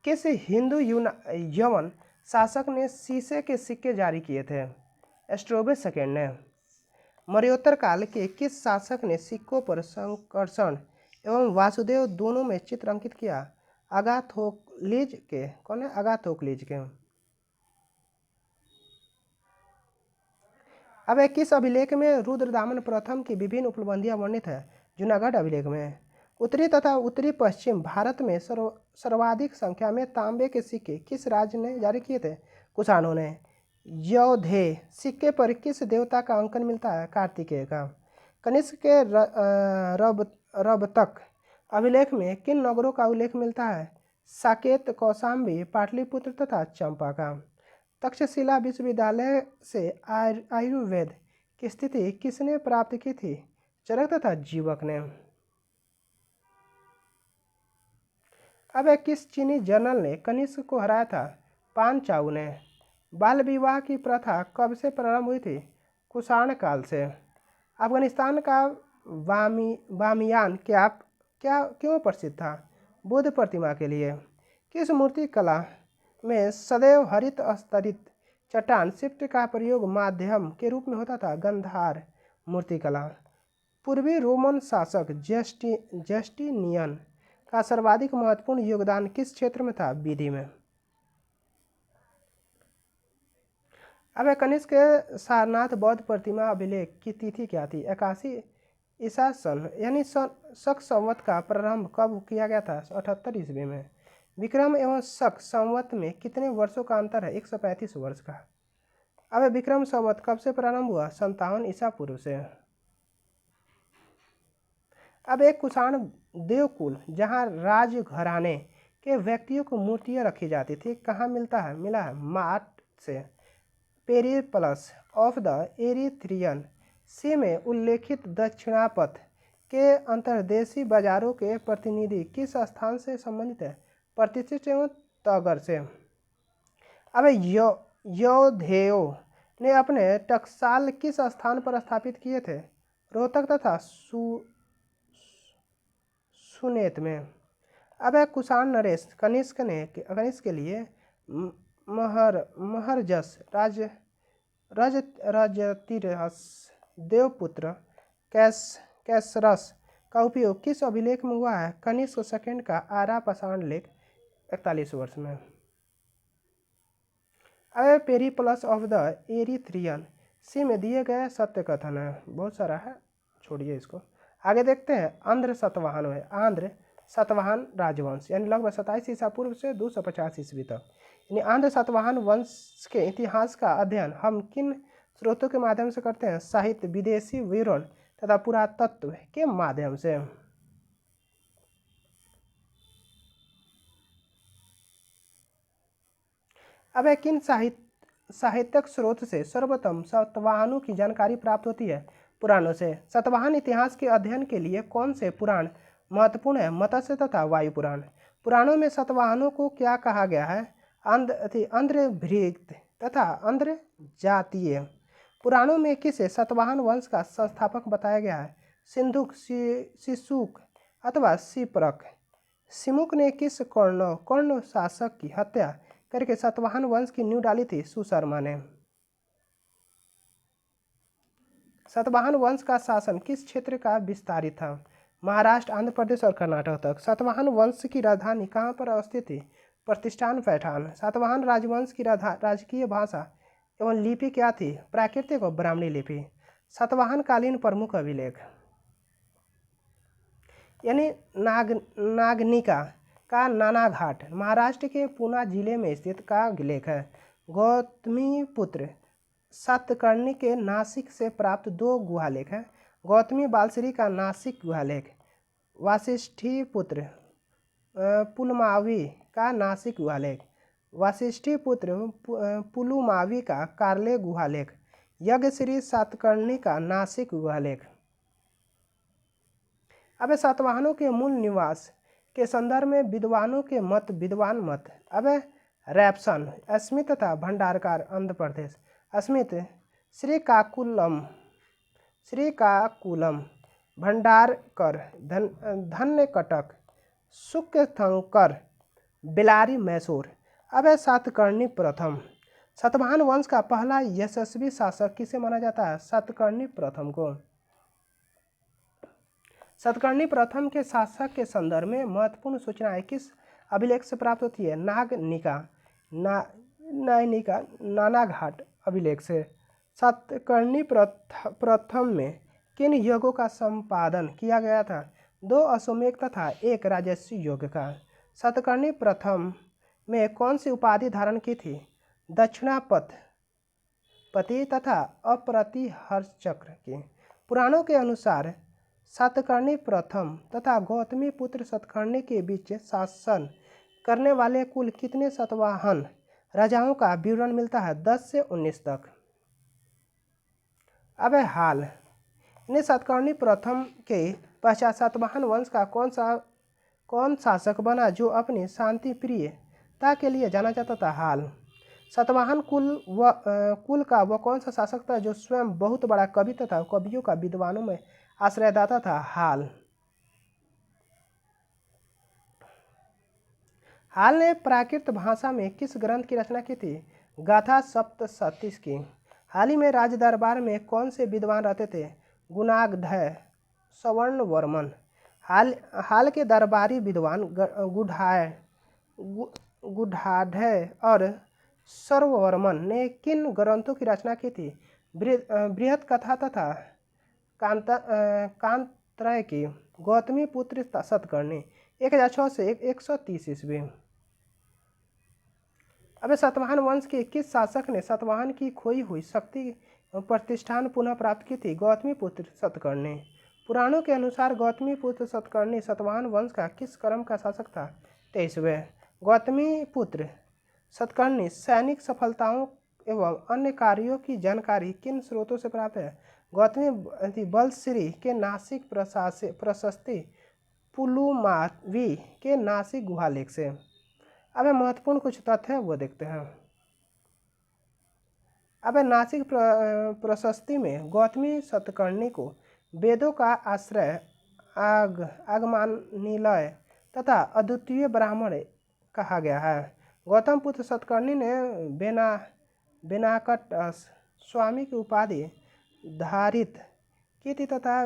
A: किस हिंदू यवन शासक ने शीशे के सिक्के जारी किए थे? स्ट्रोबे सेकेंड ने। मौर्योत्तर काल के किस शासक ने सिक्कों पर संकर्षण एवं वासुदेव दोनों में चित्र अंकित किया? अगाथोक्लिज के। कौन है? अगाथोक्लिज के। अब किस अभिलेख में रुद्रदामन प्रथम की विभिन्न उपलब्धियां वर्णित है? जूनागढ़ अभिलेख में। उत्तरी तथा उत्तरी पश्चिम भारत में सर्वाधिक संख्या में तांबे के सिक्के किस राज्य ने जारी किए थे? कुषाणों ने। यौधेय सिक्के पर किस देवता का अंकन मिलता है? कार्तिकेय का। कनिष्क के रबतक अभिलेख में किन नगरों का उल्लेख मिलता है? साकेत कौशाम्बी पाटलिपुत्र तथा चंपा का। तक्षशिला विश्वविद्यालय से आयुर्वेद की स्थिति किसने प्राप्त की थी? चरक तथा जीवक ने। अब किस चीनी जनरल ने कनिष्क को हराया था? पान चाउ ने। बाल विवाह की प्रथा कब से प्रारंभ हुई थी? कुषाण काल से। अफगानिस्तान का बामियान क्यों प्रसिद्ध था? बुद्ध प्रतिमा के लिए। किस मूर्ति कला में सदैव हरित स्तरित चट्टान शिफ्ट का प्रयोग माध्यम के रूप में होता था? गंधार मूर्तिकला। पूर्वी रोमन शासक जस्टिनियन का सर्वाधिक महत्वपूर्ण योगदान किस क्षेत्र में था? विधि में। अब कनिष्क के सारनाथ बौद्ध प्रतिमा अभिलेख की तिथि क्या थी? 81 ईसा सन यानी शक संवत का प्रारंभ कब किया गया था? 78 ईस्वी में। विक्रम एवं शक संवत में कितने वर्षों का अंतर है? 135 वर्ष का। अब विक्रम संवत कब से प्रारंभ हुआ? 57 ईसा पूर्व से। अब एक कुषाण देवकुल जहाँ राजघराने के व्यक्तियों को मूर्तियाँ रखी जाती थी कहाँ मिला है? माट से। पेरिप्लस ऑफ द एरिथ्रियन सी में उल्लेखित दक्षिणापथ के अंतर्देशीय बाजारों के प्रतिनिधि किस स्थान से संबंधित है? प्रतिष्ठित एवं तगर से। अब यौधेयों ने अपने टकसाल किस स्थान पर स्थापित किए थे? रोहतक तथा सुनेत में। अब कुषाण नरेश कनिष्क के लिए महरजस राजतिरस देवपुत्र कैसरस का उपयोग किस अभिलेख में हुआ है? कनिष्क सेकंड का आरा पाषाण लेख 41 वर्ष में। अब पेरिप्लस ऑफ द एरिथ्रियन सी में दिए गए सत्य कथन है, बहुत सारा है, छोड़िए इसको। आगे देखते हैं आंध्र सातवाहन में। आंध्र सातवाहन राजवंश यानी लगभग 27 ईसा पूर्व से 250 ईस्वी तक, यानी आंध्र सातवाहन वंश के इतिहास का अध्ययन हम किन स्रोतों के माध्यम से करते हैं? साहित्य, विदेशी विवरण तथा पुरातत्व के माध्यम से। अब किन साहित्यिक स्रोत से सर्वप्रथम सातवाहनों की जानकारी प्राप्त होती है? पुराणों से। सातवाहन इतिहास के अध्ययन के लिए कौन से पुराण महत्वपूर्ण है? मत्स्य तथा वायु पुराण। पुराणों में सातवाहनों को क्या कहा गया है? अंध्रभृत तथा अंध्र जातीय। पुराणों में किसे सातवाहन वंश का संस्थापक बताया गया है? सिंधुक, शिशुक अथवा शिप्रक। सिमुक ने किस कर्ण शासक की हत्या करके सातवाहन वंश की नींव डाली थी? सुशर्मा ने। सातवाहन वंश का शासन किस क्षेत्र का विस्तारित था? महाराष्ट्र, आंध्र प्रदेश और कर्नाटक तक। सातवाहन वंश की राजधानी कहाँ पर अवस्थित थी? प्रतिष्ठान पैठान। सातवाहन राजवंश की राजकीय भाषा एवं लिपि क्या थी? प्राकृतिक और ब्राह्मणी लिपि। सातवाहन कालीन प्रमुख अभिलेख यानी नागनिका का नाना घाट महाराष्ट्र के पूना जिले में स्थित का लेख है। गौतमीपुत्र सातकर्णी के नासिक से प्राप्त 2 गुहालेख हैं। गौतमी बालश्री का नासिक गुहालेख, वासिष्ठीपुत्र पुलमावी का नासिक गुहालेख, वासिष्ठीपुत्र पुलुमावी का कार्ले गुहालेख, यज्ञश्री सातकर्णी का नासिक गुहालेख। अब सातवाहनों के मूल निवास के संदर्भ में विद्वानों के विद्वान मत। अब रैप्सन, स्मिथ तथा भंडारकर आंध्र प्रदेश। स्मिथ श्रीकाकुलम, भंडारकर धन्यकटक, शुक्लशंकर बेलारी मैसूर। अब सातकर्णी प्रथम। सातवाहन वंश का पहला यशस्वी शासक किसे माना जाता है? सातकर्णी प्रथम को। सातकर्णी प्रथम के शासक के संदर्भ में महत्वपूर्ण सूचनाएं किस अभिलेख से प्राप्त होती है? नायनिका नानाघाट अभिलेख से। सातकर्णी प्रथम में किन योगों का संपादन किया गया था? 2 अश्वमेध तथा 1 राजस्व योग का। सातकर्णी प्रथम में कौन सी उपाधि धारण की थी? दक्षिणापति तथा अप्रतिहर्षचक्र की। पुराणों के अनुसार सातकर्णी प्रथम तथा गौतमी पुत्र सातकर्णी के बीच शासन करने वाले कुल कितने सातवाहन राजाओं का विवरण मिलता है? 10 से 19 तक। अब हाल ने सातकर्णी प्रथम के पश्चात सातवाहन वंश का कौन शासक बना जो अपनी शांति प्रियता के लिए जाना जाता था? हाल। सातवाहन कुल का वह कौन सा शासक था जो स्वयं बहुत बड़ा कवि तथा कवियों का विद्वानों में आश्रयदाता था? हाल। हाल ने प्राकृत भाषा में किस ग्रंथ की रचना की थी? गाथा सप्तशती की। हाल ही में राज दरबार में कौन से विद्वान रहते थे? गुणाढ्य, सवर्णवर्मन। हाल के दरबारी विद्वान गुणाढ्य और सर्ववर्मन ने किन ग्रंथों की रचना की थी? बृहत कथा तथा कांतत्रय की। गौतमी पुत्र सातकर्णी 1006 से 130 ईस्वी। अब सातवाहन वंश के किस शासक ने सातवाहन की खोई हुई शक्ति प्रतिष्ठान पुनः प्राप्त की थी? गौतमी पुत्र सातकर्णी। पुराणों के अनुसार गौतमी पुत्र सातकर्णी सातवाहन वंश का किस क्रम का शासक था? 23वें। गौतमी पुत्र सातकर्णी सैनिक सफलताओं एवं अन्य कार्यों की जानकारी किन स्रोतों से प्राप्त है? गौतमी बलश्री के नासिक प्रशस्ति, पुलुमावी के नासिक गुहालेख से। अब महत्वपूर्ण कुछ तथ्य है वो देखते हैं। अब नासिक प्रशस्ति में गौतमी सातकर्णी को वेदों का आश्रय, आगमनिलय तथा अद्वितीय ब्राह्मण कहा गया है। गौतम पुत्र सातकर्णी ने बेनाकट स्वामी की उपाधि धारित की थी तथा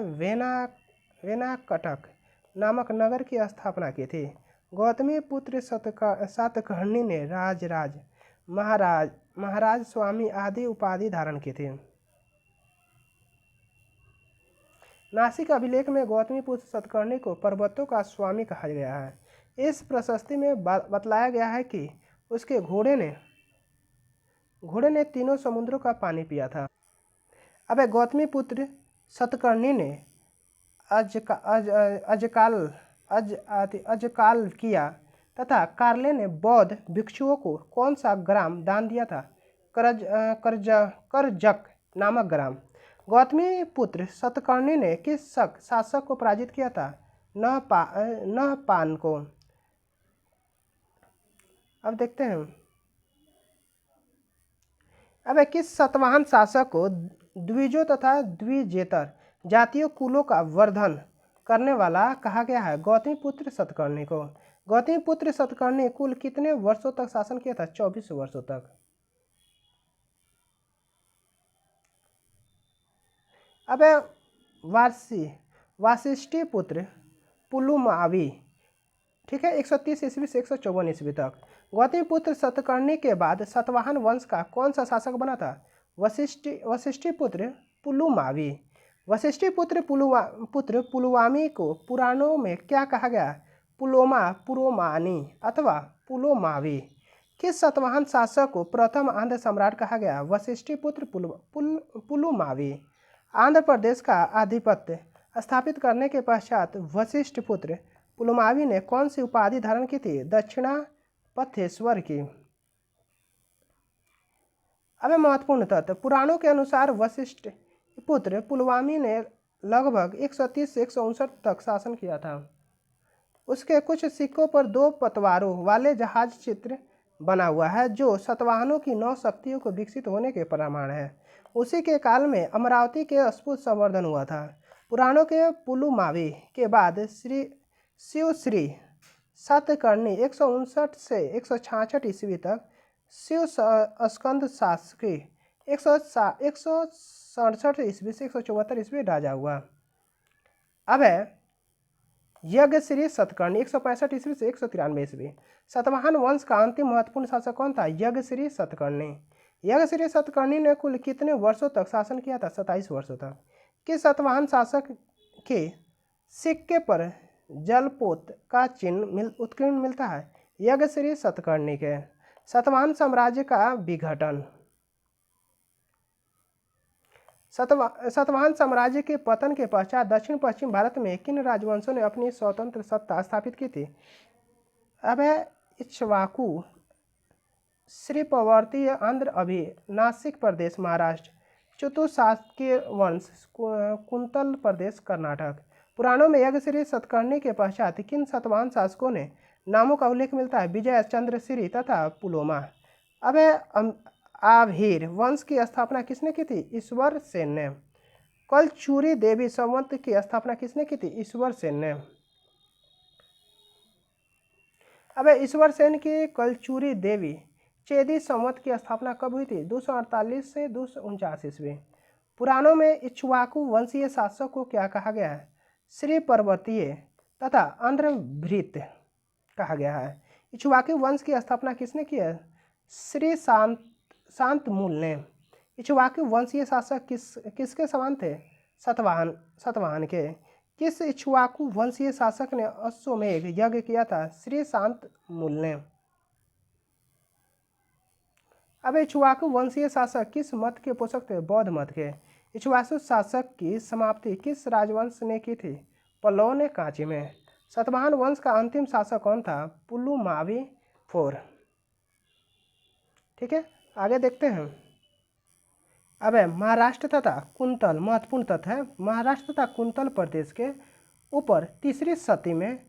A: वेनाकटक नामक नगर की स्थापना की थी। गौतमी पुत्र सातकर्णी ने महाराज, स्वामी आदि उपाधि धारण की थी। नासिक अभिलेख में गौतमीपुत्र सतकर्णी को पर्वतों का स्वामी कहा गया है। इस प्रशस्ति में बतलाया गया है कि उसके घोड़े ने तीनों समुद्रों का पानी पिया था। अब गौतमीपुत्र सतकर्णी ने अजकाल किया तथा कार्ले ने बौद्ध भिक्षुओं को कौन सा ग्राम दान दिया था? करजक नामक ग्राम। गौतमीपुत्र सतकर्णी ने किस शासक को पराजित किया था? नहपान को। अब देखते हैं, अब किस सतवाहन शासक को द्विजों तथा द्विजेतर जातीय कुलों का वर्धन करने वाला कहा गया है? गौतमीपुत्र सतकर्णी को। गौतमीपुत्र सतकर्णी कुल कितने वर्षों तक शासन किया था? 24 वर्षों तक। अब वासिष्ठी पुत्र पुलुमावी, ठीक है, 130 ईस्वी से 154 ईस्वी तक। गौतमीपुत्र सतकर्णी के बाद सतवाहन वंश का कौन सा शासक बना था? वशिष्ठी पुत्र पुलुमावी। वशिष्ठी पुत्र पुलुमावी को पुराणों में क्या कहा गया? पुलोमानी अथवा पुलोमावी। किस सतवाहन शासक को प्रथम आंध्र सम्राट कहा गया? वशिष्ठी पुत्र पुलुमावी। आंध्र प्रदेश का आधिपत्य स्थापित करने के पश्चात वशिष्ठ पुत्र पुलुमावी ने कौन सी उपाधि धारण की थी? दक्षिणापथेश्वर की। अब महत्वपूर्ण तथ्य, पुराणों के अनुसार वशिष्ठ पुत्र पुलुमावी ने लगभग 130 से 159 तक शासन किया था। उसके कुछ सिक्कों पर 2 पतवारों वाले जहाज चित्र बना हुआ है जो सतवाहनों की 9 शक्तियों को विकसित होने के प्रमाण है। उसी के काल में अमरावती के अद्भुत संवर्धन हुआ था। पुराणों के पुलुमावी के बाद शिव श्री सतकर्णी 159 से 166 ईस्वी तक शिव स्कंद शासकी 167 ईस्वी से 174 ईस्वी राजा हुआ। अब है यज्ञश्री सतकर्णी 165 ईस्वी से 193 ईस्वी। सतवाहन वंश का अंतिम महत्वपूर्ण शासक कौन था? यज्ञश्री सतकर्णी। यज्ञश्री सतकर्णी ने कुल कितने वर्षों तक शासन किया था? 27 वर्षों तक। किस सतवाहन शासक के सिक्के पर जलपोत का चिन्ह उत्कीर्ण मिलता है? यज्ञश्री सतकर्णी के। सतवाहन साम्राज्य का विघटन। सतवाहन साम्राज्य के पतन के पश्चात दक्षिण पश्चिम भारत में किन राजवंशों ने अपनी स्वतंत्र सत्ता स्थापित की थी? अब है इक्ष्वाकु, श्रीपवर्ती आंध्र अभी, नासिक प्रदेश महाराष्ट्र, चतुशाक्य वंश कुंतल प्रदेश कर्नाटक। पुराणों में यज्ञश्री सतकर्णी के पश्चात किन सतवाहन शासकों ने नामों का उल्लेख मिलता है? विजय, चंद्रश्री तथा पुलोमा। अब आभीर वंश की स्थापना किसने की थी? ईश्वर सेन ने। कलचुरी देवी संवत की स्थापना किसने की थी? ईश्वर सेन ने। अब ईश्वर सेन की कलचुरी देवी चेदी संवत की स्थापना कब हुई थी? 248 से 249 ईस्वी। पुराणों में इक्ष्वाकु वंशीय शासक को क्या कहा गया है? श्री पर्वतीय तथा आंध्रभृत कहा गया है। इक्ष्वाकु वंश की स्थापना किसने की है? श्री शांतमूल ने। इक्ष्वाकु वंशीय शासक किसके समान थे? सतवाहन के। किस इक्ष्वाकु वंशीय शासक ने अश्वमेध यज्ञ किया था? श्री शांतमूल ने। अब इक्ष्वाकु वंशीय शासक किस मत के पोषक थे? बौद्ध मत के। इक्ष्वाकु शासक की समाप्ति किस राजवंश ने की थी? पल्लव ने कांची में। सतवाहन वंश का अंतिम शासक कौन था? पुलुमावी IV। ठीक है, आगे देखते हैं। अब महाराष्ट्र तथा कुंतल, महत्वपूर्ण तथ्य है, महाराष्ट्र तथा कुंतल प्रदेश के ऊपर 3री सदी में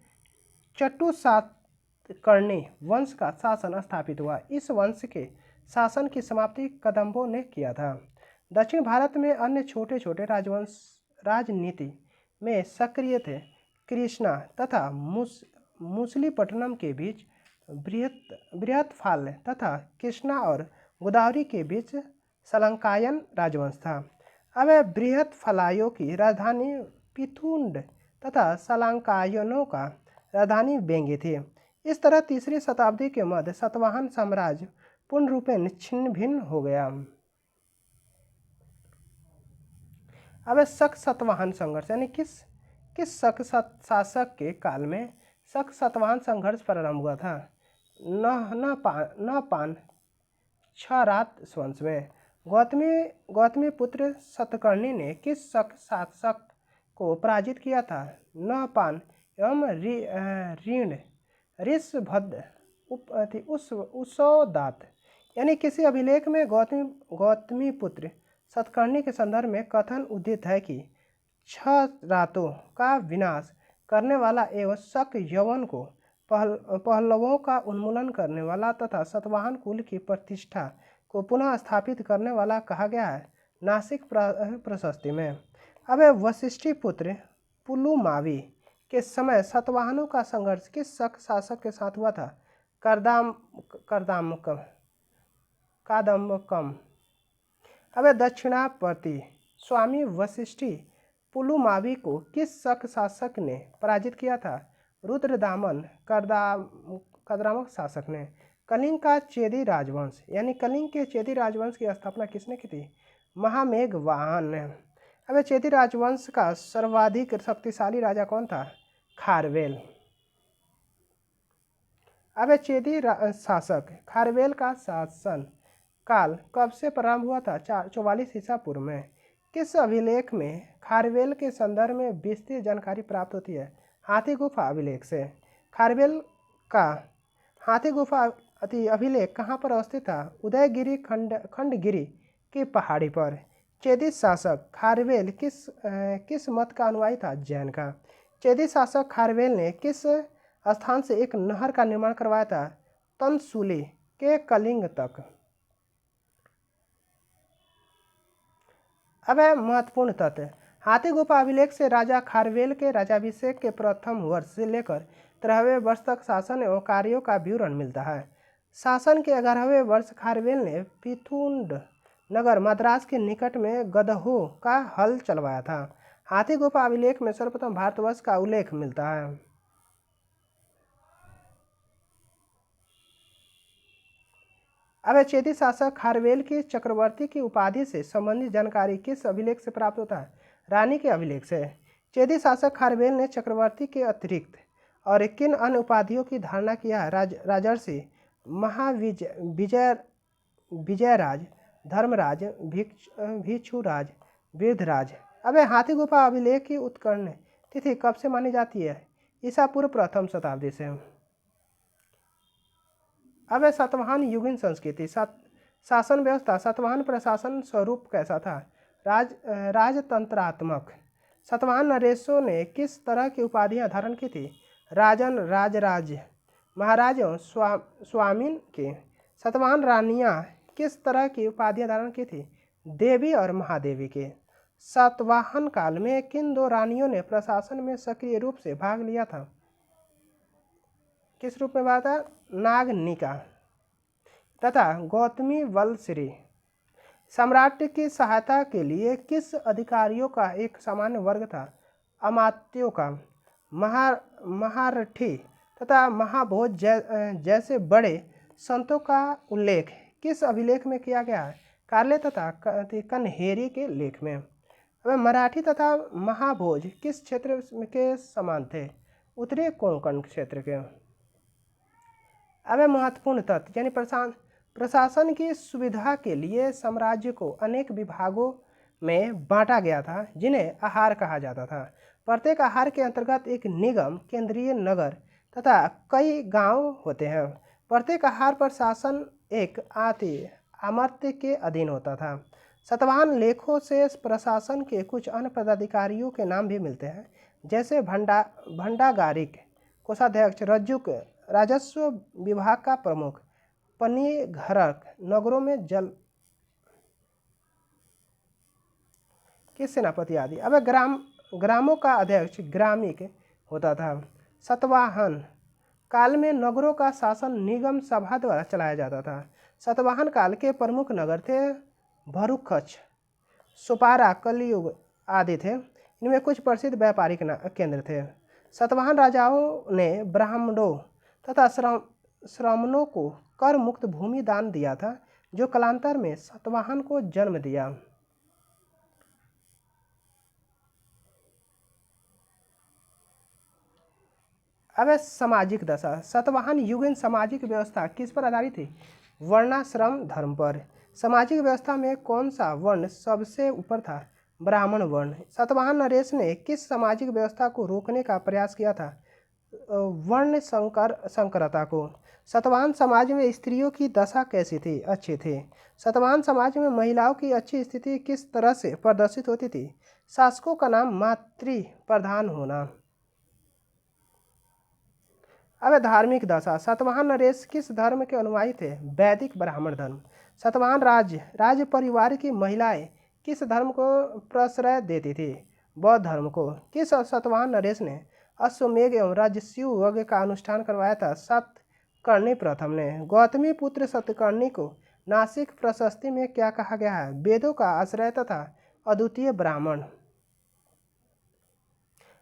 A: चटुसातकर्णी वंश का शासन स्थापित हुआ। इस वंश के शासन की समाप्ति कदंबों ने किया था। दक्षिण भारत में अन्य छोटे छोटे राजवंश राजनीति में सक्रिय थे। कृष्णा तथा मुसलीपट्टनम के बीच बृहत्फाल तथा कृष्णा और गोदावरी के बीच सलंकायन राजवंश था। अब बृहत्फलायों की राजधानी पिथुंड तथा सलंकायनों का राजधानी बेंगे थी। इस तरह 3री शताब्दी के मध्य सतवाहन साम्राज्य पूर्ण रूपेण छिन्न भिन्न हो गया। अब शक सातवाहन संघर्ष यानी किस शक शासक के काल में शक सातवाहन संघर्ष प्रारंभ हुआ था? न पान क्षरात वंश में। गौतमी पुत्र सतकर्णी ने किस शक शासक को पराजित किया था? न पान एवं ऋण ऋषभद्र उसोदात। यानी किसी अभिलेख में गौतमी पुत्र सतकर्णी के संदर्भ में कथन उद्धृत है कि 6 रातों का विनाश करने वाला एवं शक यवन को पहलवों का उन्मूलन करने वाला तथा सतवाहन कुल की प्रतिष्ठा को पुनः स्थापित करने वाला कहा गया है नासिक प्रशस्ति में। अब वशिष्ठी पुत्र पुलुमावी के समय सातवाहनों का संघर्ष किस शक शासक के साथ हुआ था? कादम्बकम। अब दक्षिणावर्ती स्वामी वशिष्ठी पुलुमावी को किस शक शासक ने पराजित किया था? रुद्रदामन कदरामक शासक ने। कलिंग का चेदी राजवंश यानी कलिंग के चेदी राजवंश की स्थापना किसने की थी? महामेघवाहन ने। अब चेदी राजवंश का सर्वाधिक शक्तिशाली राजा कौन था? खारवेल। अब चेदी शासक खारवेल का शासन काल कब से प्रारंभ हुआ था? 44 ईसा पूर्व में। किस अभिलेख में खारवेल के संदर्भ में विस्तृत जानकारी प्राप्त होती है? हाथी गुफा अभिलेख से। खारवेल का हाथी गुफा अभिलेख कहाँ पर अवस्थित था? उदयगिरी खंडगिरी की पहाड़ी पर। चेदी शासक खारवेल किस मत का अनुयायी था? जैन का। चेदी शासक खारवेल ने किस स्थान से एक नहर का निर्माण करवाया था? तनसूली के कलिंग तक। अब महत्वपूर्ण तथ्य। हाथी गुफा अभिलेख से राजा खारवेल के राजाभिषेक के प्रथम वर्ष से लेकर 13वें वर्ष तक शासन एवं कार्यों का विवरण मिलता है। शासन के 11वें वर्ष खारवेल ने पिथुंड नगर मद्रास के निकट में गदहों का हल चलवाया था। हाथी गुफा अभिलेख में सर्वप्रथम भारतवर्ष का उल्लेख मिलता है। अब चेदी शासक खारवेल की चक्रवर्ती की उपाधि से संबंधित जानकारी किस अभिलेख से प्राप्त होता है? रानी के अभिलेख से। चेदी शासक खारवेल ने चक्रवर्ती के अतिरिक्त और किन अन्य उपाधियों की धारणा किया है? राजर्षि, विजयराज, धर्मराज, भिक्षुराज, वृद्धराज। अब हाथी गुफा अभिलेख की उत्कीर्ण तिथि कब से मानी जाती है? ईसा पूर्व प्रथम शताब्दी से। अब सातवाहन युगीन संस्कृति शासन व्यवस्था। सातवाहन प्रशासन स्वरूप कैसा था? राजतंत्रात्मक। सातवाहन नरेशों ने किस तरह की उपाधियां धारण की थी? राजन, राजराज, महाराज एवं स्वामीन के। सातवाहन रानियां किस तरह की उपाधियां धारण की थी? देवी और महादेवी के। सातवाहन काल में किन 2 रानियों ने प्रशासन में सक्रिय रूप से भाग लिया था? किस रूप में भाग था? नागनिका तथा गौतमी वलश्री। सम्राट की सहायता के लिए किस अधिकारियों का एक सामान्य वर्ग था? अमात्यों का। महारठी तथा महाभोज जैसे बड़े संतों का उल्लेख किस अभिलेख में किया गया है? कार्ले तथा कन्हेरी के लेख में। अब मराठी तथा महाभोज किस क्षेत्र के समान थे? उत्तरी कोंकण क्षेत्र के। अब महत्वपूर्ण तथ्य यानी प्रशासन की सुविधा के लिए साम्राज्य को अनेक विभागों में बांटा गया था जिन्हें आहार कहा जाता था। प्रत्येक आहार के अंतर्गत एक निगम, केंद्रीय नगर तथा कई गांव होते हैं। प्रत्येक आहार पर शासन एक आमर्त्य के अधीन होता था। सातवाहन लेखों से प्रशासन के कुछ अन्य पदाधिकारियों के नाम भी मिलते हैं जैसे भंडागारिक, कोषाध्यक्ष, रज्जुक, राजस्व विभाग का प्रमुख, पनिघरक, नगरों में जल के सेनापति आदि। अब ग्रामों का अध्यक्ष ग्रामिक होता था। सातवाहन काल में नगरों का शासन निगम सभा द्वारा चलाया जाता था। सातवाहन काल के प्रमुख नगर थे भरूखच, सोपारा, कलियुग आदि थे। इनमें कुछ प्रसिद्ध व्यापारिक केंद्र थे। सातवाहन राजाओं ने ब्राह्मणों तथा श्रमणों को कर मुक्त भूमि दान दिया था जो कालांतर में सातवाहन को जन्म दिया। अब है सामाजिक दशा। सातवाहन युगीन सामाजिक व्यवस्था किस पर आधारित थी? वर्णाश्रम धर्म पर। सामाजिक व्यवस्था में कौन सा वर्ण सबसे ऊपर था? ब्राह्मण वर्ण। सातवाहन नरेश ने किस सामाजिक व्यवस्था को रोकने का प्रयास किया था? वर्ण संकरता को। सातवाहन समाज में स्त्रियों की दशा कैसी थी? अच्छी थी। सातवाहन समाज में महिलाओं की अच्छी स्थिति किस तरह से प्रदर्शित होती थी? शासकों का नाम मातृ प्रधान होना। अब धार्मिक दशा। सातवाहन नरेश किस धर्म के अनुयायी थे? वैदिक ब्राह्मण धर्म। सातवाहन राज्य परिवार की महिलाएं किस धर्म को प्रश्रय देती थी? बौद्ध धर्म को। किस सातवाहन नरेश ने अश्वमेध एवं राजस्यु यज्ञ का अनुष्ठान करवाया था? सातकर्णी प्रथम ने। गौतमी पुत्र सतकर्णी को नासिक प्रशस्ति में क्या कहा गया है? वेदों का आश्रय तथा अद्वितीय ब्राह्मण।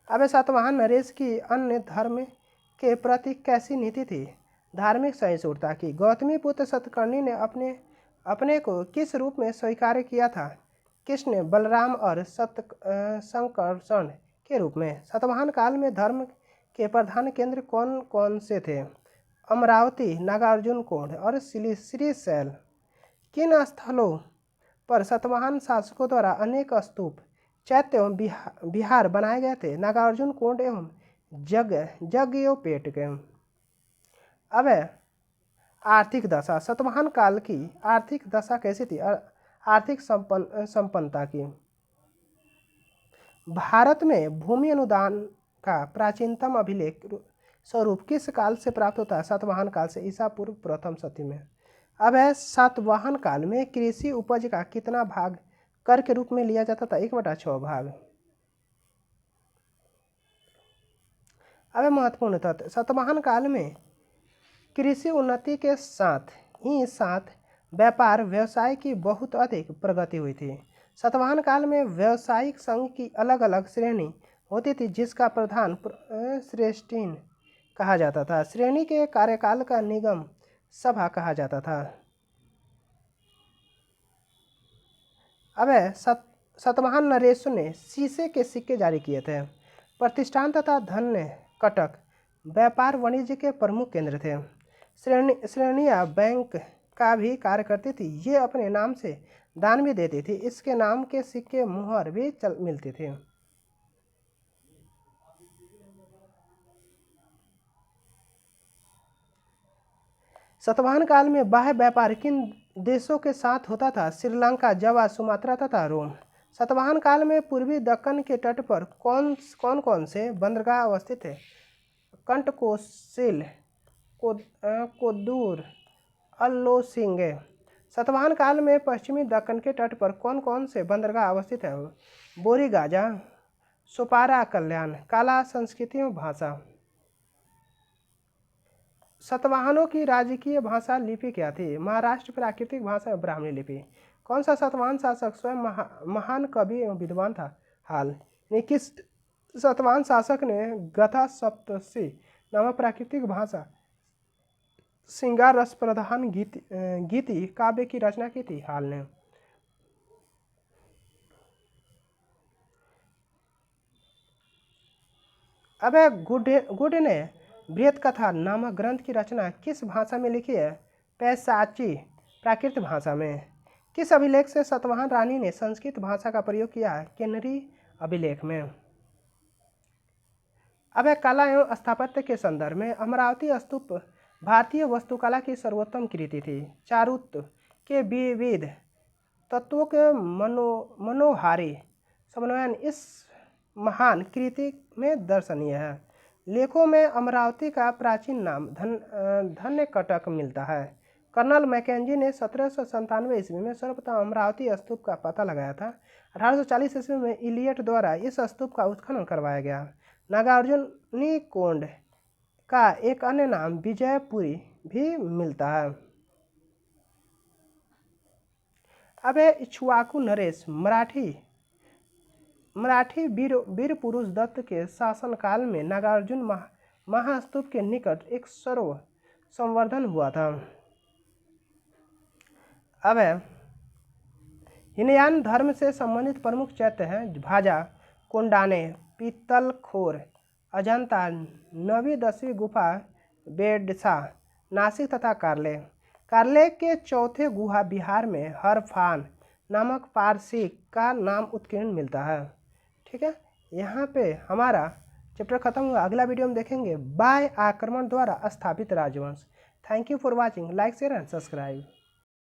A: अब सातवाहन नरेश की अन्य धर्म के प्रति कैसी नीति थी? धार्मिक सहिष्णुता की। गौतमी पुत्र सतकर्णी ने अपने को किस रूप में स्वीकार किया था? कृष्ण, बलराम और संकर्षण के रूप में। सातवाहन काल में धर्म के प्रधान केंद्र कौन कौन से थे? अमरावती, नागार्जुनकोंड और श्रीशैल। किन स्थलों पर सातवाहन शासकों द्वारा अनेक स्तूप, चैत्य एवं विहार बनाए गए थे? नागार्जुनकोंड एवं जगयोपेट के। अब आर्थिक दशा। सातवाहन काल की आर्थिक दशा कैसी थी? आर्थिक संपन्नता की। भारत में भूमि अनुदान का प्राचीनतम अभिलेख स्वरूप किस काल से प्राप्त होता है? सातवाहन काल से, ईसा पूर्व प्रथम शती में। अब सातवाहन काल में कृषि उपज का कितना भाग कर के रूप में लिया जाता था? 1/6 भाग। अब महत्वपूर्ण तथ्य। सातवाहन काल में कृषि उन्नति के साथ व्यापार व्यवसाय की बहुत अधिक प्रगति हुई थी। सातवाहन काल में व्यावसायिक संघ की अलग अलग श्रेणी होती थी, जिसका प्रधान श्रेष्ठीन कहा जाता था। श्रेणी के कार्यकाल का निगम सभा कहा जाता था। अब सातवाहन नरेश ने शीशे के सिक्के जारी किए थे। प्रतिष्ठान तथा धन्य कटक व्यापार वाणिज्य के प्रमुख केंद्र थे। श्रेणियाँ बैंक का भी कार्य करती थी। ये अपने नाम से दान भी देती थी। इसके नाम के सिक्के मुहर भी मिलती थी। सातवाहन काल में बाह्य व्यापार किन देशों के साथ होता था? श्रीलंका, जावा, सुमात्रा तथा रोम। सातवाहन काल में पूर्वी दक्कन के तट पर कौन कौन से बंदरगाह अवस्थित थे? कंटकोशिल, कोदूर, अल्लोसिंगे। सातवाहन काल में पश्चिमी दक्कन के तट पर कौन कौन से बंदरगाह अवस्थित हैं? बोरीगाजा, सोपारा, कल्याण। काला संस्कृति और भाषा। सातवाहनों की राजकीय भाषा लिपि क्या थी? महाराष्ट्र प्राकृतिक भाषा और ब्राह्मणी लिपि। कौन सा सातवाहन शासक स्वयं महान कवि एवं विद्वान था? हाल। किस सातवाहन शासक ने गथा सप्तशी नामक प्राकृतिक भाषा श्रृंगार रस प्रधान गीति काव्य की रचना की थी? हाल ने। अब गुड ने बृहत कथा नामक ग्रंथ की रचना किस भाषा में लिखी है? पैशाची प्राकृत भाषा में। किस अभिलेख से सातवाहन रानी ने संस्कृत भाषा का प्रयोग किया है? किन्नरी अभिलेख में। अब कला एवं स्थापत्य के संदर्भ में अमरावती स्तूप भारतीय वास्तुकला की सर्वोत्तम कृति थी। चारुत्व के विविध तत्वों के मनोहारी समन्वयन इस महान कृति में दर्शनीय है। लेखों में अमरावती का प्राचीन नाम धन्य कटक मिलता है। कर्नल मैकेंजी ने 1797 ईस्वी में सर्वप्रथम अमरावती स्तूप का पता लगाया था। 1840 ईस्वी में इलियट द्वारा इस स्तूप का उत्खनन करवाया गया। नागार्जुनीकोंड का एक अन्य नाम विजयपुरी भी मिलता है। अब इक्ष्वाकु नरेश मराठी वीर पुरुष दत्त के शासनकाल में नागार्जुन महास्तूप के निकट एक सरोवर संवर्धन हुआ था। अब हिनयान धर्म से संबंधित प्रमुख चैत्य हैं भाजा, कोंडाने, पीतलखोर, अजंता, 9वीं-10वीं गुफा बेडसा, नासिक तथा कार्ले। कार्ले के चौथे गुहा बिहार में हरफान नामक पारसी का नाम उत्कीर्ण मिलता है। ठीक है, यहाँ पे हमारा चैप्टर खत्म हुआ। अगला वीडियो में देखेंगे बाह्य आक्रमण द्वारा स्थापित राजवंश। Thank you for watching, like share and subscribe.